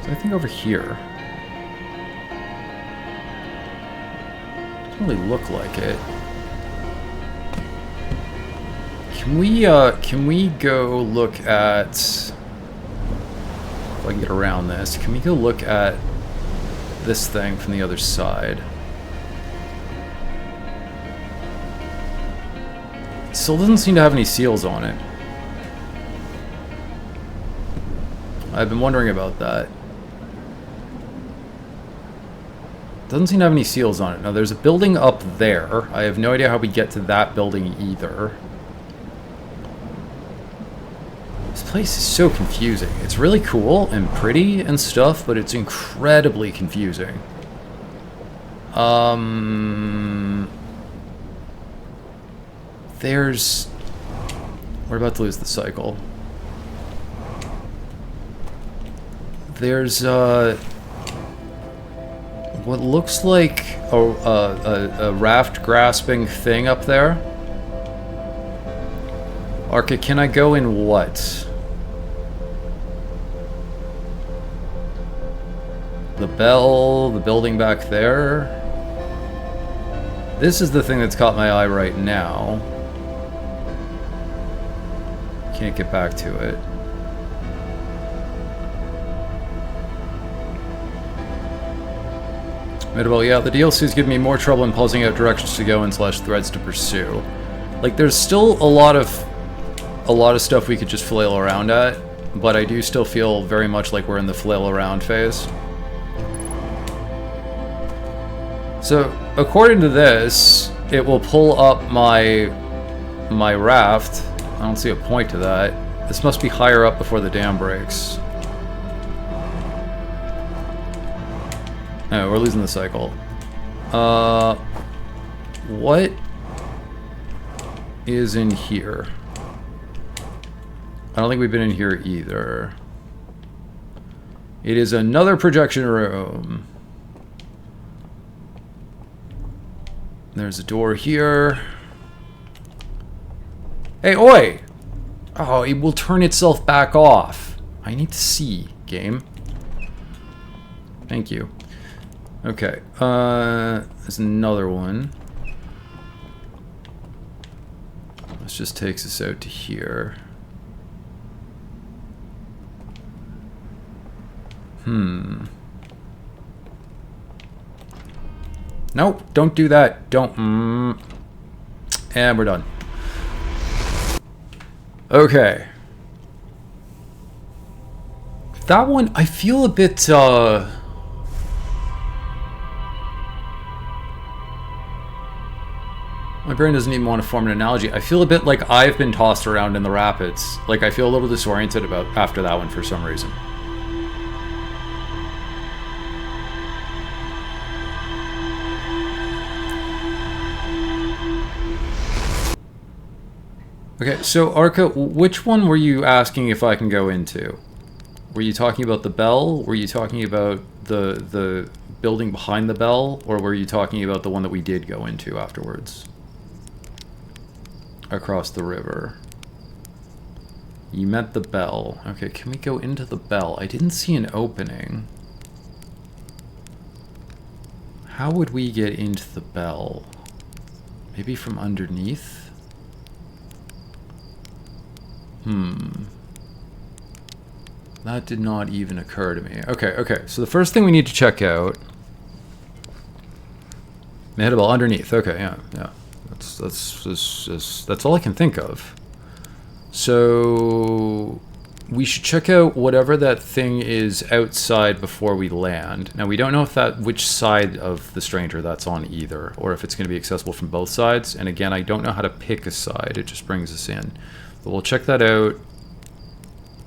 So I think over here. Doesn't really look like it. Can we go look at, if I can get around this, can we go look at this thing from the other side? It still doesn't seem to have any seals on it. I've been wondering about that. Doesn't seem to have any seals on it. Now there's a building up there. I have no idea how we get to that building either. This place is so confusing. It's really cool and pretty and stuff, but it's incredibly confusing. There's... We're about to lose the cycle. There's, what looks like a raft-grasping thing up there. Arca, can I go in what? The bell, the building back there. This is the thing that's caught my eye right now. Can't get back to it. Well, yeah, the DLC's giving me more trouble in pausing out directions to go in / threads to pursue. Like, there's still a lot of stuff we could just flail around at, but I do still feel very much like we're in the flail around phase. So, according to this, it will pull up my raft. I don't see a point to that. This must be higher up before the dam breaks. No, we're losing the cycle. What is in here? I don't think we've been in here either. It is another projection room. There's a door here. Hey, oi! Oh, it will turn itself back off. I need to see, game. Thank you. Okay, there's another one. This just takes us out to here. Nope, don't do that. Don't. And we're done. Okay. That one, I feel a bit, my brain doesn't even want to form an analogy. I feel a bit like I've been tossed around in the rapids. Like, I feel a little disoriented after that one for some reason. Okay, so Arca, which one were you asking if I can go into? Were you talking about the bell? Were you talking about the building behind the bell? Or were you talking about the one that we did go into afterwards? Across the river. You meant the bell. Okay, can we go into the bell? I didn't see an opening. How would we get into the bell? Maybe from underneath? That did not even occur to me. Okay, so the first thing we need to check out... They hit a bell underneath. Okay, yeah. That's all I can think of. So we should check out whatever that thing is outside before we land. Now we don't know which side of the stranger that's on either, or if it's going to be accessible from both sides. And again, I don't know how to pick a side. It just brings us in. But we'll check that out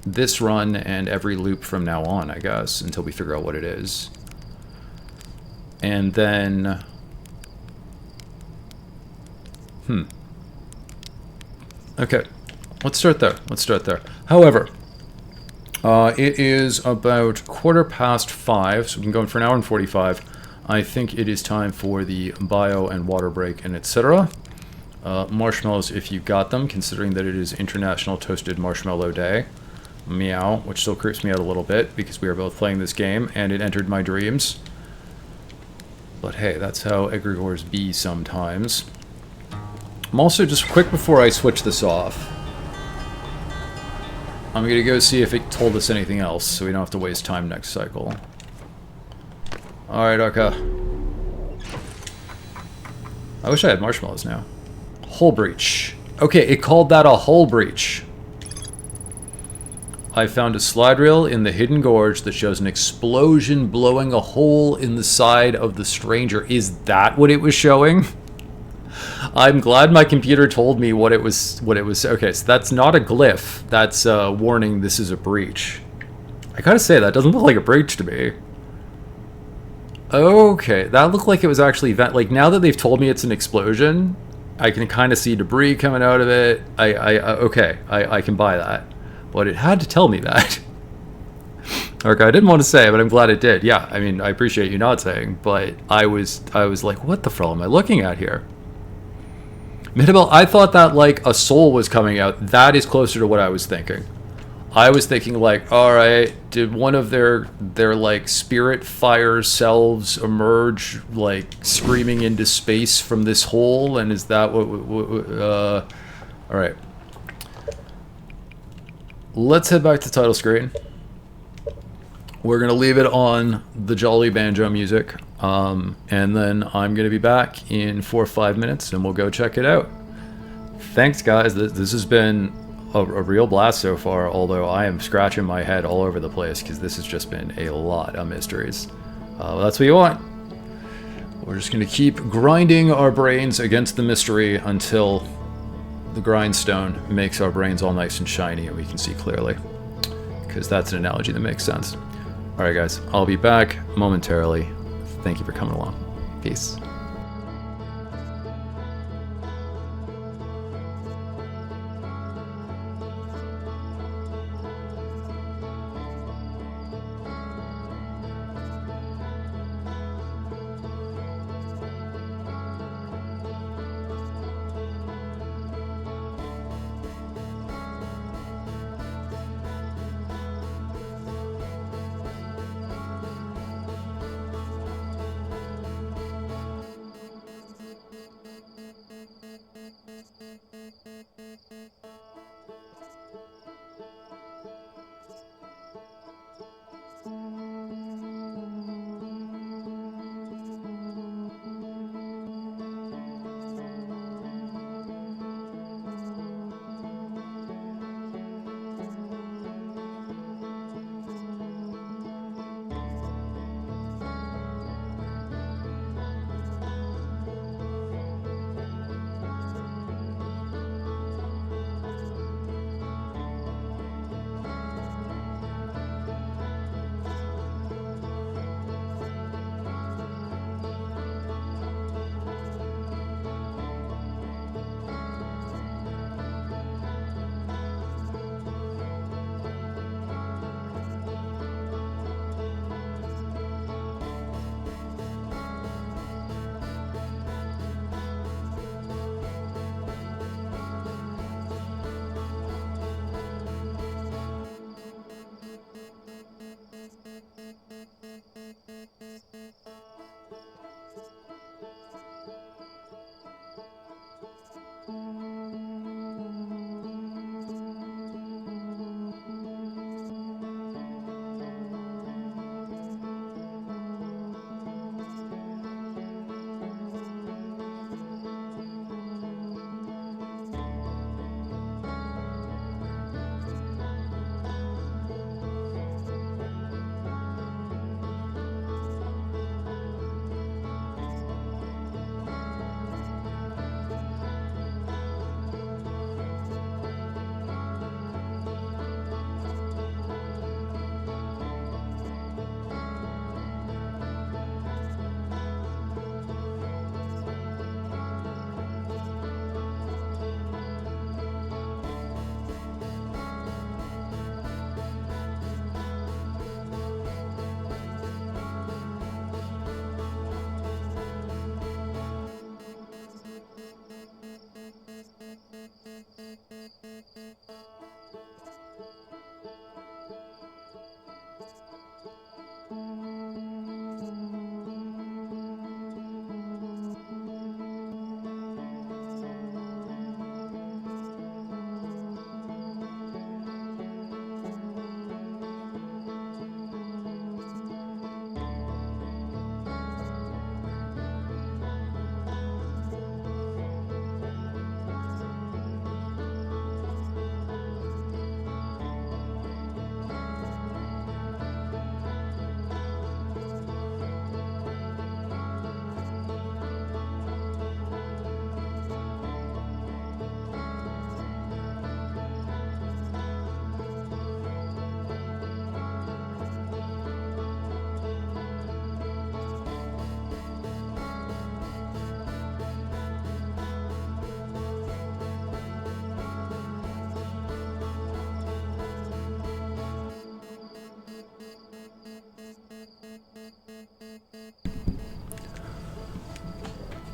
this run and every loop from now on, I guess, until we figure out what it is. And then... Okay, let's start there. Let's start there. However, it is about 5:15, so we've been going for an hour and 45. I think it is time for the bio and water break and etc. Marshmallows, if you got them, considering that it is International Toasted Marshmallow Day. Meow, which still creeps me out a little bit because we are both playing this game and it entered my dreams. But hey, that's how egregores be sometimes. I'm also, just quick before I switch this off, I'm going to go see if it told us anything else so we don't have to waste time next cycle. Alright, Arca. I wish I had marshmallows now. Hole breach. Okay, it called that a hole breach. I found a slide reel in the hidden gorge that shows an explosion blowing a hole in the side of the stranger. Is that what it was showing? I'm glad my computer told me what it was. Okay, so that's not a glyph. That's a warning this is a breach. I gotta say, that doesn't look like a breach to me. Okay, that looked like it was actually that. Like, now that they've told me it's an explosion, I can kind of see debris coming out of it. Okay, I can buy that. But it had to tell me that. Okay, I didn't want to say, but I'm glad it did. Yeah, I mean, I appreciate you not saying, but I was like, what the hell am I looking at here? Midabel, I thought that, like, a soul was coming out. That is closer to what I was thinking. I was thinking, like, alright, did one of their like, spirit fire selves emerge, like, screaming into space from this hole? And is that what alright. Let's head back to title screen. We're going to leave it on the jolly banjo music. And then I'm going to be back in 4 or 5 minutes and we'll go check it out. Thanks, guys. This has been a real blast so far, although I am scratching my head all over the place because this has just been a lot of mysteries. That's what you want. We're just going to keep grinding our brains against the mystery until the grindstone makes our brains all nice and shiny and we can see clearly. Because that's an analogy that makes sense. Alright guys, I'll be back momentarily. Thank you for coming along. Peace.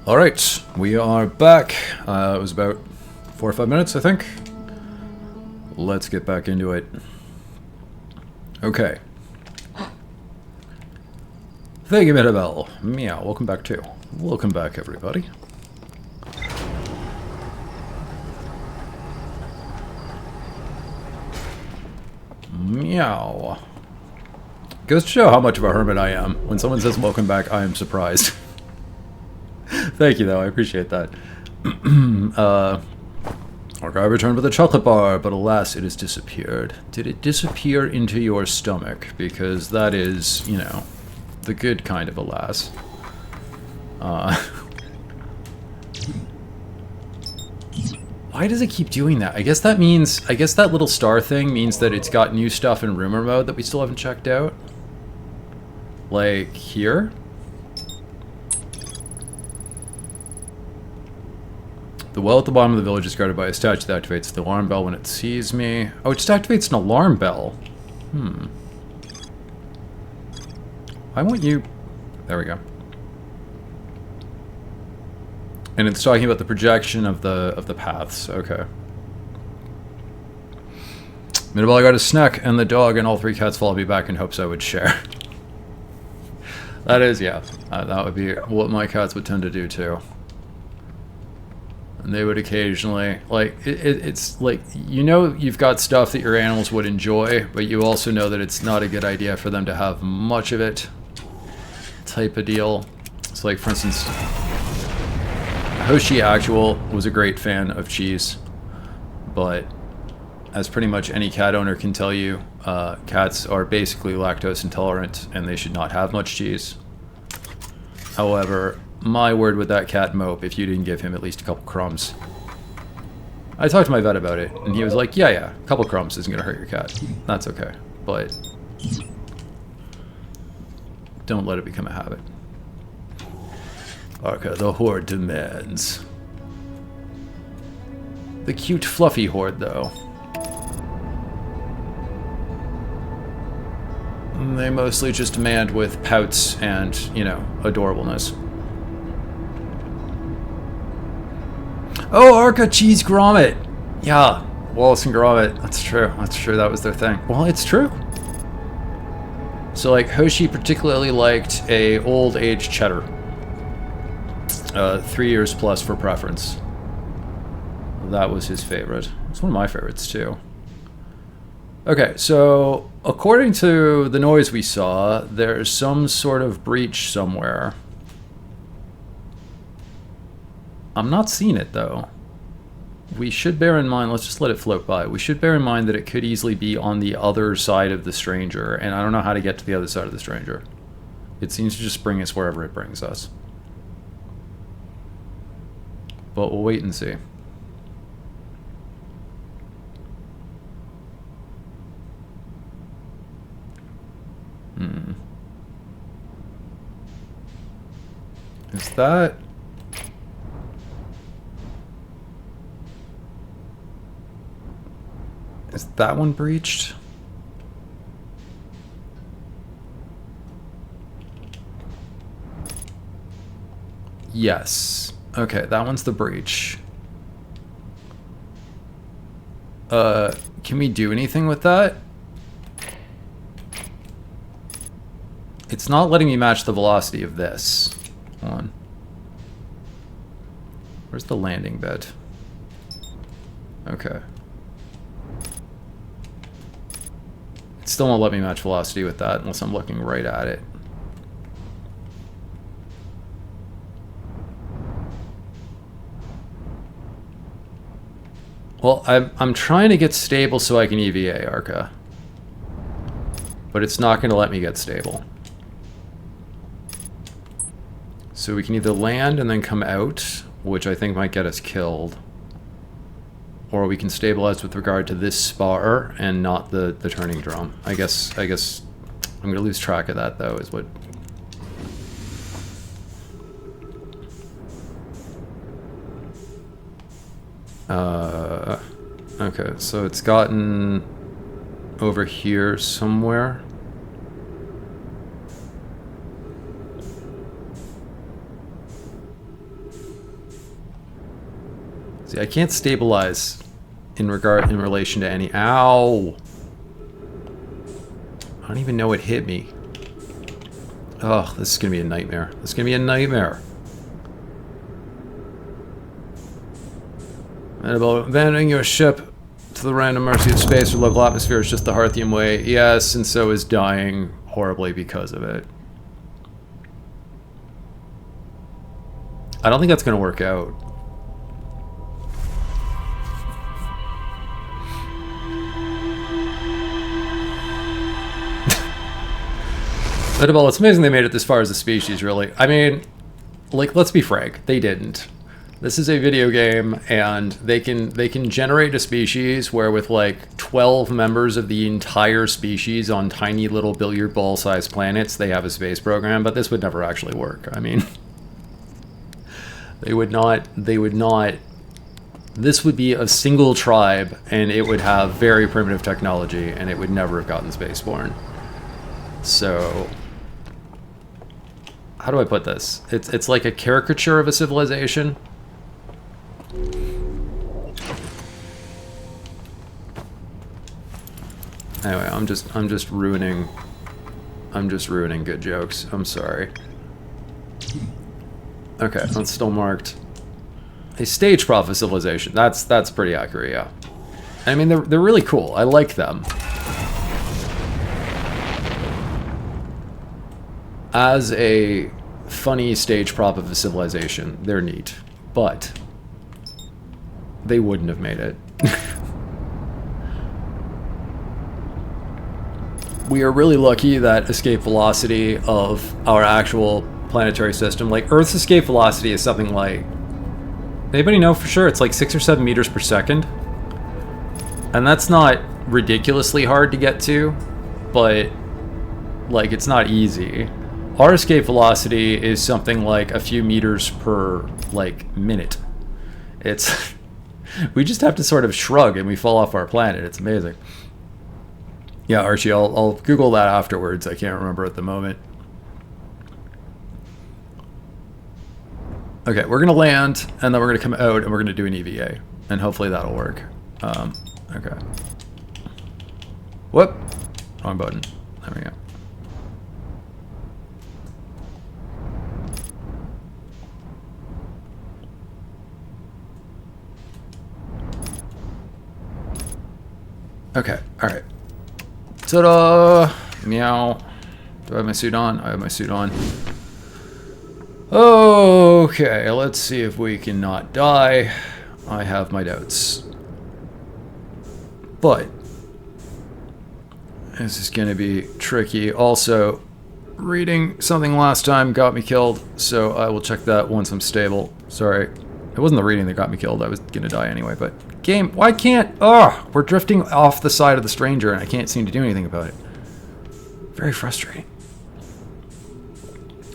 Alright, we are back. It was about 4 or 5 minutes, I think. Let's get back into it. Okay. Thank you, Mirabelle. Meow, welcome back too. Welcome back, everybody. Meow. Goes to show how much of a hermit I am. When someone says welcome back, I am surprised. Thank you, though. I appreciate that. Our guy returned with a chocolate bar, but alas, it has disappeared. Did it disappear into your stomach? Because that is, you know, the good kind of alas. Why does it keep doing that? I guess that means, I guess that little star thing means that it's got new stuff in rumor mode that we still haven't checked out. Like, here? The well at the bottom of the village is guarded by a statue that activates the alarm bell when it sees me. Oh, it just activates an alarm bell. Why won't you... There we go. And it's talking about the projection of the paths. Okay. Midwell, I got a snack and the dog, and all 3 cats followed me back in hopes I would share. That is, yeah. That would be what my cats would tend to do too. And they would occasionally, like, it's like, you know, you've got stuff that your animals would enjoy, but you also know that it's not a good idea for them to have much of it, type of deal. It's like, for instance, Hoshi Actual was a great fan of cheese, but as pretty much any cat owner can tell you, cats are basically lactose intolerant and they should not have much cheese. However, my word would that cat mope if you didn't give him at least a couple crumbs. I talked to my vet about it, and he was like, yeah, a couple crumbs isn't going to hurt your cat. That's okay, but don't let it become a habit. Okay, the horde demands. The cute fluffy horde, though. They mostly just demand with pouts and, you know, adorableness. Oh, Arca Cheese Grommet! Yeah, Wallace and Grommet. That's true. That's true. That was their thing. Well, it's true. So, like, Hoshi particularly liked a old age cheddar. 3 years plus for preference. That was his favorite. It's one of my favorites, too. Okay, so according to the noise we saw, there's some sort of breach somewhere. I'm not seeing it, though. We should bear in mind, let's just let it float by. We should bear in mind that it could easily be on the other side of the stranger, and I don't know how to get to the other side of the stranger. It seems to just bring us wherever it brings us. But we'll wait and see. Is that... Is that one breached? Yes. Okay, that one's the breach. Can we do anything with that? It's not letting me match the velocity of this. Hold on. Where's the landing bed? Okay. It still won't let me match velocity with that unless I'm looking right at it. Well, I'm trying to get stable so I can EVA Arca. But it's not going to let me get stable. So we can either land and then come out, which I think might get us killed. Or we can stabilize with regard to this spar and not the turning drum. I guess I'm going to lose track of that, though, is what... Okay, so it's gotten over here somewhere. See, I can't stabilize in relation to any... Ow! I don't even know what hit me. Oh, this is gonna be a nightmare. This is gonna be a nightmare. And about abandoning your ship to the random mercy of space or local atmosphere is just the Hearthian way. Yes, and so is dying horribly because of it. I don't think that's gonna work out. But well, it's amazing they made it this far as a species, really. I mean, like, let's be frank, they didn't. This is a video game, and they can generate a species where with like 12 members of the entire species on tiny little billiard ball sized planets, they have a space program, but this would never actually work. I mean, they would not, this would be a single tribe, and it would have very primitive technology, and it would never have gotten spaceborne. So... how do I put this? It's like a caricature of a civilization. Anyway, I'm just ruining good jokes. I'm sorry. Okay, that's still marked a stage prophet civilization. That's pretty accurate, yeah. I mean, they're really cool. I like them. As a funny stage prop of a civilization, they're neat, but they wouldn't have made it. We are really lucky that escape velocity of our actual planetary system, like Earth's escape velocity is something like, anybody know for sure? It's like 6 or 7 meters per second. And that's not ridiculously hard to get to, but like it's not easy. Our escape velocity is something like a few meters per like minute. It's we just have to sort of shrug and we fall off our planet. It's amazing. Yeah, Archie, I'll Google that afterwards. I can't remember at the moment. Okay, we're gonna land and then we're gonna come out and we're gonna do an EVA and hopefully that'll work. Okay. Whoop! Wrong button. There we go. Okay, alright. Ta-da! Meow. Do I have my suit on? I have my suit on. Okay, let's see if we can not die. I have my doubts. But this is going to be tricky. Also, reading something last time got me killed, so I will check that once I'm stable. Sorry. It wasn't the reading that got me killed. I was going to die anyway, but... Game, why can't... Ugh! We're drifting off the side of the stranger and I can't seem to do anything about it. Very frustrating.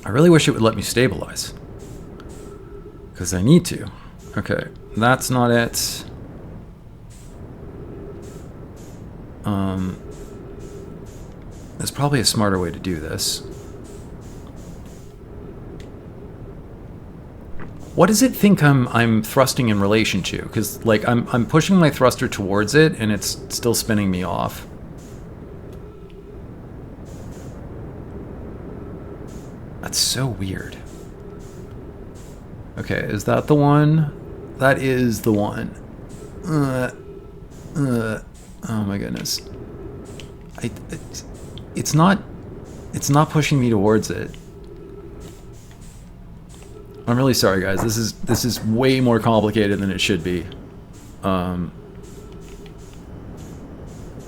I really wish it would let me stabilize. Because I need to. Okay, that's not it. There's probably a smarter way to do this. What does it think I'm thrusting in relation to? Because like I'm pushing my thruster towards it and it's still spinning me off. That's so weird. Okay, is that the one? That is the one. Oh my goodness. It's not pushing me towards it. I'm really sorry, guys. This is way more complicated than it should be.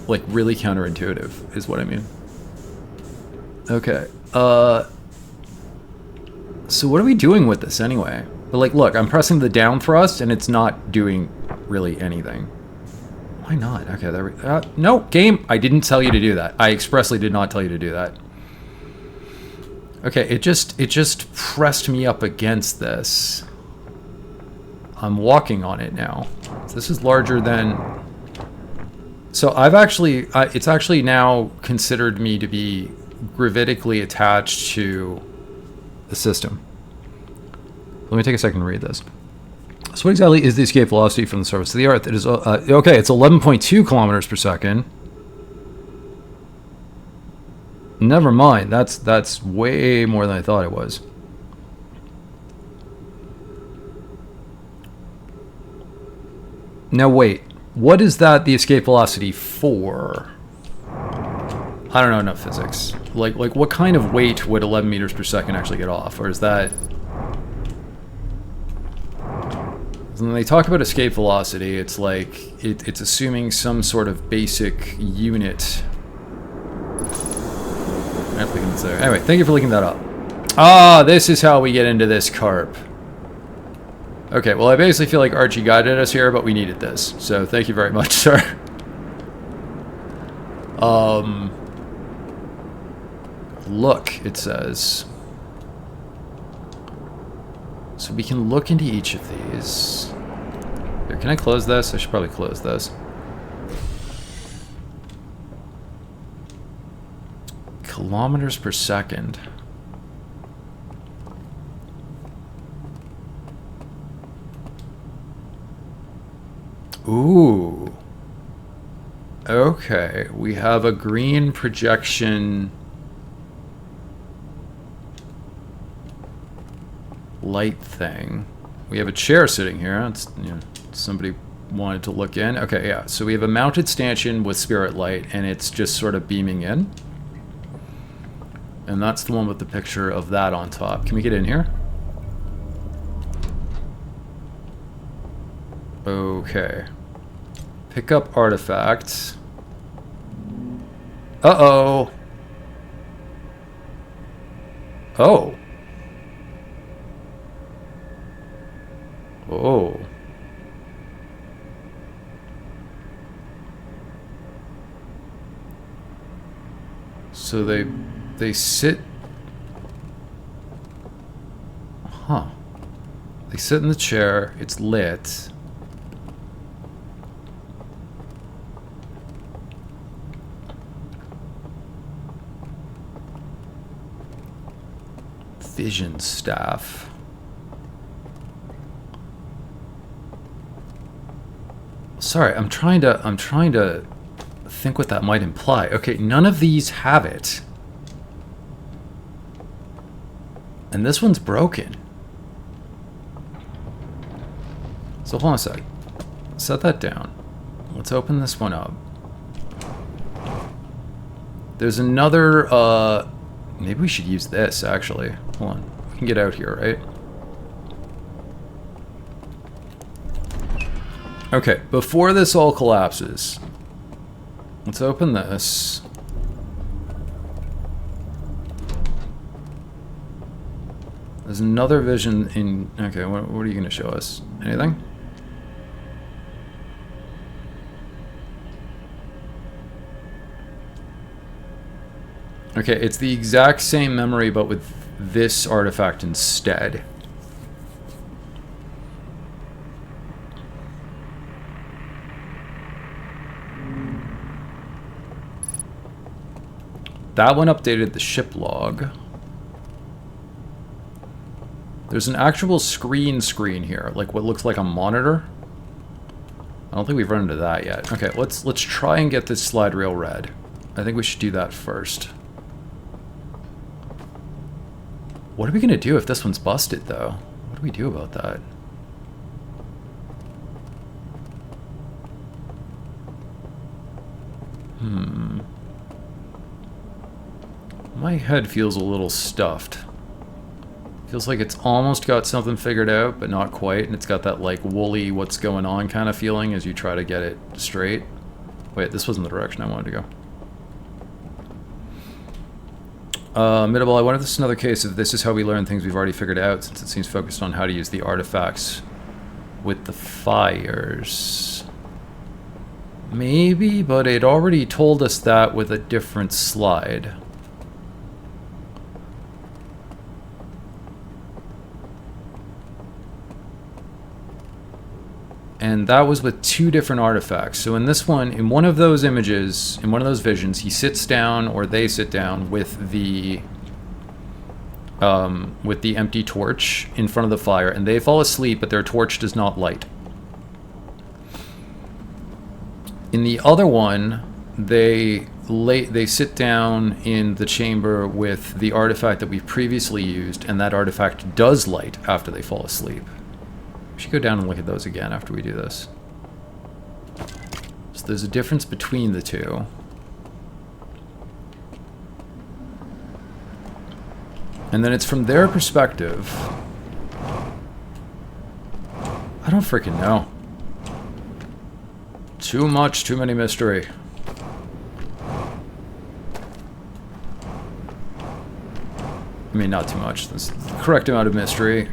Like really counterintuitive is what I mean. Okay. So what are we doing with this anyway? But like, look, I'm pressing the down thrust and it's not doing really anything. Why not? Okay, there we no, game. I didn't tell you to do that. I expressly did not tell you to do that. Okay, it just pressed me up against this. I'm walking on it now. So this is larger than... So I've actually... it's actually now considered me to be gravitically attached to the system. Let me take a second to read this. So what exactly is the escape velocity from the surface of the Earth? It is okay. It's 11.2 kilometers per second. Never mind. That's way more than I thought it was. Now wait. What is that the escape velocity for? I don't know enough physics. Like what kind of weight would 11 meters per second actually get off? Or is that... When they talk about escape velocity, it's like it's assuming some sort of basic unit. Anyway, thank you for looking that up. Ah, this is how we get into this carp. Okay, well I basically feel like Archie guided us here, but we needed this. So thank you very much, sir. Look, it says. So we can look into each of these. Here, can I close this? I should probably close this. Kilometers per second. Ooh. Okay, we have a green projection light thing. We have a chair sitting here. It's, you know, somebody wanted to look in. Okay, yeah. So we have a mounted stanchion with spirit light, and it's just sort of beaming in. And that's the one with the picture of that on top. Can we get in here? Okay. Pick up artifacts. Uh-oh. Oh. Oh. So they sit... Huh. They sit in the chair, it's lit. Vision staff. Sorry, I'm trying to think what that might imply. Okay, none of these have it. And this one's broken. So hold on a sec. Set that down. Let's open this one up. There's another, maybe we should use this, actually. Hold on. We can get out here, right? Okay, before this all collapses, let's open this. There's another vision in... Okay, what are you going to show us? Anything? Okay, it's the exact same memory, but with this artifact instead. That one updated the ship log. There's an actual screen here, like what looks like a monitor. I don't think we've run into that yet. Okay, let's try and get this slide rail read. I think we should do that first. What are we gonna do if this one's busted, though? What do we do about that? My head feels a little stuffed. Feels like it's almost got something figured out, but not quite, and it's got that, like, woolly what's going on kind of feeling as you try to get it straight. Wait, this wasn't the direction I wanted to go. Middable, I wonder if this is another case of this is how we learn things we've already figured out, since it seems focused on how to use the artifacts with the fires. Maybe, but it already told us that with a different slide. And that was with two different artifacts. So in this one, in one of those images, in one of those visions, he sits down, or they sit down, with the with the empty torch in front of the fire, and they fall asleep, but their torch does not light. In the other one, they sit down in the chamber with the artifact that we've previously used, and that artifact does light after they fall asleep. We should go down and look at those again after we do this. So there's a difference between the two. And then it's from their perspective. I don't freaking know. Too many mystery. I mean, not too much. That's the correct amount of mystery.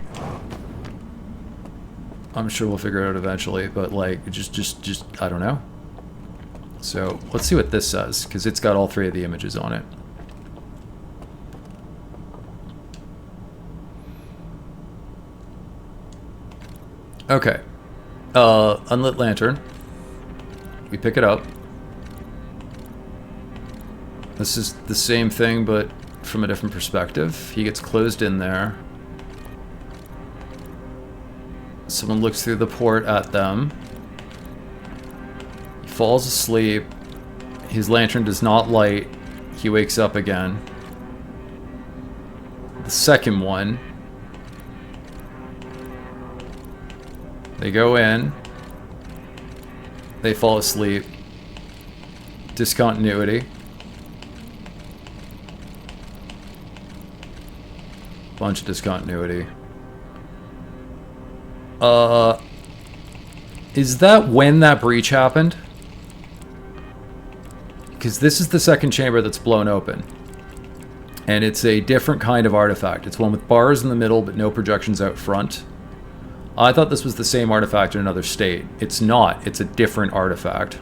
I'm sure we'll figure it out eventually, but like, just I don't know. So let's see what this says, because it's got all three of the images on it. Okay. Unlit lantern. We pick it up. This is the same thing, but from a different perspective. He gets closed in there. Someone looks through the port at them. He falls asleep. His lantern does not light. He wakes up again. The second one. They go in. They fall asleep. Discontinuity. Bunch of discontinuity. Is that when that breach happened? Because this is the second chamber that's blown open. And it's a different kind of artifact. It's one with bars in the middle, but no projections out front. I thought this was the same artifact in another state. It's not. It's a different artifact.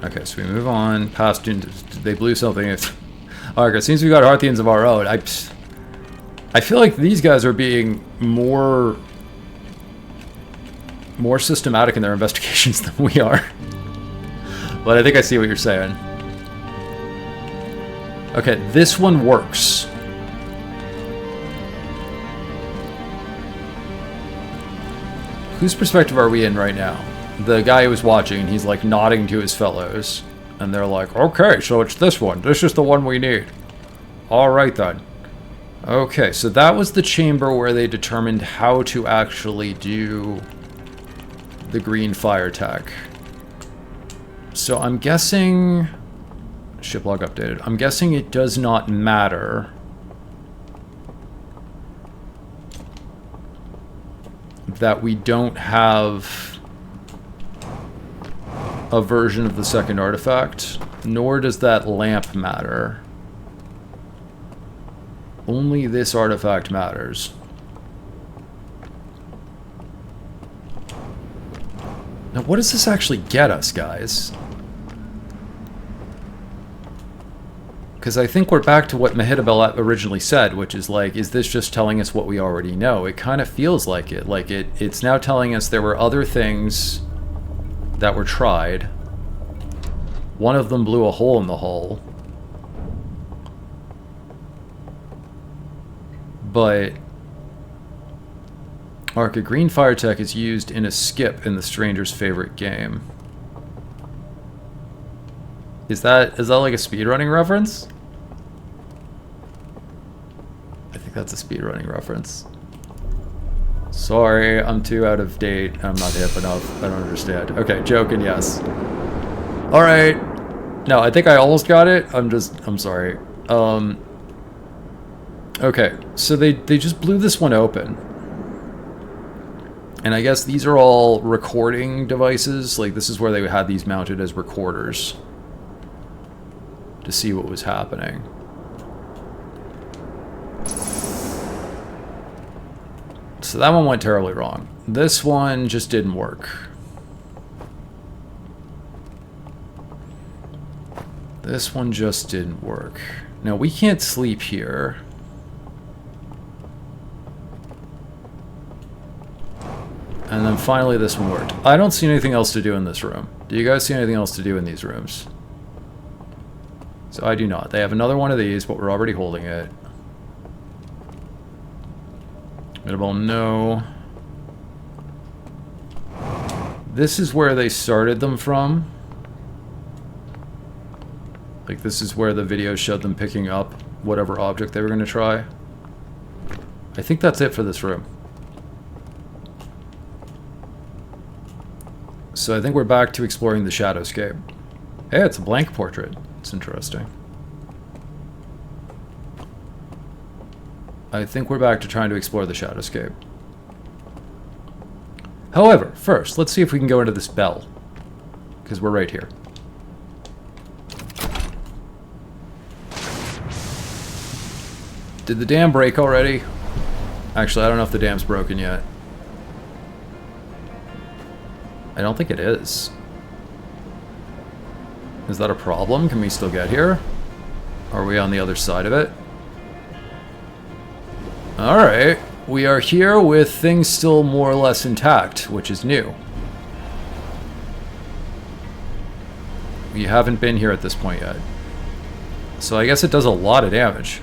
Okay, so we move on past. They blew something. Alright, it seems we got Hearthians of our own. I feel like these guys are being more systematic in their investigations than we are. But I think I see what you're saying. Okay, this one works. Whose perspective are we in right now? The guy who was watching, he's like nodding to his fellows. And they're like, okay, so it's this one. This is the one we need. Alright then. Okay, so that was the chamber where they determined how to actually do the green fire tech. So I'm guessing... Ship log updated. I'm guessing it does not matter that we don't have a version of the second artifact, nor does that lamp matter. Only this artifact matters. Now, what does this actually get us, guys? Because I think we're back to what Mehitabel originally said, which is like, is this just telling us what we already know? It kind of feels like it. Like it's now telling us there were other things that were tried. One of them blew a hole in the hull. But Arca green fire tech is used in a skip in the Stranger's favorite game. Is that like a speedrunning reference? I think that's a speedrunning reference. Sorry, I'm too out of date. I'm not hip enough. I don't understand. Okay, joking, yes. Alright. No, I think I almost got it. I'm sorry. Okay, so they just blew this one open. And I guess these are all recording devices. Like, this is where they had these mounted as recorders to see what was happening. So that one went terribly wrong. This one just didn't work. This one just didn't work. Now, we can't sleep here. And then finally this one worked. I don't see anything else to do in this room. Do you guys see anything else to do in these rooms? So I do not. They have another one of these, but we're already holding it. Minimal, no. This is where they started them from. Like, this is where the video showed them picking up whatever object they were going to try. I think that's it for this room. So I think we're back to exploring the shadowscape. Hey, it's a blank portrait. It's interesting. I think we're back to trying to explore the shadowscape. However, first, let's see if we can go into this bell. Because we're right here. Did the dam break already? Actually, I don't know if the dam's broken yet. I don't think it is. Is that a problem? Can we still get here? Are we on the other side of it? Alright. We are here with things still more or less intact, which is new. We haven't been here at this point yet. So I guess it does a lot of damage.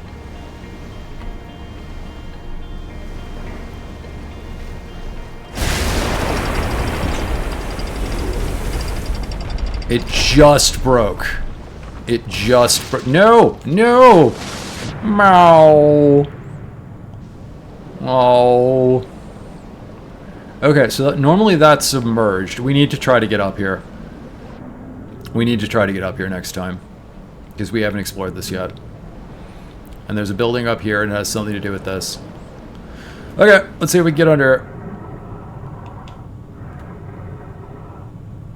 It just broke. It just broke. No! No! Meow! Oh. Okay, so normally that's submerged. We need to try to get up here. We need to try to get up here next time. Because we haven't explored this yet. And there's a building up here and it has something to do with this. Okay, let's see if we can get under it.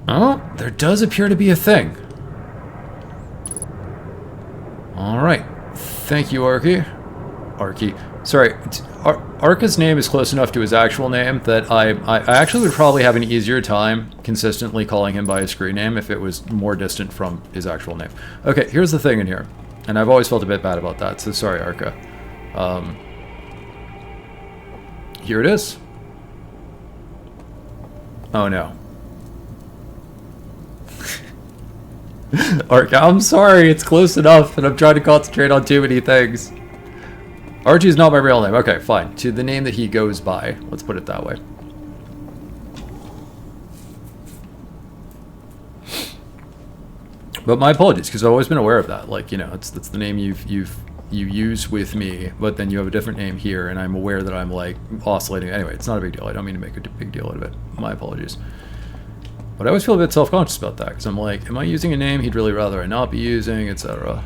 Oh, there does appear to be a thing. Alright. Thank you, Arky. Arky. Sorry, Arka's name is close enough to his actual name that I actually would probably have an easier time consistently calling him by his screen name if it was more distant from his actual name. Okay, here's the thing in here. And I've always felt a bit bad about that, so sorry, Arka. Here it is. Oh no. Arka, I'm sorry, it's close enough, and I'm trying to concentrate on too many things. Archie's not my real name. Okay, fine. To the name that he goes by. Let's put it that way. But my apologies, because I've always been aware of that. Like, you know, it's the name you use with me, but then you have a different name here, and I'm aware that I'm like oscillating. Anyway, it's not a big deal. I don't mean to make a big deal out of it. My apologies. But I always feel a bit self-conscious about that, because I'm like, am I using a name he'd really rather I not be using, etc.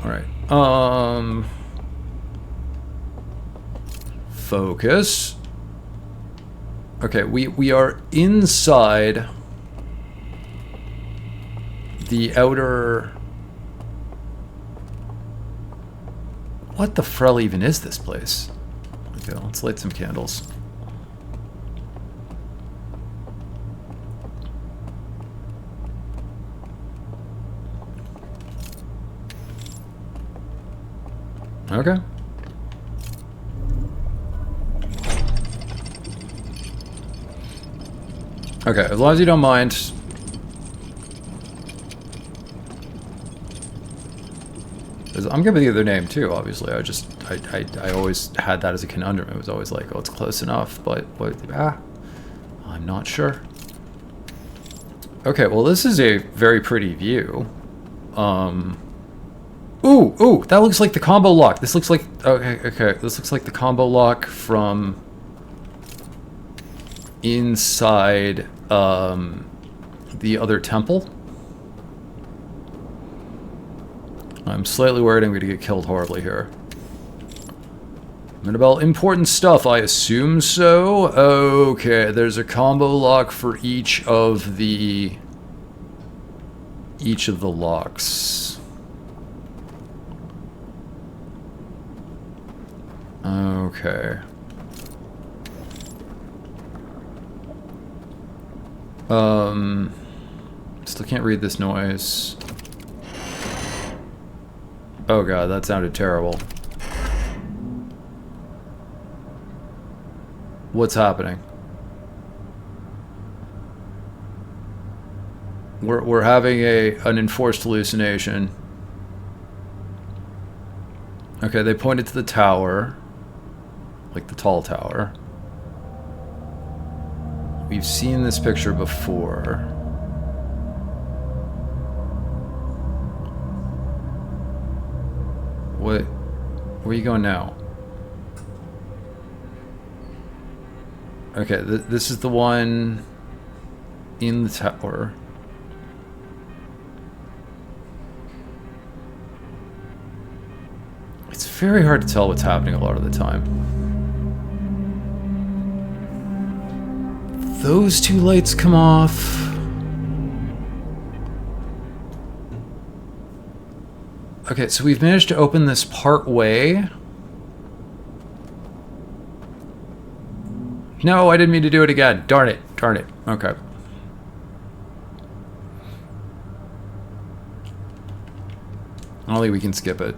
Alright. Focus. Okay, we are inside the outer... What the frell even is this place? Okay, let's light some candles. Okay. Okay, as long as you don't mind. I'm good with the other name too, obviously. I always had that as a conundrum. It was always like, oh, it's close enough, but I'm not sure. Okay, well, this is a very pretty view. Ooh, that looks like the combo lock. This looks like, okay, this looks like the combo lock from inside the other temple. I'm slightly worried I'm going to get killed horribly here. Minabelle, important stuff, I assume so. Okay, there's a combo lock for each of the locks. Okay. Still can't read this noise. Oh god, that sounded terrible. What's happening? We're having an enforced hallucination. Okay, they pointed to the tower. Like the tall tower. We've seen this picture before. What? Where are you going now? Okay, this is the one in the tower. It's very hard to tell what's happening a lot of the time. Those two lights come off. Okay, so we've managed to open this part way. No, I didn't mean to do it again. Darn it. Darn it. Okay. I don't think we can skip it.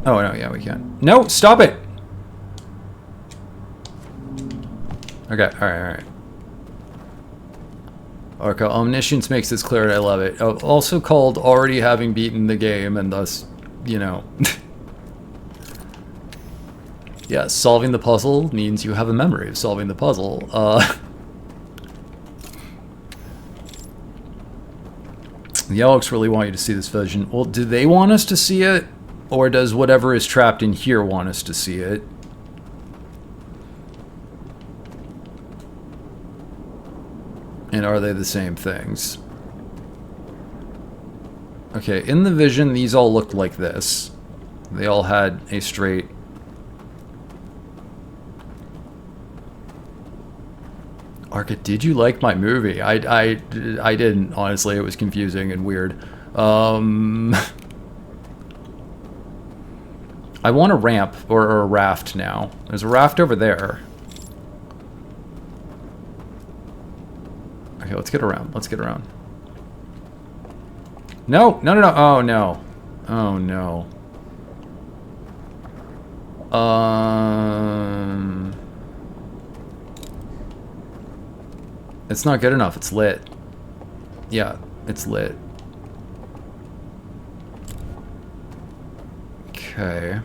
Oh, no, yeah, we can. No, stop it! Okay, alright. Okay, omniscience makes this clear and I love it. Also called already having beaten the game and thus, you know. Yeah, solving the puzzle means you have a memory of solving the puzzle. The Owlks really want you to see this vision. Well, do they want us to see it? Or does whatever is trapped in here want us to see it? And are they the same things? Okay, in the vision, these all looked like this. They all had a straight... Arca, did you like my movie? I didn't, honestly. It was confusing and weird. I want a ramp, or a raft now. There's a raft over there. Okay, let's get around. Let's get around. No! No, no, no! Oh, no. Oh, no. It's not good enough. It's lit. Yeah, it's lit. Okay.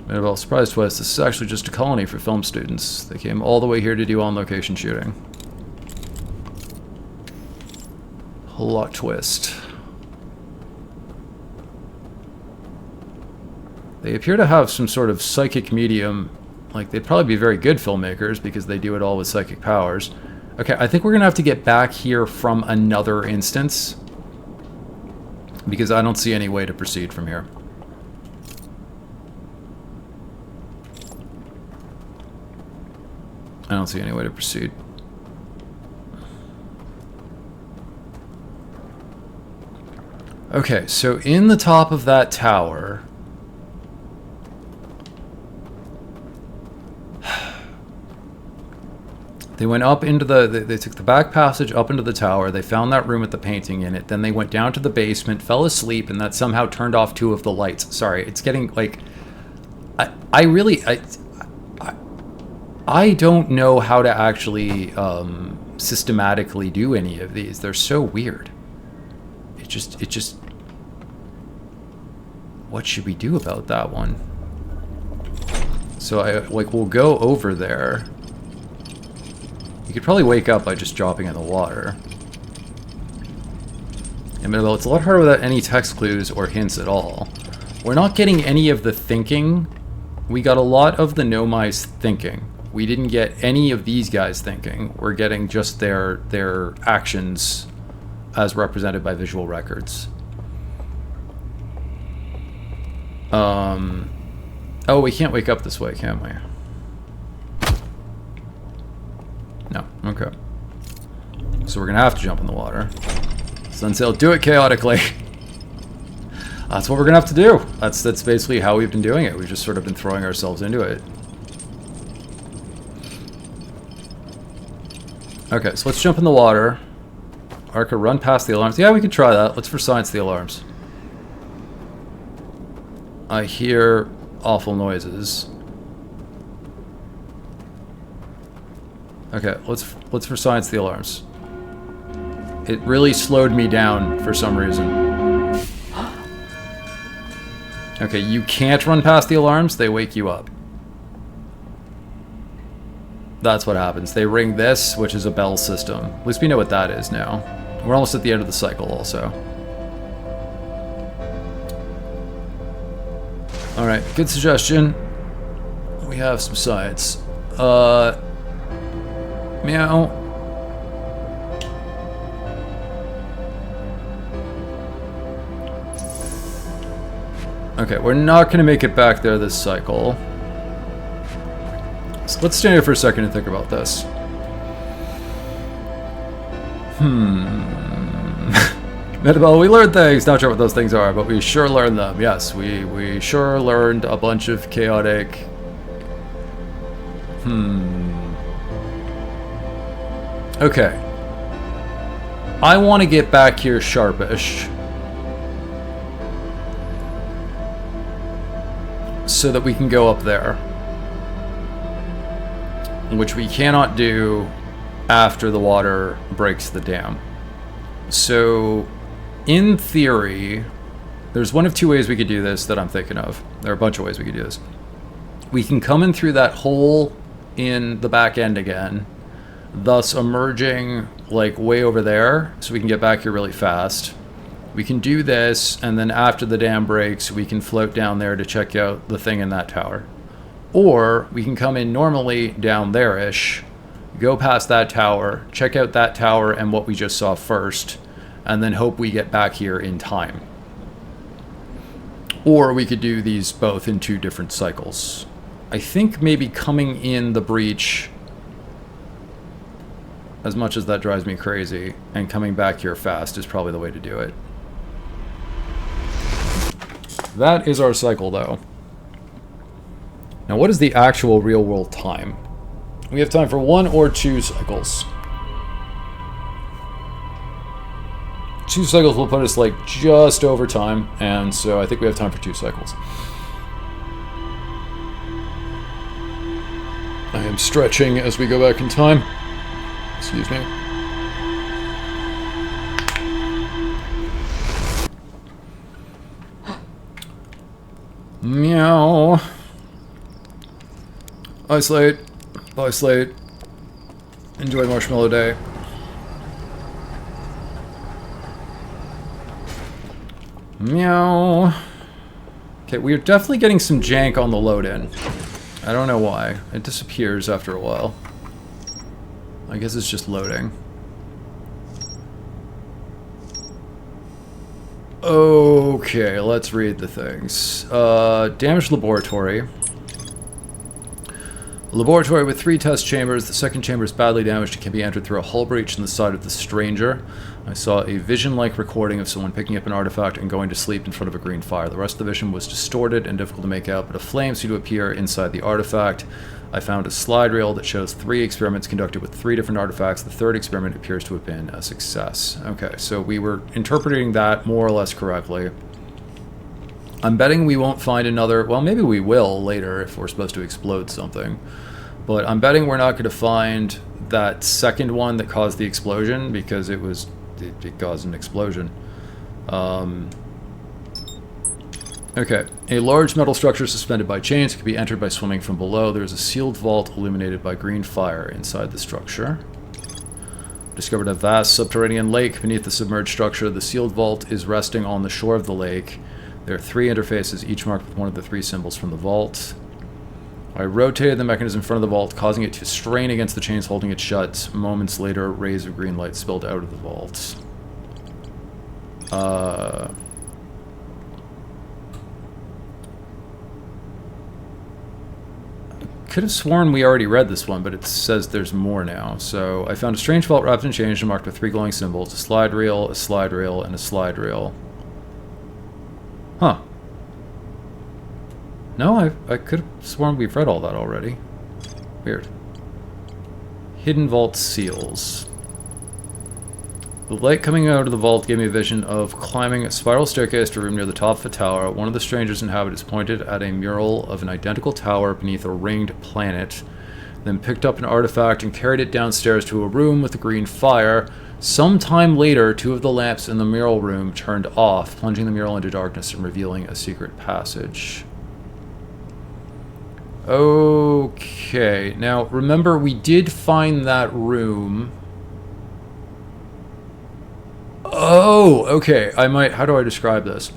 Well, surprise twist, this is actually just a colony for film students. They came all the way here to do on-location shooting. Plot twist. They appear to have some sort of psychic medium. Like, they'd probably be very good filmmakers because they do it all with psychic powers. Okay, I think we're gonna have to get back here from another instance, because I don't see any way to proceed from here. I don't see any way to proceed. Okay, so in the top of that tower... They went up into they took the back passage up into the tower. They found that room with the painting in it. Then they went down to the basement, fell asleep, and that somehow turned off 2 of the lights. Sorry, it's getting, like... I really... I don't know how to actually systematically do any of these. They're so weird. It just... What should we do about that one? So, we'll go over there. You could probably wake up by just dropping in the water. I mean, it's a lot harder without any text clues or hints at all. We're not getting any of the thinking. We got a lot of the Nomai's thinking. We didn't get any of these guys thinking. We're getting just their actions as represented by visual records. Oh, we can't wake up this way, can we? No, okay. So we're gonna have to jump in the water. Sunsail, do it chaotically. That's what we're gonna have to do. That's basically how we've been doing it. We've just sort of been throwing ourselves into it. Okay, so let's jump in the water. Arca, run past the alarms. Yeah, we can try that. Let's for science the alarms. I hear awful noises. Okay, let's for science the alarms. It really slowed me down for some reason. Okay, you can't run past the alarms, they wake you up. That's what happens. They ring this, which is a bell system. At least we know what that is now. We're almost at the end of the cycle also. Alright, good suggestion. We have some science. Meow. Okay, we're not going to make it back there this cycle. So let's stand here for a second and think about this. Metabel, we learned things. Not sure what those things are, but we sure learned them. Yes, we sure learned a bunch of chaotic... Okay. I want to get back here sharpish. So that we can go up there. Which we cannot do after the water breaks the dam. So, in theory, there's one of two ways we could do this that I'm thinking of. There are a bunch of ways we could do this. We can come in through that hole in the back end again, thus emerging like way over there, so we can get back here really fast. We can do this, and then after the dam breaks, we can float down there to check out the thing in that tower. Or we can come in normally down there-ish, go past that tower, check out that tower and what we just saw first, and then hope we get back here in time. Or we could do these both in two different cycles. I think maybe coming in the breach, as much as that drives me crazy, and coming back here fast is probably the way to do it. That is our cycle, though. Now, what is the actual real-world time? We have time for 1 or 2 cycles. 2 cycles will put us, like, just over time, and so I think we have time for 2 cycles. I am stretching as we go back in time. Excuse me. Meow. Isolate. Isolate. Enjoy Marshmallow Day. Meow. Okay, we are definitely getting some jank on the load-in. I don't know why. It disappears after a while. I guess it's just loading. Okay, let's read the things. Damaged laboratory. A laboratory with 3 test chambers. The second chamber is badly damaged and can be entered through a hull breach in the side of the stranger. I saw a vision-like recording of someone picking up an artifact and going to sleep in front of a green fire. The rest of the vision was distorted and difficult to make out, but a flame seemed to appear inside the artifact. I found a slide reel that shows 3 experiments conducted with 3 different artifacts. The 3rd experiment appears to have been a success. Okay, so we were interpreting that more or less correctly. I'm betting we won't find another... Well, maybe we will later if we're supposed to explode something. But I'm betting we're not going to find that second one that caused the explosion, because it caused an explosion. Okay, a large metal structure suspended by chains can be entered by swimming from below. There is a sealed vault illuminated by green fire inside the structure. Discovered a vast subterranean lake beneath the submerged structure. The sealed vault is resting on the shore of the lake. There are 3 interfaces, each marked with one of the 3 symbols from the vault. I rotated the mechanism in front of the vault, causing it to strain against the chains holding it shut. Moments later, rays of green light spilled out of the vault. Could have sworn we already read this one, but it says there's more now. So I found a strange vault wrapped in chains and marked with 3 glowing symbols: a slide reel, and a slide reel. Huh. No, I could have sworn we've read all that already. Weird. Hidden vault seals. The light coming out of the vault gave me a vision of climbing a spiral staircase to a room near the top of a tower. One of the stranger's inhabitants pointed at a mural of an identical tower beneath a ringed planet, then picked up an artifact and carried it downstairs to a room with a green fire. Sometime later, 2 of the lamps in the mural room turned off, plunging the mural into darkness and revealing a secret passage. Okay, now remember we did find that room. Oh, okay, how do I describe this?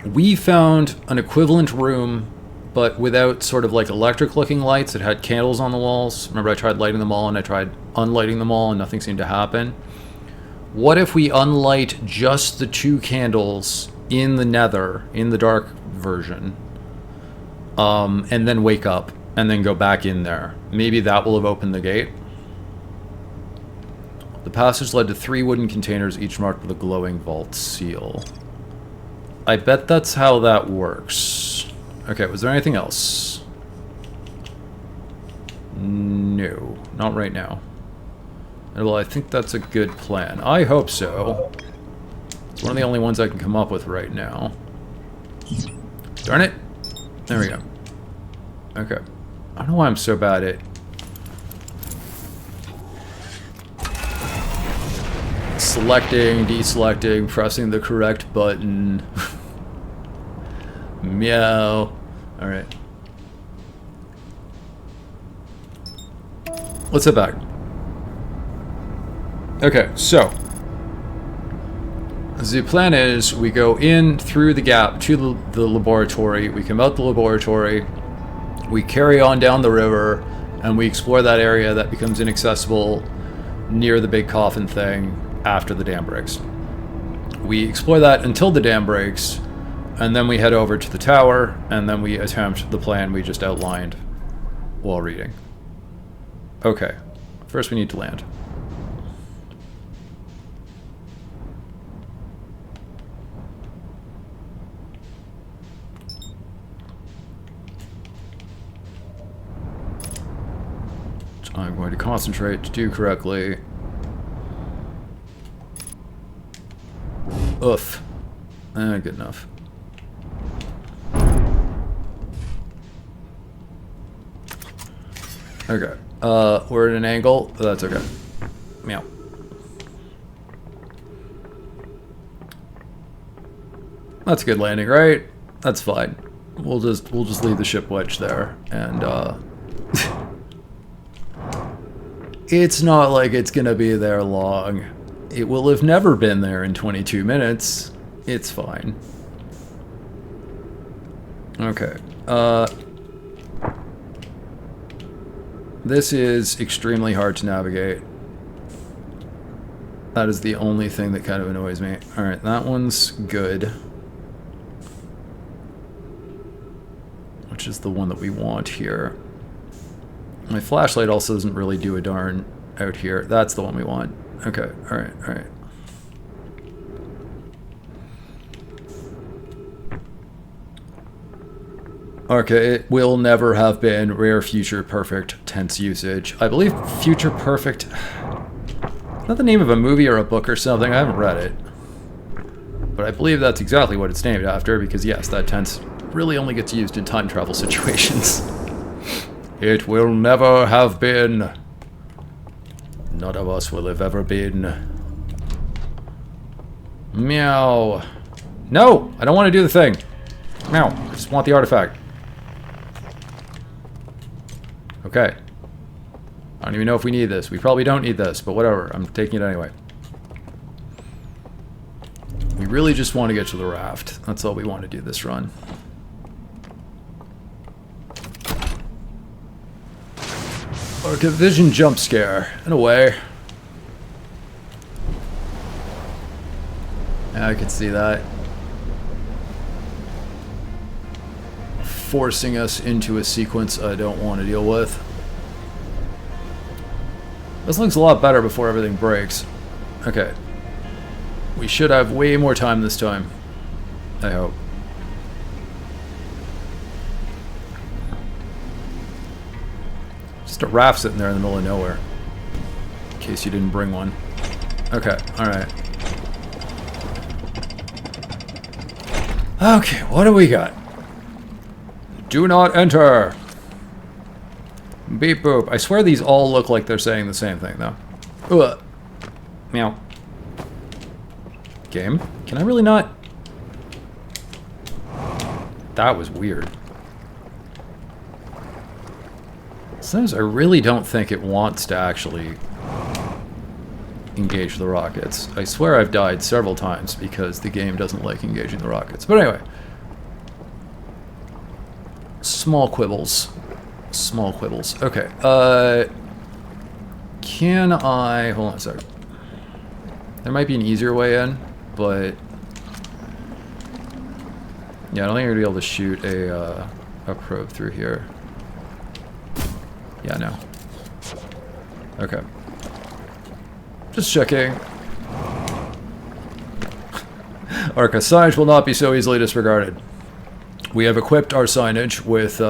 We found an equivalent room, but without sort of like electric looking lights. It had candles on the walls. Remember I tried lighting them all and I tried unlighting them all and nothing seemed to happen. What if we unlight just the 2 candles in the nether, in the dark version, and then wake up and then go back in there? Maybe that will have opened the gate. The passage led to 3 wooden containers, each marked with a glowing vault seal. I bet that's how that works. Okay, was there anything else? No, not right now. Well, I think that's a good plan. I hope so. It's one of the only ones I can come up with right now. Darn it! There we go. Okay. I don't know why I'm so bad at selecting, deselecting, pressing the correct button. Meow. Alright. Let's head back. Okay, so the plan is we go in through the gap to the laboratory, we come out the laboratory, we carry on down the river, and we explore that area that becomes inaccessible near the big coffin thing after the dam breaks. We explore that until the dam breaks, and then we head over to the tower, and then we attempt the plan we just outlined while reading. Okay, first we need to land. I'm going to concentrate to do correctly. Oof. Good enough. Okay. We're at an angle. That's okay. Meow. That's a good landing, right? That's fine. We'll just leave the ship wedged there, and it's not like it's gonna be there long. It will have never been there in 22 minutes. It's fine. Okay. This is extremely hard to navigate. That is the only thing that kind of annoys me. Alright, that one's good. Which is the one that we want here. My flashlight also doesn't really do a darn out here. That's the one we want. Okay, alright, alright. Okay, it will never have been rare future perfect tense usage. I believe future perfect... Is that the name of a movie or a book or something? I haven't read it. But I believe that's exactly what it's named after, because yes, that tense really only gets used in time travel situations. It will never have been. None of us will have ever been. Meow. No! I don't want to do the thing. Meow. I just want the artifact. Okay. I don't even know if we need this. We probably don't need this, but whatever. I'm taking it anyway. We really just want to get to the raft. That's all we want to do this run. Like a vision jump scare, in a way. Yeah, I could see that. Forcing us into a sequence I don't want to deal with. This looks a lot better before everything breaks. Okay. We should have way more time this time. I hope. Just a raft sitting there in the middle of nowhere. In case you didn't bring one. Okay, alright. Okay, what do we got? Do not enter! Beep boop. I swear these all look like they're saying the same thing, though. Ugh. Meow. Game? Can I really not? That was weird. Sometimes I really don't think it wants to actually engage the rockets. I swear I've died several times because the game doesn't like engaging the rockets. But anyway. Small quibbles. Small quibbles. Okay. Can I... Hold on a second. There might be an easier way in, but... Yeah, I don't think I'm going to be able to shoot a probe through here. Yeah, no. Okay. Just checking. Arca, signage will not be so easily disregarded. We have equipped our signage with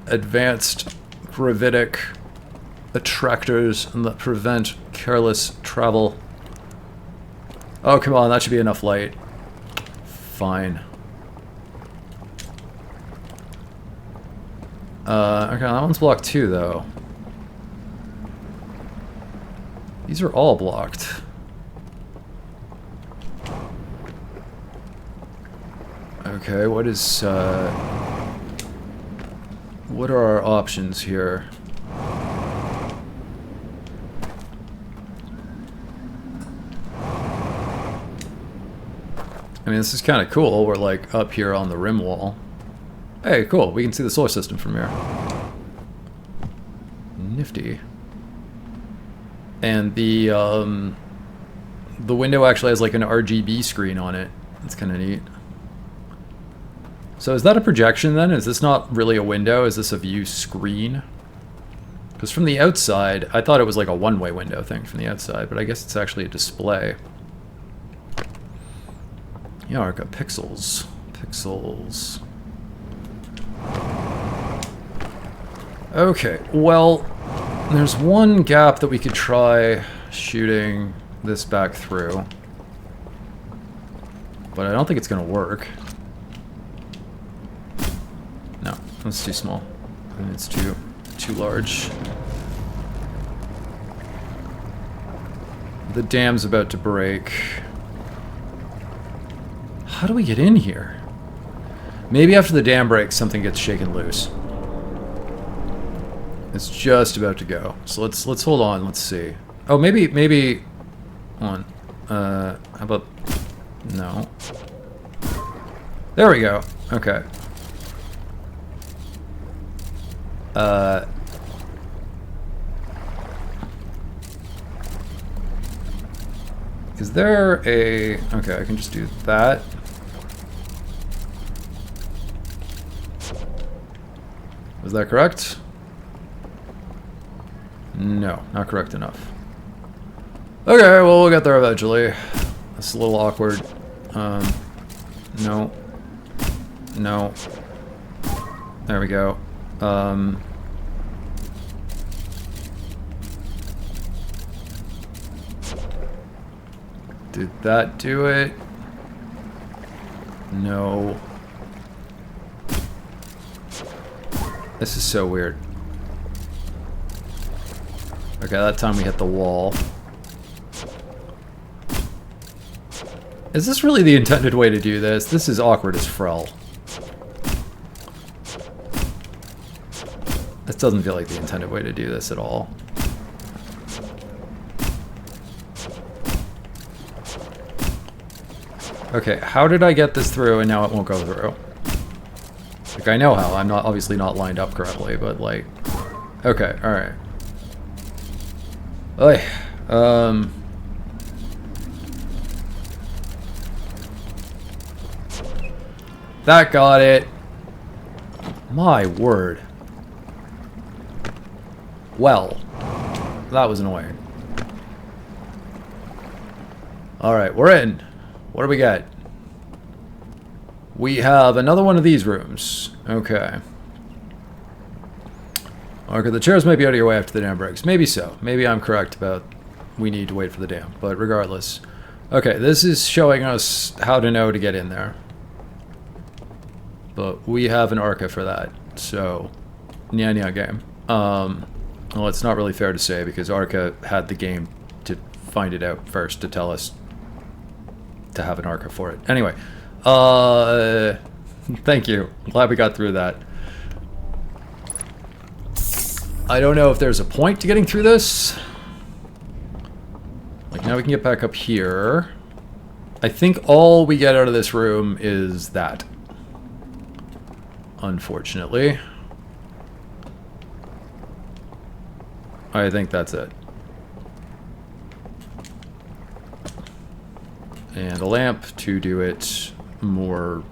advanced gravitic attractors that prevent careless travel. Oh, come on, that should be enough light. Fine. Okay, that one's blocked too, though. These are all blocked. Okay, what is, what are our options here? I mean, this is kind of cool. We're, like, up here on the rim wall. Hey, cool. We can see the solar system from here. Nifty. And the window actually has, like, an RGB screen on it. That's kind of neat. So is that a projection then? Is this not really a window? Is this a view screen? Because from the outside, I thought it was like a one-way window thing from the outside, but I guess it's actually a display. Yeah, I've got pixels. Pixels. Okay, well, there's one gap that we could try shooting this back through. But I don't think it's going to work. No, that's too small. I mean, it's too large. The dam's about to break. How do we get in here? Maybe after the dam breaks, something gets shaken loose. It's just about to go. So let's hold on. Let's see. Oh, maybe. Hold on. How about? No. There we go. Okay. Is there a... Okay, I can just do that. Was that correct? No, not correct enough. Okay, well, we'll get there eventually. That's a little awkward. No. No. There we go. Did that do it? No. This is so weird. Okay, that time we hit the wall. Is this really the intended way to do this? This is awkward as frell. This doesn't feel like the intended way to do this at all. Okay, how did I get this through and now it won't go through? Like, I know how. I'm not obviously not lined up correctly, but like... Okay, alright. Oy. That got it. My word. Well, that was annoying. Alright, we're in. What do we got? We have another one of these rooms. Okay. Okay, the chairs might be out of your way after the dam breaks. Maybe so. Maybe I'm correct about we need to wait for the dam. But regardless. Okay, this is showing us how to know to get in there. But we have an Arca for that. So, nya game. Well, it's not really fair to say because Arca had the game to find it out first to tell us to have an arca for it. Anyway, thank you. I'm glad we got through that. I don't know if there's a point to getting through this. Like, now we can get back up here. I think all we get out of this room is that. Unfortunately. I think that's it. And a lamp to do it more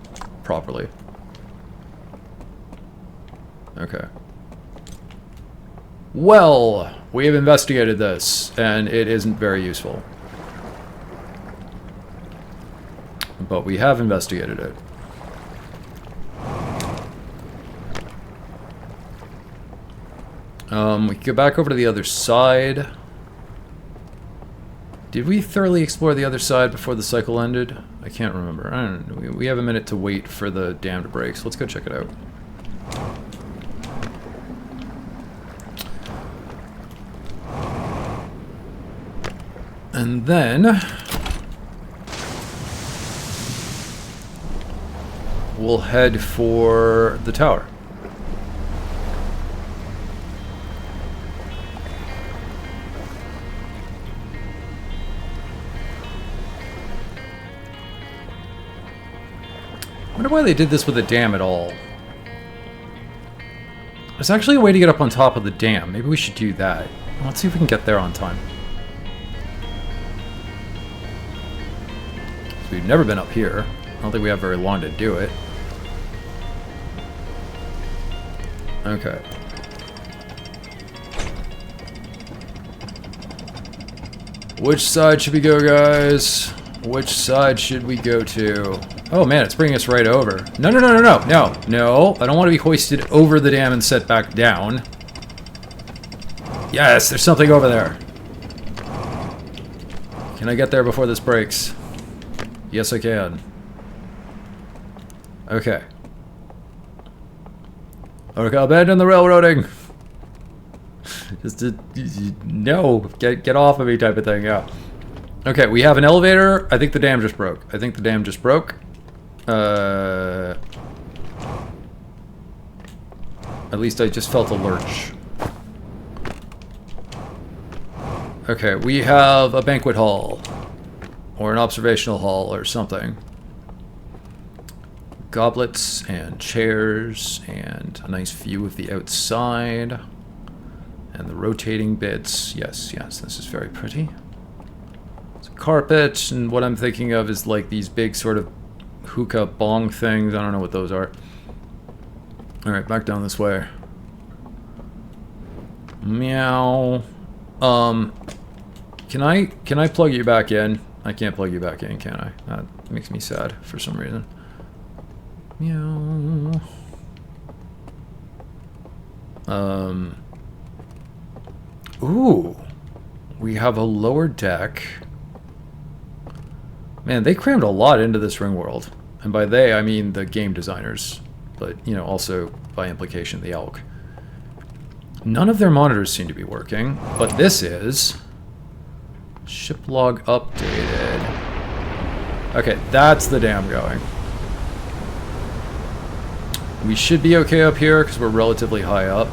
properly. Okay. Well, we have investigated this, and it isn't very useful. But we have investigated it. We can go back over to the other side. Did we thoroughly explore the other side before the cycle ended? I can't remember. I don't know. We have a minute to wait for the dam to break, so let's go check it out. And then we'll head for the tower. I wonder why they did this with a dam at all. There's actually a way to get up on top of the dam. Maybe we should do that. Let's see if we can get there on time. So we've never been up here. I don't think we have very long to do it. Okay. Which side should we go, guys? Which side should we go to? Oh man, it's bringing us right over. No, no, no, no, no, no, no. I don't want to be hoisted over the dam and set back down. Yes, there's something over there. Can I get there before this breaks? Yes, I can. Okay. Okay, abandon the railroading. Just no, get off of me type of thing, yeah. Okay, we have an elevator. I think the dam just broke. I think the dam just broke. At least I just felt a lurch. Okay, we have a banquet hall. Or an observational hall or something. Goblets and chairs and a nice view of the outside. And the rotating bits. Yes, yes, this is very pretty. It's a carpet, and what I'm thinking of is like these big sort of hookah bong things. I don't know what those are. Alright, back down this way. Meow. Can I plug you back in? I can't plug you back in, can I? That makes me sad for some reason. Meow. Ooh. We have a lower deck. Man, they crammed a lot into this Ringworld. And by they, I mean the game designers. But, you know, also by implication, the Owlk. None of their monitors seem to be working, but this is. Ship log updated. Okay, that's the dam going. We should be okay up here because we're relatively high up.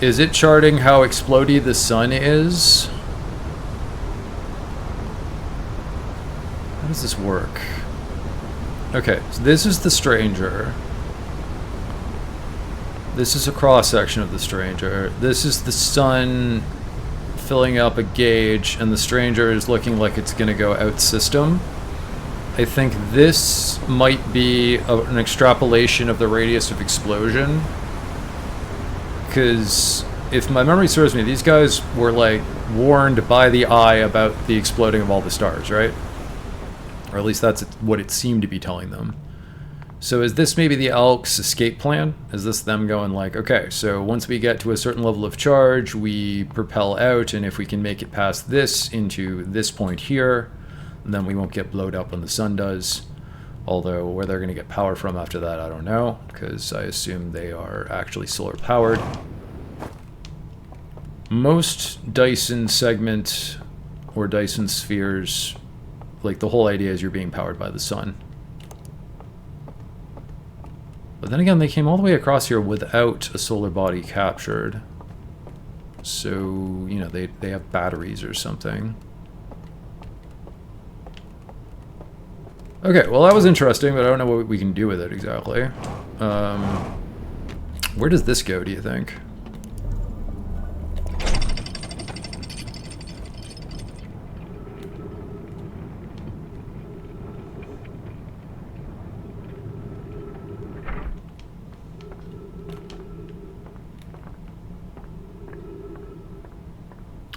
Is it charting how explodey the sun is? How does this work? Okay, so this is the stranger. This is a cross-section of the stranger. This is the sun filling up a gauge, and the stranger is looking like it's going to go out system. I think this might be an extrapolation of the radius of explosion. Because if my memory serves me, these guys were like warned by the eye about the exploding of all the stars, right? Or at least that's what it seemed to be telling them. So is this maybe the Owlk's escape plan? Is this them going like, okay, so once we get to a certain level of charge, we propel out, and if we can make it past this into this point here, then we won't get blowed up when the sun does. Although where they're going to get power from after that, I don't know, because I assume they are actually solar powered. most Dyson segment or Dyson spheres, like the whole idea is you're being powered by the sun. But then again, they came all the way across here without a solar body captured. So, you know, they have batteries or something. Okay, well that was interesting, but I don't know what we can do with it exactly. Where does this go, do you think?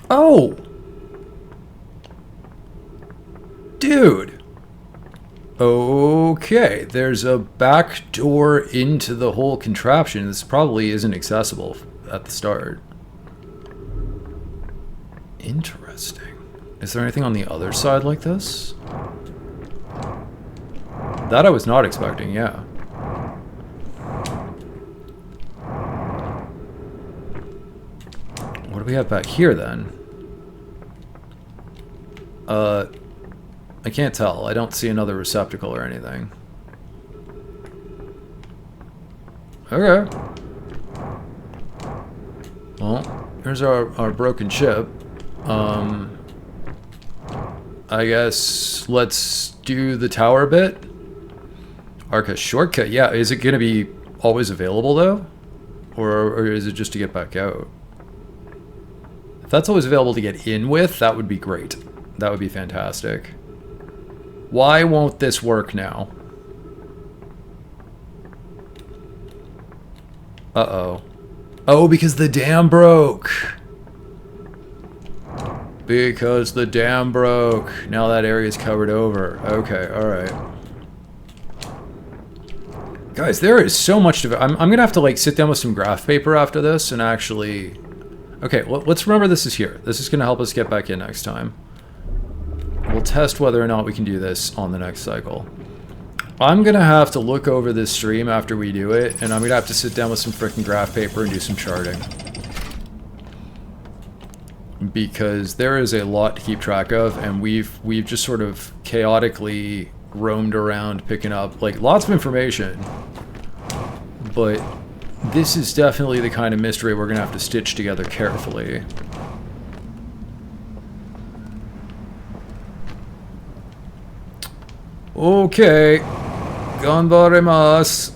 Oh! Dude! Okay, there's a back door into the whole contraption. This probably isn't accessible at the start. Interesting. Is there anything on the other side like this? That I was not expecting, yeah. What do we have back here then? I can't tell. I don't see another receptacle or anything. Okay. Well, here's our broken ship. I guess let's do the tower bit. Arca shortcut. Yeah, is it going to be always available though? Or is it just to get back out? If that's always available to get in with, that would be great. That would be fantastic. Why won't this work now? Uh-oh. Oh, because the dam broke. Because the dam broke. Now that area's covered over. Okay, alright. Guys, there is so much to it. I'm gonna have to like sit down with some graph paper after this and actually... Okay, well, let's remember this is here. This is gonna help us get back in next time. We'll test whether or not we can do this on the next cycle. I'm gonna have to look over this stream after we do it, and I'm gonna have to sit down with some freaking graph paper and do some charting. Because there is a lot to keep track of, and we've just sort of chaotically roamed around picking up like lots of information. But this is definitely the kind of mystery we're gonna have to stitch together carefully. Okay, ganbarimasu.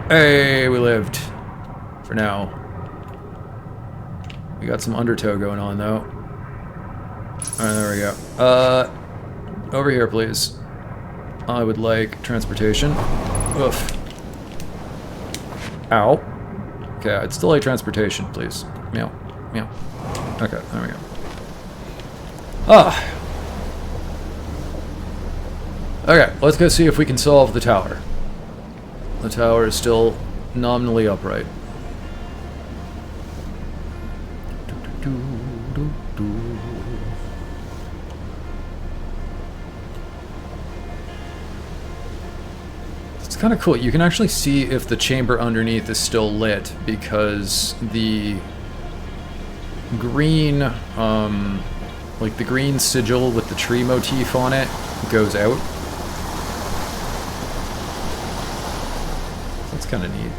Hey, we lived. For now. We got some undertow going on, though. Alright, there we go. Over here, please. I would like transportation. Oof. Ow. Okay, I'd still like transportation, please. Meow. Meow. Okay, there we go. Ah. Okay, let's go see if we can solve the tower. The tower is still nominally upright. It's kind of cool. You can actually see if the chamber underneath is still lit because the green, like the green sigil with the tree motif on it goes out. That's kind of neat.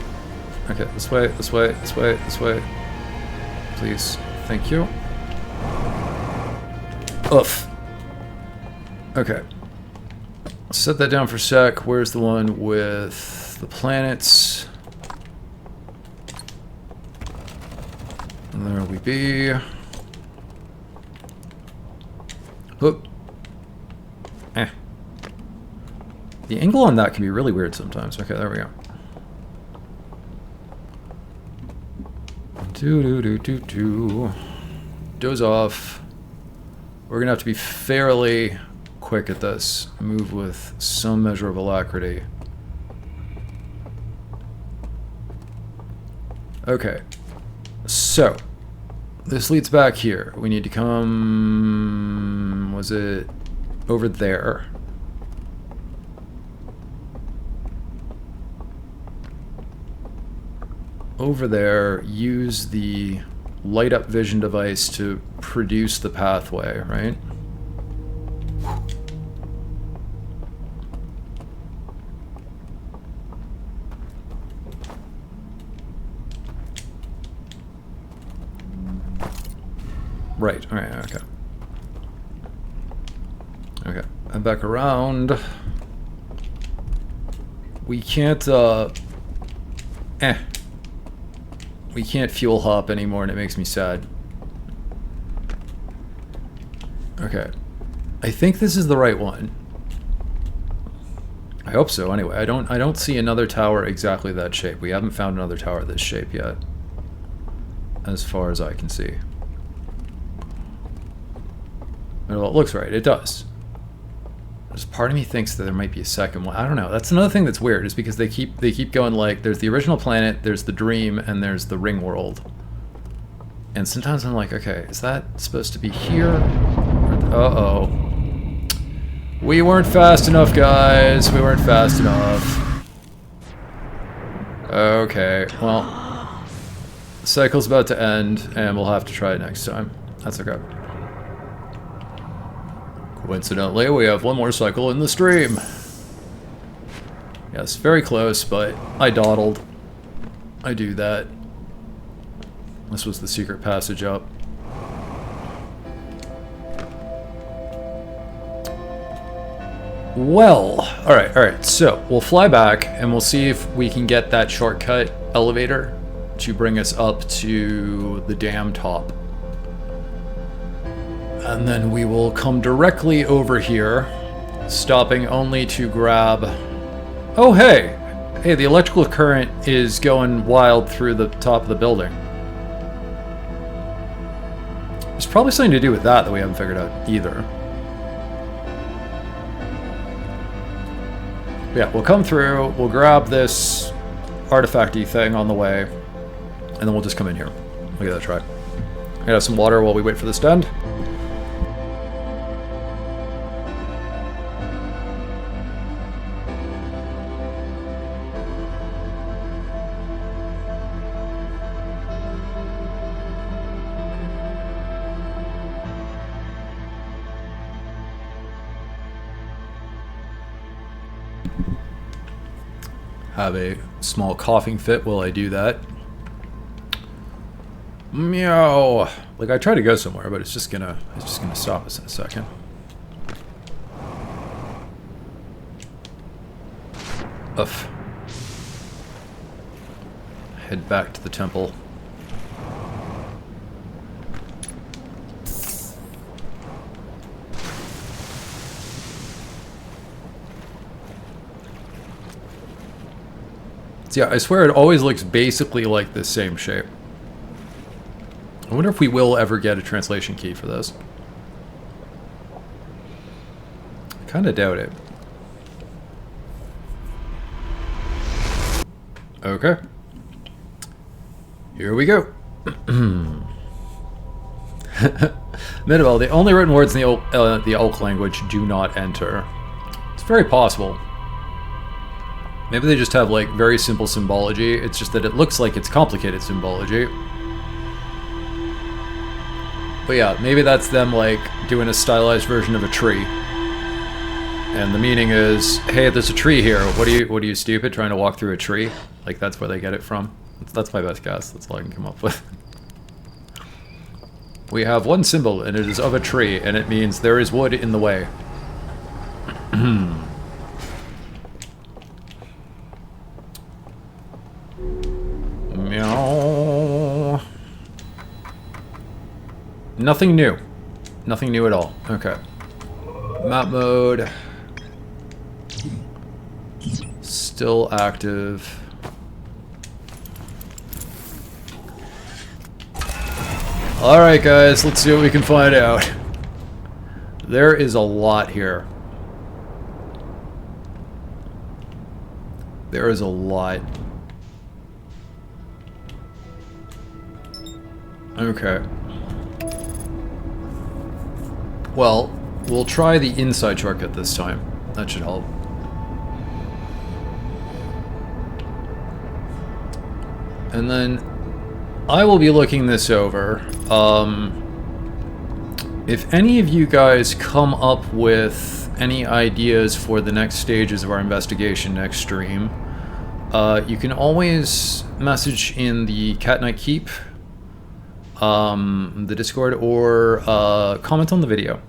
Okay, this way, this way, this way, this way. Please. Thank you. Oof. Okay. Set that down for a sec. Where's the one with the planets? And there we be. Whoop. Eh. The angle on that can be really weird sometimes. Okay, there we go. Doze off. We're gonna have to be fairly quick at this. Move with some measure of alacrity. Okay. So, this leads back here. We need to come... Was it over there? over there, use the light up vision device to produce the pathway, right? Right, alright, okay. Okay, and back around. We can't, we can't fuel hop anymore, and it makes me sad. Okay. I think this is the right one. I hope so, anyway. I don't see another tower exactly that shape. We haven't found another tower this shape yet. As far as I can see. Well, it looks right. It does. There's part of me thinks that there might be a second one. I don't know. That's another thing that's weird, is because they keep going like, there's the original planet, there's the dream, and there's the Ringworld. And sometimes I'm like, okay, is that supposed to be here? Uh-oh. We weren't fast enough, guys. We weren't fast enough. Okay, well, the cycle's about to end, and we'll have to try it next time. That's okay. Coincidentally, we have one more cycle in the stream. Yes, very close, but I dawdled. I do that. This was the secret passage up. Well, alright, so we'll fly back and we'll see if we can get that shortcut elevator to bring us up to the dam top. And then we will come directly over here, stopping only to grab... Oh, hey! Hey, the electrical current is going wild through the top of the building. There's probably something to do with that we haven't figured out either. Yeah, we'll come through, we'll grab this artifacty thing on the way, and then we'll just come in here. We'll give that a try. I got some water while we wait for this to end. Have a small coughing fit while I do that. Meow. Like, I try to go somewhere, but it's just gonna stop us in a second. Oof. Head back to the temple. Yeah, I swear it always looks basically like the same shape. I wonder if we will ever get a translation key for this. I kind of doubt it. Okay. Here we go. Minimal, the only written words in the Owlk language do not enter. It's very possible. Maybe they just have, like, very simple symbology. It's just that it looks like it's complicated symbology. But yeah, maybe that's them, like, doing a stylized version of a tree. And the meaning is, hey, there's a tree here. What are you stupid, trying to walk through a tree? Like, that's where they get it from. That's my best guess. That's all I can come up with. We have one symbol, and it is of a tree, and it means there is wood in the way. Meow. Nothing new. Nothing new at all. Okay. Map mode. Still active. Alright guys, let's see what we can find out. There is a lot here. There is a lot. Okay. Well, we'll try the inside shortcut this time. That should help. And then I will be looking this over. If any of you guys come up with any ideas for the next stages of our investigation next stream, you can always message in the Cat Night Keep, the Discord, or comment on the video.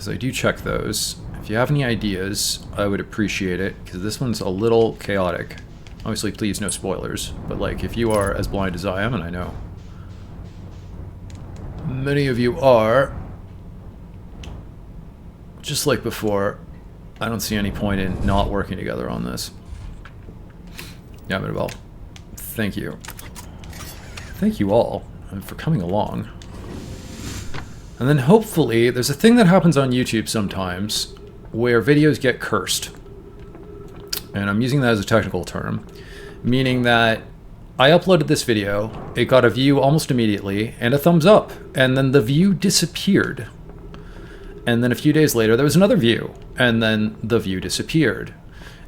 So I do check those. If you have any ideas, I would appreciate it, because this one's a little chaotic. Obviously, please no spoilers, but like, if you are as blind as I am, and I know many of you are, just like before, I don't see any point in not working together on this. Yeah, but well, thank you. Thank you all for coming along. And then hopefully, there's a thing that happens on YouTube sometimes where videos get cursed. And I'm using that as a technical term, meaning that I uploaded this video, it got a view almost immediately, and a thumbs up, and then the view disappeared. And then a few days later, there was another view, and then the view disappeared.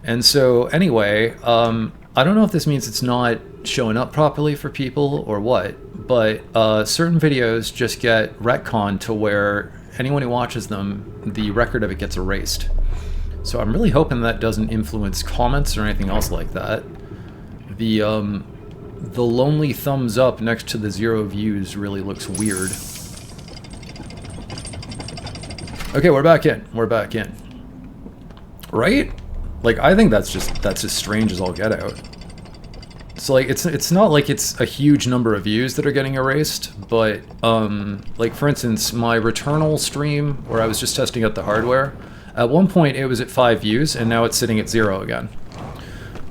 And so, anyway, I don't know if this means it's not showing up properly for people or what, but certain videos just get retconned to where anyone who watches them, the record of it gets erased. So I'm really hoping that doesn't influence comments or anything else like that. The lonely thumbs up next to the 0 views really looks weird. Okay, we're back in. We're back in. Right? Like, I think that's as strange as all get out. So like, it's not like it's a huge number of views that are getting erased, but like for instance, my Returnal stream where I was just testing out the hardware, at one point it was at 5 views and now it's sitting at 0 again.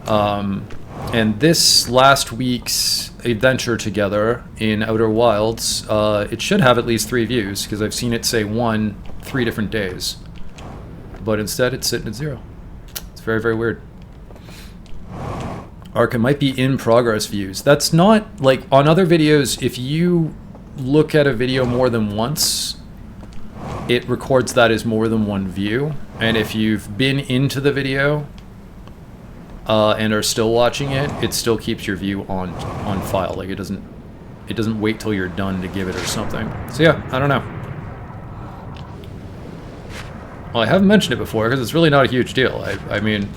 And this last week's adventure together in Outer Wilds, it should have at least 3 views, because I've seen it say 1 3 different days. But instead it's sitting at 0. It's very, very weird. Arc, it might be in progress views. That's not, like, on other videos, if you look at a video more than once, it records that as more than 1 view. And if you've been into the video, and are still watching it, it still keeps your view on file. Like, it doesn't wait till you're done to give it or something. So yeah, I don't know. Well, I haven't mentioned it before because it's really not a huge deal. I mean,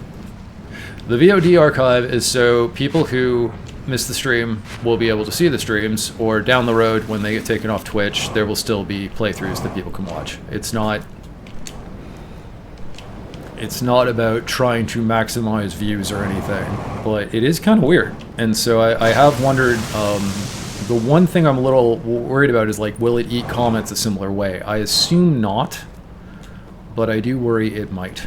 the VOD archive is so people who miss the stream will be able to see the streams, or down the road when they get taken off Twitch, there will still be playthroughs that people can watch. It's not about trying to maximize views or anything, but it is kind of weird. And so I have wondered, the one thing I'm a little worried about is, like, will it eat comments a similar way? I assume not, but I do worry it might.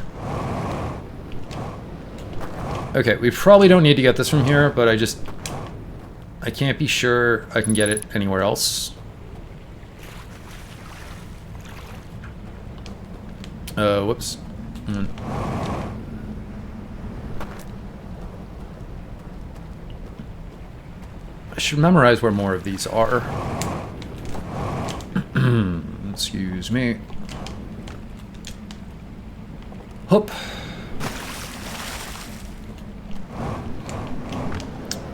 Okay, we probably don't need to get this from here, but I can't be sure I can get it anywhere else. Whoops. I should memorize where more of these are. Excuse me. Hup.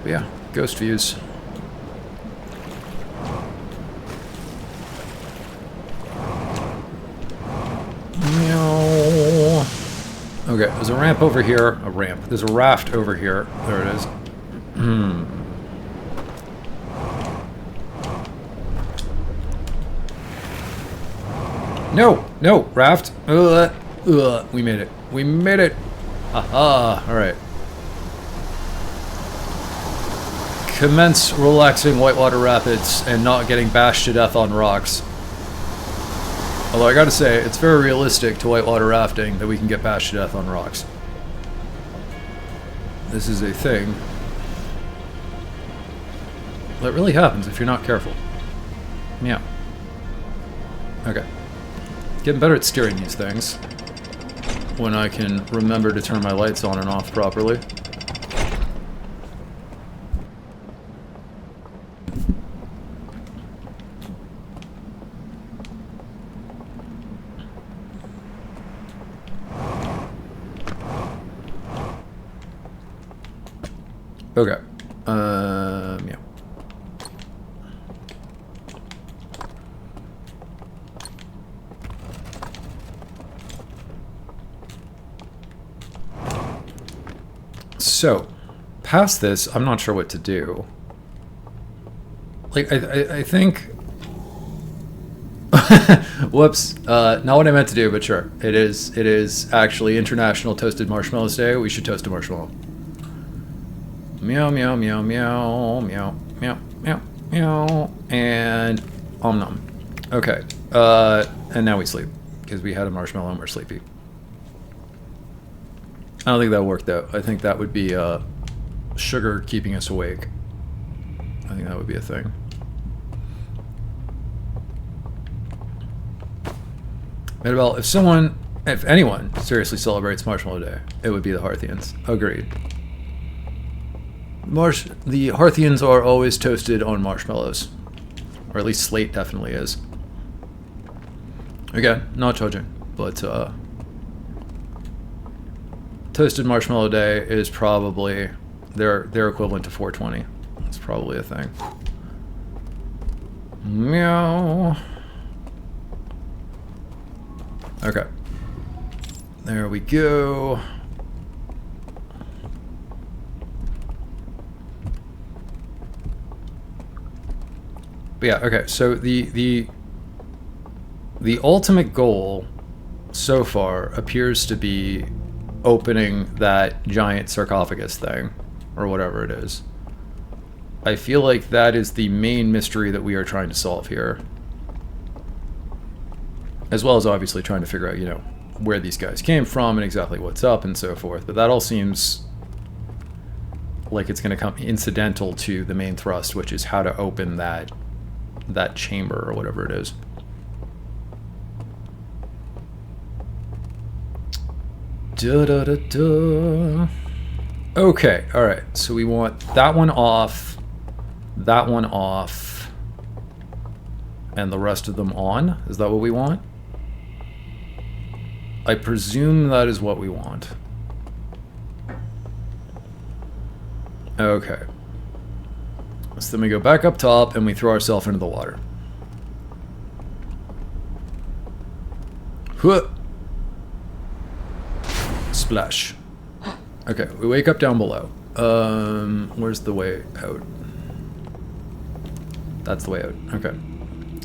But yeah, ghost views. Okay, there's a ramp over here. A ramp. There's a raft over here. There it is. No! No! Raft! We made it. We made it! Aha! Alright. Commence relaxing whitewater rapids and not getting bashed to death on rocks. Although I gotta say, it's very realistic to whitewater rafting that we can get bashed to death on rocks. This is a thing that really happens if you're not careful. Yeah. Okay. Getting better at steering these things when I can remember to turn my lights on and off properly. Okay. Yeah. So, past this, I'm not sure what to do. Like, I think... Whoops. Not what I meant to do, but sure. It is actually International Toasted Marshmallows Day. We should toast a marshmallow. Meow, meow, meow, meow, meow, meow, meow, meow, and nom. Okay. And now we sleep, because we had a marshmallow and we're sleepy. I don't think that worked though. I think that would be sugar keeping us awake. I think that would be a thing. Well, if anyone seriously celebrates Marshmallow Day, it would be the Hearthians. Agreed. The Hearthians are always toasted on marshmallows. Or at least Slate definitely is. Again, not judging, but Toasted Marshmallow Day is probably their equivalent to 420. It's probably a thing. Meow. Okay. There we go. But yeah, okay, so the ultimate goal so far appears to be opening that giant sarcophagus thing, or whatever it is. I feel like that is the main mystery that we are trying to solve here. As well as obviously trying to figure out, you know, where these guys came from and exactly what's up and so forth. But that all seems like it's going to come incidental to the main thrust, which is how to open that chamber or whatever it is. Da, da, da, da. Okay, alright, so we want that one off, and the rest of them on? Is that what we want? I presume that is what we want. Okay. So then we go back up top and we throw ourselves into the water. Huh. Splash. Okay, we wake up down below. Where's the way out? That's the way out. Okay.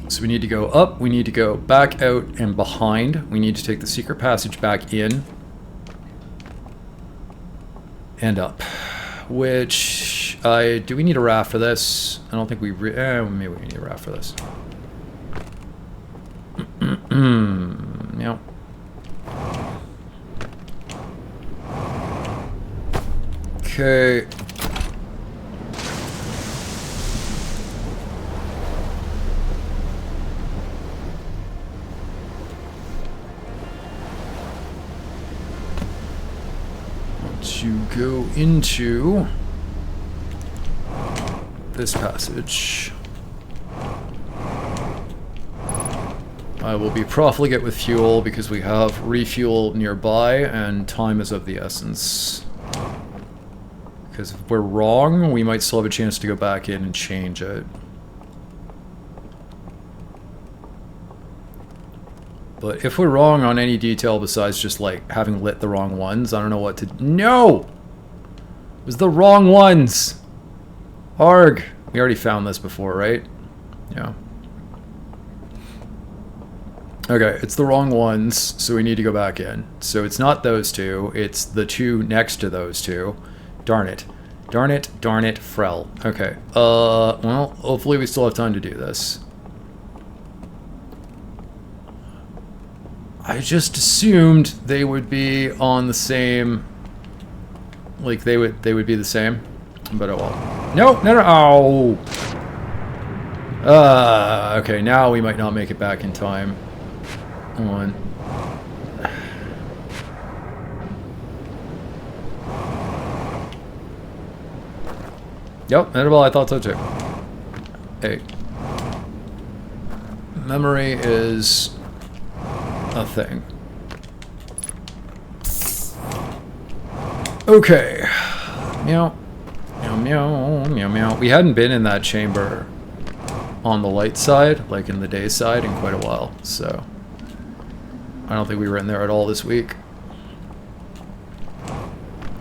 So we need to go up, we need to go back out and behind. We need to take the secret passage back in. And up. Which, do we need a raft for this? I don't think we, maybe we need a raft for this. Yep. Okay. To go into this passage. I will be profligate with fuel because we have refuel nearby and time is of the essence. Because if we're wrong, we might still have a chance to go back in and change it. But if we're wrong on any detail besides just, like, having lit the wrong ones, I don't know what to... No! It was the wrong ones! Arg! We already found this before, right? Yeah. Okay, it's the wrong ones, so we need to go back in. So it's not those two, it's the two next to those two. Darn it. Darn it, darn it, Frel. Okay, well, hopefully we still have time to do this. I just assumed they would be on the same... Like, they would be the same. But oh well. No, no, no, oh! Okay, now we might not make it back in time. Come on. Yep, edible, I thought so too. Hey. Memory is a thing. Okay. Meow. Meow, meow, meow, meow. We hadn't been in that chamber on the light side, like in the day side, in quite a while, so I don't think we were in there at all this week.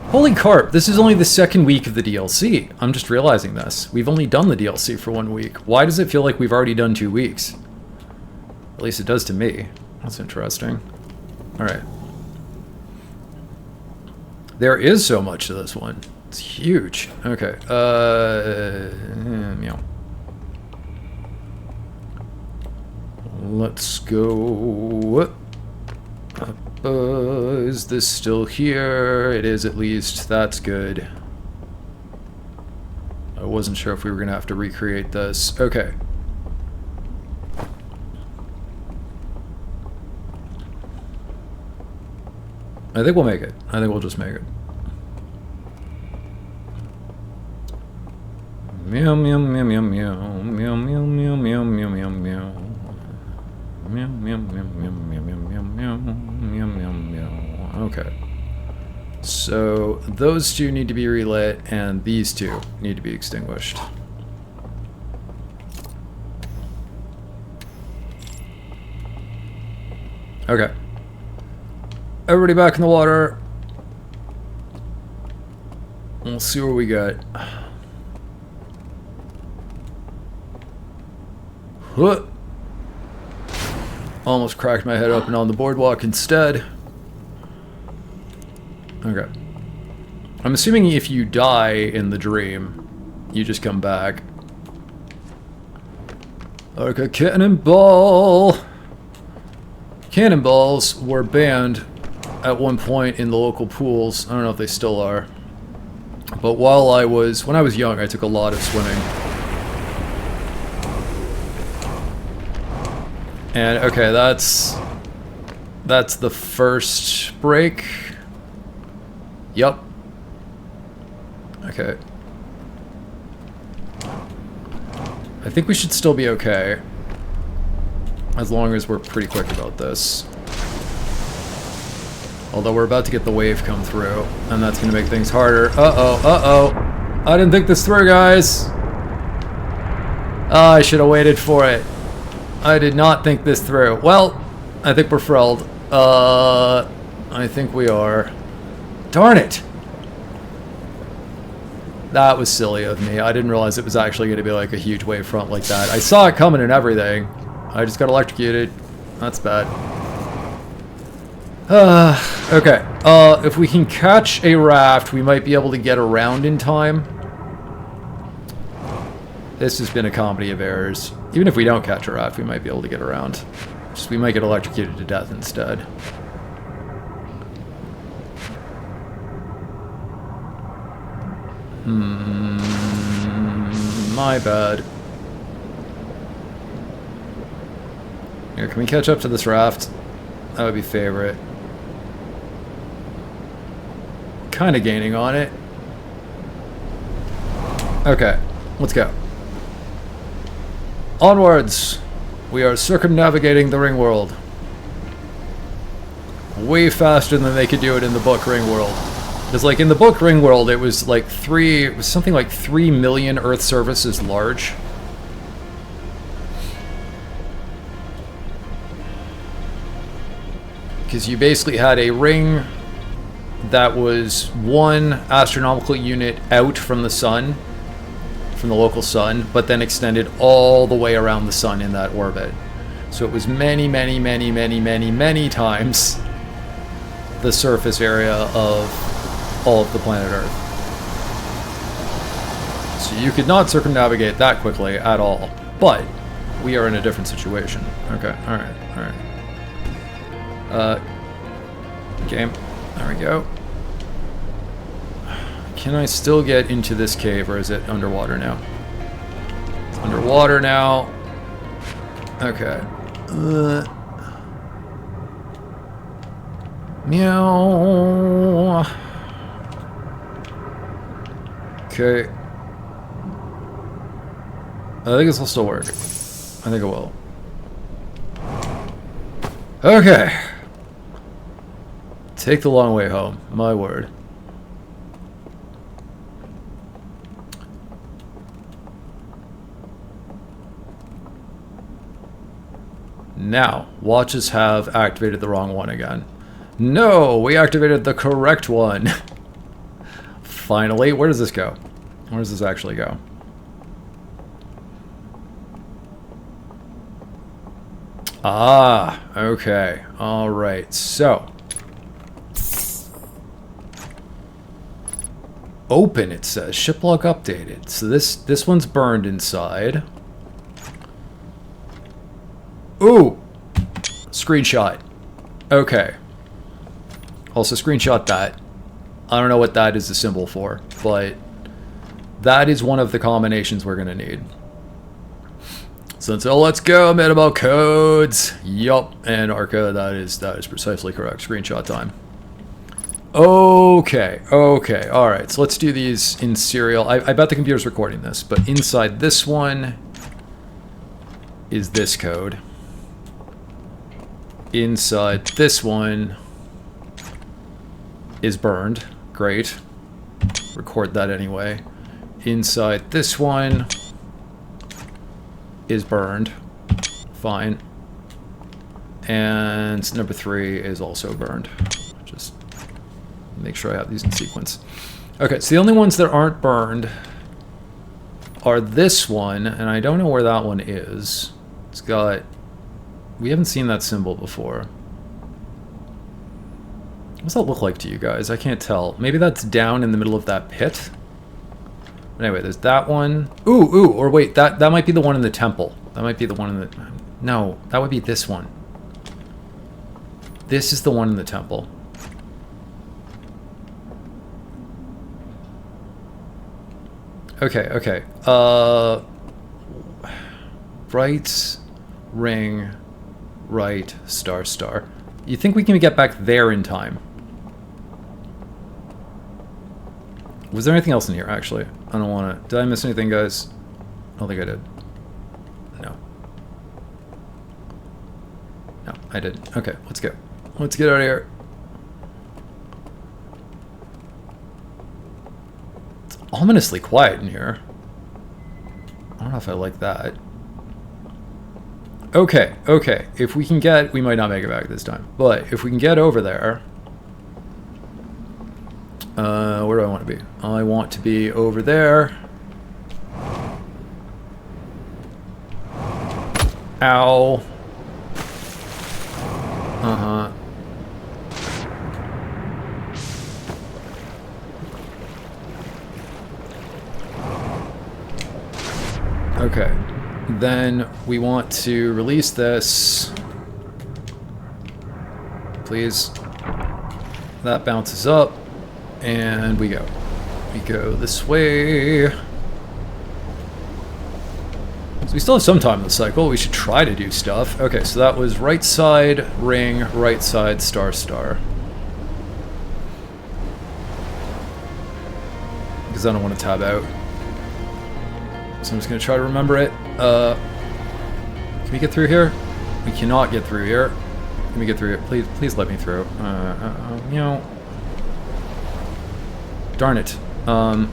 Holy carp, this is only the second week of the DLC. I'm just realizing this. We've only done the DLC for 1 week. Why does it feel like we've already done 2 weeks? At least it does to me. That's interesting. Alright. There is so much to this one. It's huge. Okay. Meow. Let's go. Is this still here? It is at least. That's good. I wasn't sure if we were going to have to recreate this. Okay. I think we'll make it. I think we'll just make it. Meow meow meow meow meow meow meow meow meow meow meow meow. Meow meow meow meow meow meow meow meow meow meow. Okay. So those two need to be relit, and these two need to be extinguished. Okay. Everybody back in the water. We'll see what we got. What? Almost cracked my head open on the boardwalk instead. Okay. I'm assuming if you die in the dream, you just come back. Like a cannonball! Cannonballs were banned at one point in the local pools. I don't know if they still are. But when I was young, I took a lot of swimming. And okay, that's the first break. Yup. Okay. I think we should still be okay. As long as we're pretty quick about this. Although we're about to get the wave come through, and that's going to make things harder. Uh-oh, uh-oh. I didn't think this through, guys. I should have waited for it. I did not think this through. Well, I think we're frilled. I think we are. Darn it! That was silly of me. I didn't realize it was actually going to be like a huge wave front like that. I saw it coming and everything. I just got electrocuted. That's bad. Okay. If we can catch a raft, we might be able to get around in time. This has been a comedy of errors. Even if we don't catch a raft, we might be able to get around. Just we might get electrocuted to death instead. My bad. Here, can we catch up to this raft? That would be favorite. Kind of gaining on it. Okay, let's go. Onwards! We are circumnavigating the Ringworld. Way faster than they could do it in the book Ringworld. Because, like, in the book Ringworld, it was like something like 3 million Earth surfaces large. Because you basically had a ring that was 1 astronomical unit out from the sun, from the local sun, but then extended all the way around the sun in that orbit. So it was many, many, many, many, many, many times the surface area of all of the planet Earth. So you could not circumnavigate that quickly at all. But we are in a different situation. Okay, alright, alright. Game. There we go. Can I still get into this cave, or is it underwater now? It's underwater now. Okay. Meow. Okay. I think this will still work. I think it will. Okay. Take the long way home. My word. Now, watch us have activated the wrong one again. No, we activated the correct one. Finally, where does this go? Where does this actually go? Ah, okay. All right. So, open, it says. Ship log updated. So this one's burned inside. Ooh! Screenshot. Okay. Also screenshot that. I don't know what that is the symbol for, but that is one of the combinations we're going to need. So let's go, minimal codes. Yup, and Arca, that is precisely correct. Screenshot time. Okay, okay, alright, so let's do these in serial. I bet the computer's recording this, but inside this one is this code. Inside this one is burned. Great. Record that anyway. Inside this one is burned. Fine. And number 3 is also burned. Just make sure I have these in sequence. Okay, so the only ones that aren't burned are this one, and I don't know where that one is. It's got... We haven't seen that symbol before. What does that look like to you guys? I can't tell. Maybe that's down in the middle of that pit? But anyway, there's that one. Ooh, or wait, that might be the one in the temple. That might be the one in the... No, that would be this one. This is the one in the temple. Okay. Right, ring, right, star. You think we can get back there in time? Was there anything else in here, actually? I don't want to... Did I miss anything, guys? I don't think I did. No. No, I didn't. Okay, let's go. Let's get out of here. It's ominously quiet in here. I don't know if I like that. Okay. If we can get... We might not make it back this time. But if we can get over there... where do I want to be? I want to be over there. Ow. Uh-huh. Okay. Then we want to release this. Please. That bounces up. And we go. We go this way. So we still have some time in the cycle. We should try to do stuff. Okay, so that was right side, ring, right side, star. Because I don't want to tab out. So I'm just going to try to remember it. Can we get through here? We cannot get through here. Can we get through here? Please let me through. You know... Darn it. Okay,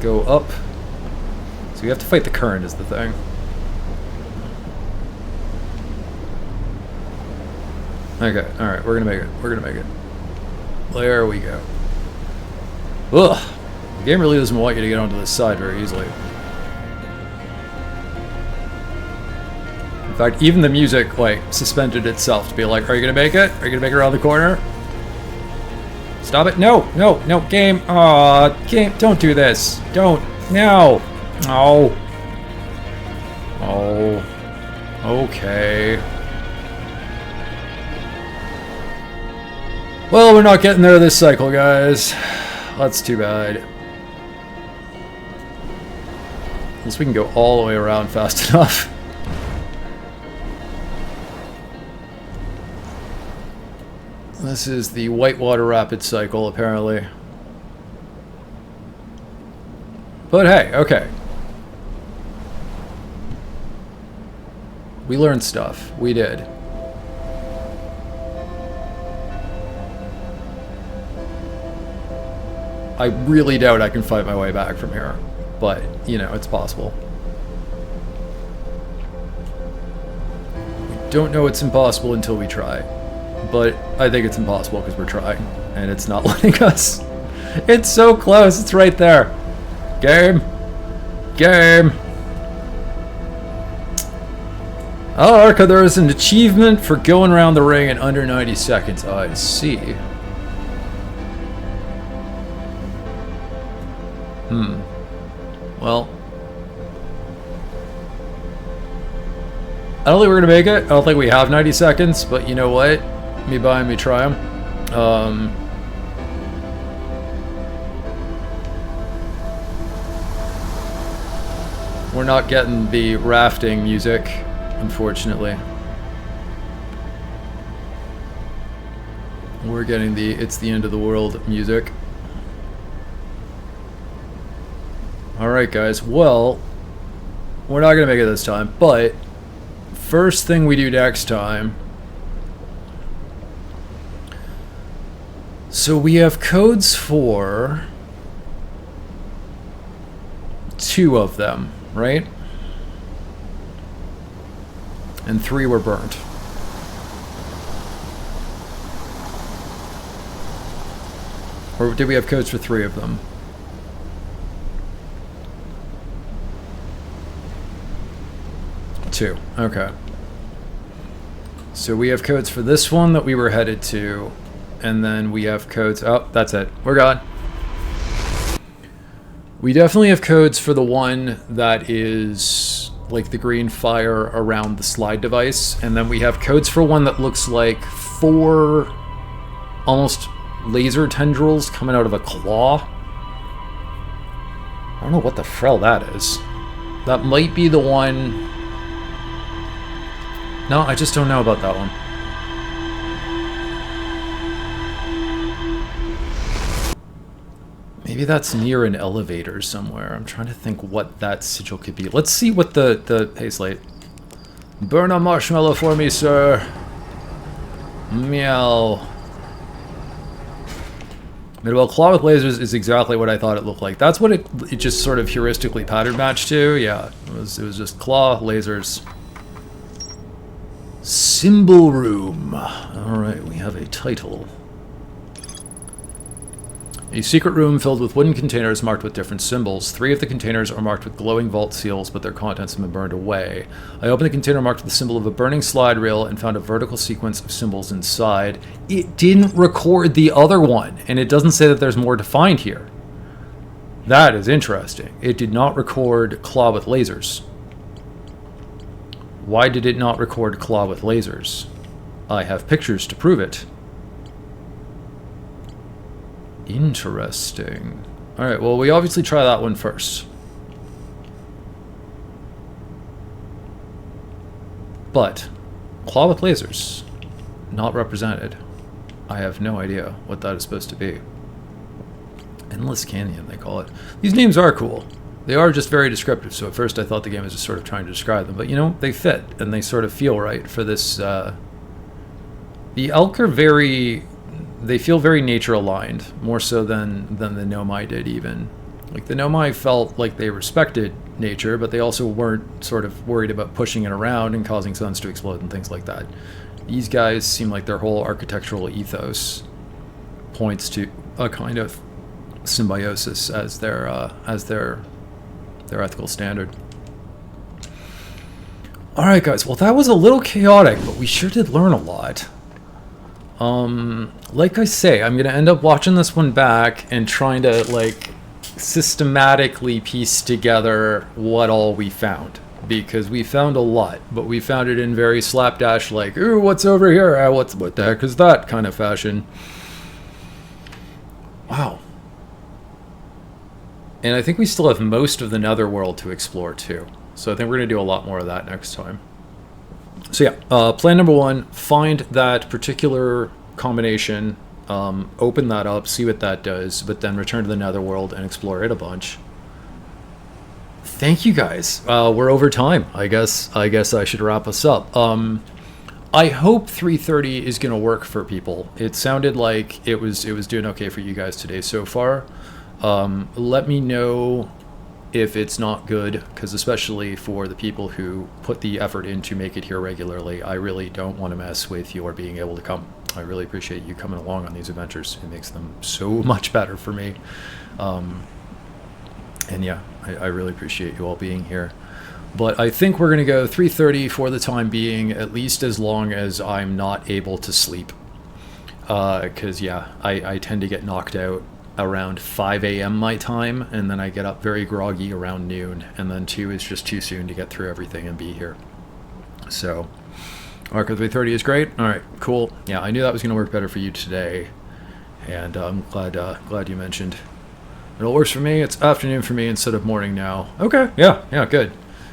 go up. So we have to fight the current is the thing. Okay, alright, we're gonna make it. There we go. Ugh! The game really doesn't want you to get onto this side very easily. In fact, even the music, like, suspended itself to be like, are you gonna make it? Are you gonna make it around the corner? Stop it. No, game. Aw, game, don't do this. Don't. No. Oh. Okay. Well, we're not getting there this cycle, guys. That's too bad. Unless we can go all the way around fast enough. This is the Whitewater Rapid cycle, apparently. But hey, okay. We learned stuff. We did. I really doubt I can fight my way back from here. But, you know, it's possible. don't know it's impossible until we try. But I think it's impossible because we're trying. And it's not letting us. It's so close. It's right there. Game. Game. Oh, Arca, there is an achievement for going around the ring in under 90 seconds. I see. Well. I don't think we're going to make it. I don't think we have 90 seconds, but you know what? Me buy 'em, me try 'em. We're not getting the rafting music, unfortunately. We're getting the it's the end of the world music. Alright guys, well, we're not going to make it this time, but first thing we do next time. So we have codes for 2 of them, right? And 3 were burnt. Or did we have codes for 3 of them? Two. Okay. So we have codes for this one that we were headed to, and then we have codes... Oh, that's it. We're gone. We definitely have codes for the one that is like the green fire around the slide device, and then we have codes for one that looks like 4 almost laser tendrils coming out of a claw. I don't know what the frell that is. That might be the one... No, I just don't know about that one. Maybe that's near an elevator somewhere. I'm trying to think what that sigil could be. Let's see what the hey, Slate. Burn a marshmallow for me, sir. Meow. Well, claw with lasers is exactly what I thought it looked like. That's what it just sort of heuristically pattern matched to. Yeah, it was just claw, lasers. Symbol room. Alright, we have a title. A secret room filled with wooden containers marked with different symbols. 3 of the containers are marked with glowing vault seals, but their contents have been burned away. I opened the container marked with the symbol of a burning slide rail and found a vertical sequence of symbols inside. It didn't record the other one, and it doesn't say that there's more to find here. That is interesting. It did not record claw with lasers. Why did it not record claw with lasers? I have pictures to prove it. Interesting. Alright, well, we obviously try that one first. But, claw with lasers, not represented. I have no idea what that is supposed to be. Endless Canyon, they call it. These names are cool. They are just very descriptive, so at first I thought the game was just sort of trying to describe them. But, you know, they fit, and they sort of feel right for this, The Owlk are very... They feel very nature-aligned, more so than the Nomai did, even. Like, the Nomai felt like they respected nature, but they also weren't sort of worried about pushing it around and causing suns to explode and things like that. These guys seem like their whole architectural ethos points to a kind of symbiosis as their ethical standard. Alright guys, well that was a little chaotic, but we sure did learn a lot. Like I say, I'm gonna end up watching this one back and trying to, like, systematically piece together what all we found. Because we found a lot, but we found it in very slapdash, like, ooh, what's over here? What the heck is that kind of fashion. Wow. And I think we still have most of the netherworld to explore, too. So I think we're going to do a lot more of that next time. So yeah, plan number 1, find that particular combination, open that up, see what that does, but then return to the netherworld and explore it a bunch. Thank you guys. We're over time. I guess I should wrap us up. I hope 3:30 is going to work for people. It sounded like it was doing okay for you guys today so far. Let me know if it's not good, because especially for the people who put the effort in to make it here regularly, I really don't want to mess with your being able to come. I really appreciate you coming along on these adventures. It makes them so much better for me. And yeah, I really appreciate you all being here. But I think we're going to go 3:30 for the time being, at least as long as I'm not able to sleep. Because, yeah, I tend to get knocked out around 5 a.m. my time, and then I get up very groggy around noon, and then 2 is just too soon to get through everything and be here. So, Arco 3:30 is great. All right, cool. Yeah, I knew that was going to work better for you today, and I'm glad you mentioned. It all works for me. It's afternoon for me instead of morning now. Okay, yeah, good.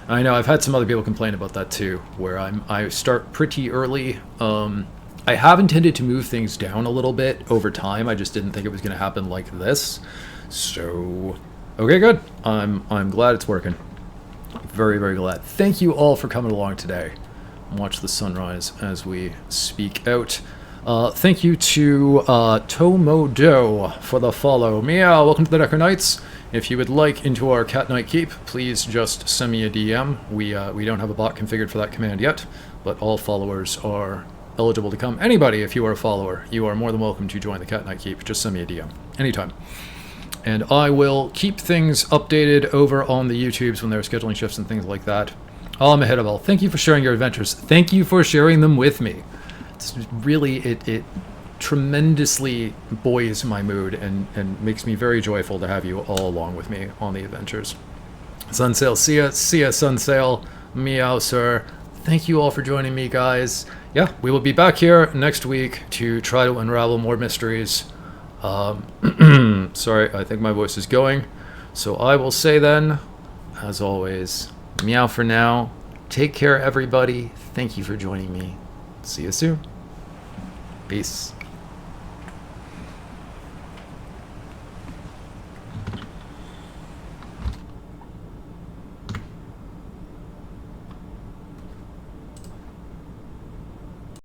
I know I've had some other people complain about that too, where I start pretty early. I have intended to move things down a little bit over time. I just didn't think it was going to happen like this. So, okay, good. I'm glad it's working. Very, very glad. Thank you all for coming along today. Watch the sunrise as we speak out. Thank you to Tomodo for the follow. Meow, welcome to the Necro Knights. If you would like into our Cat Knight Keep, please just send me a DM. We don't have a bot configured for that command yet, but all followers are eligible to come. Anybody, if you are a follower, you are more than welcome to join the Cat Knight Keep. Just send me a DM anytime. And I will keep things updated over on the YouTubes when they're scheduling shifts and things like that. I'm ahead of all. Thank you for sharing your adventures. Thank you for sharing them with me. It's really, it tremendously buoys my mood and makes me very joyful to have you all along with me on the adventures. Sunsail, see ya, Sunsail. Meow, sir. Thank you all for joining me, guys. Yeah, we will be back here next week to try to unravel more mysteries. Sorry, I think my voice is going. So I will say then, as always, meow for now. Take care, everybody. Thank you for joining me. See you soon. Peace.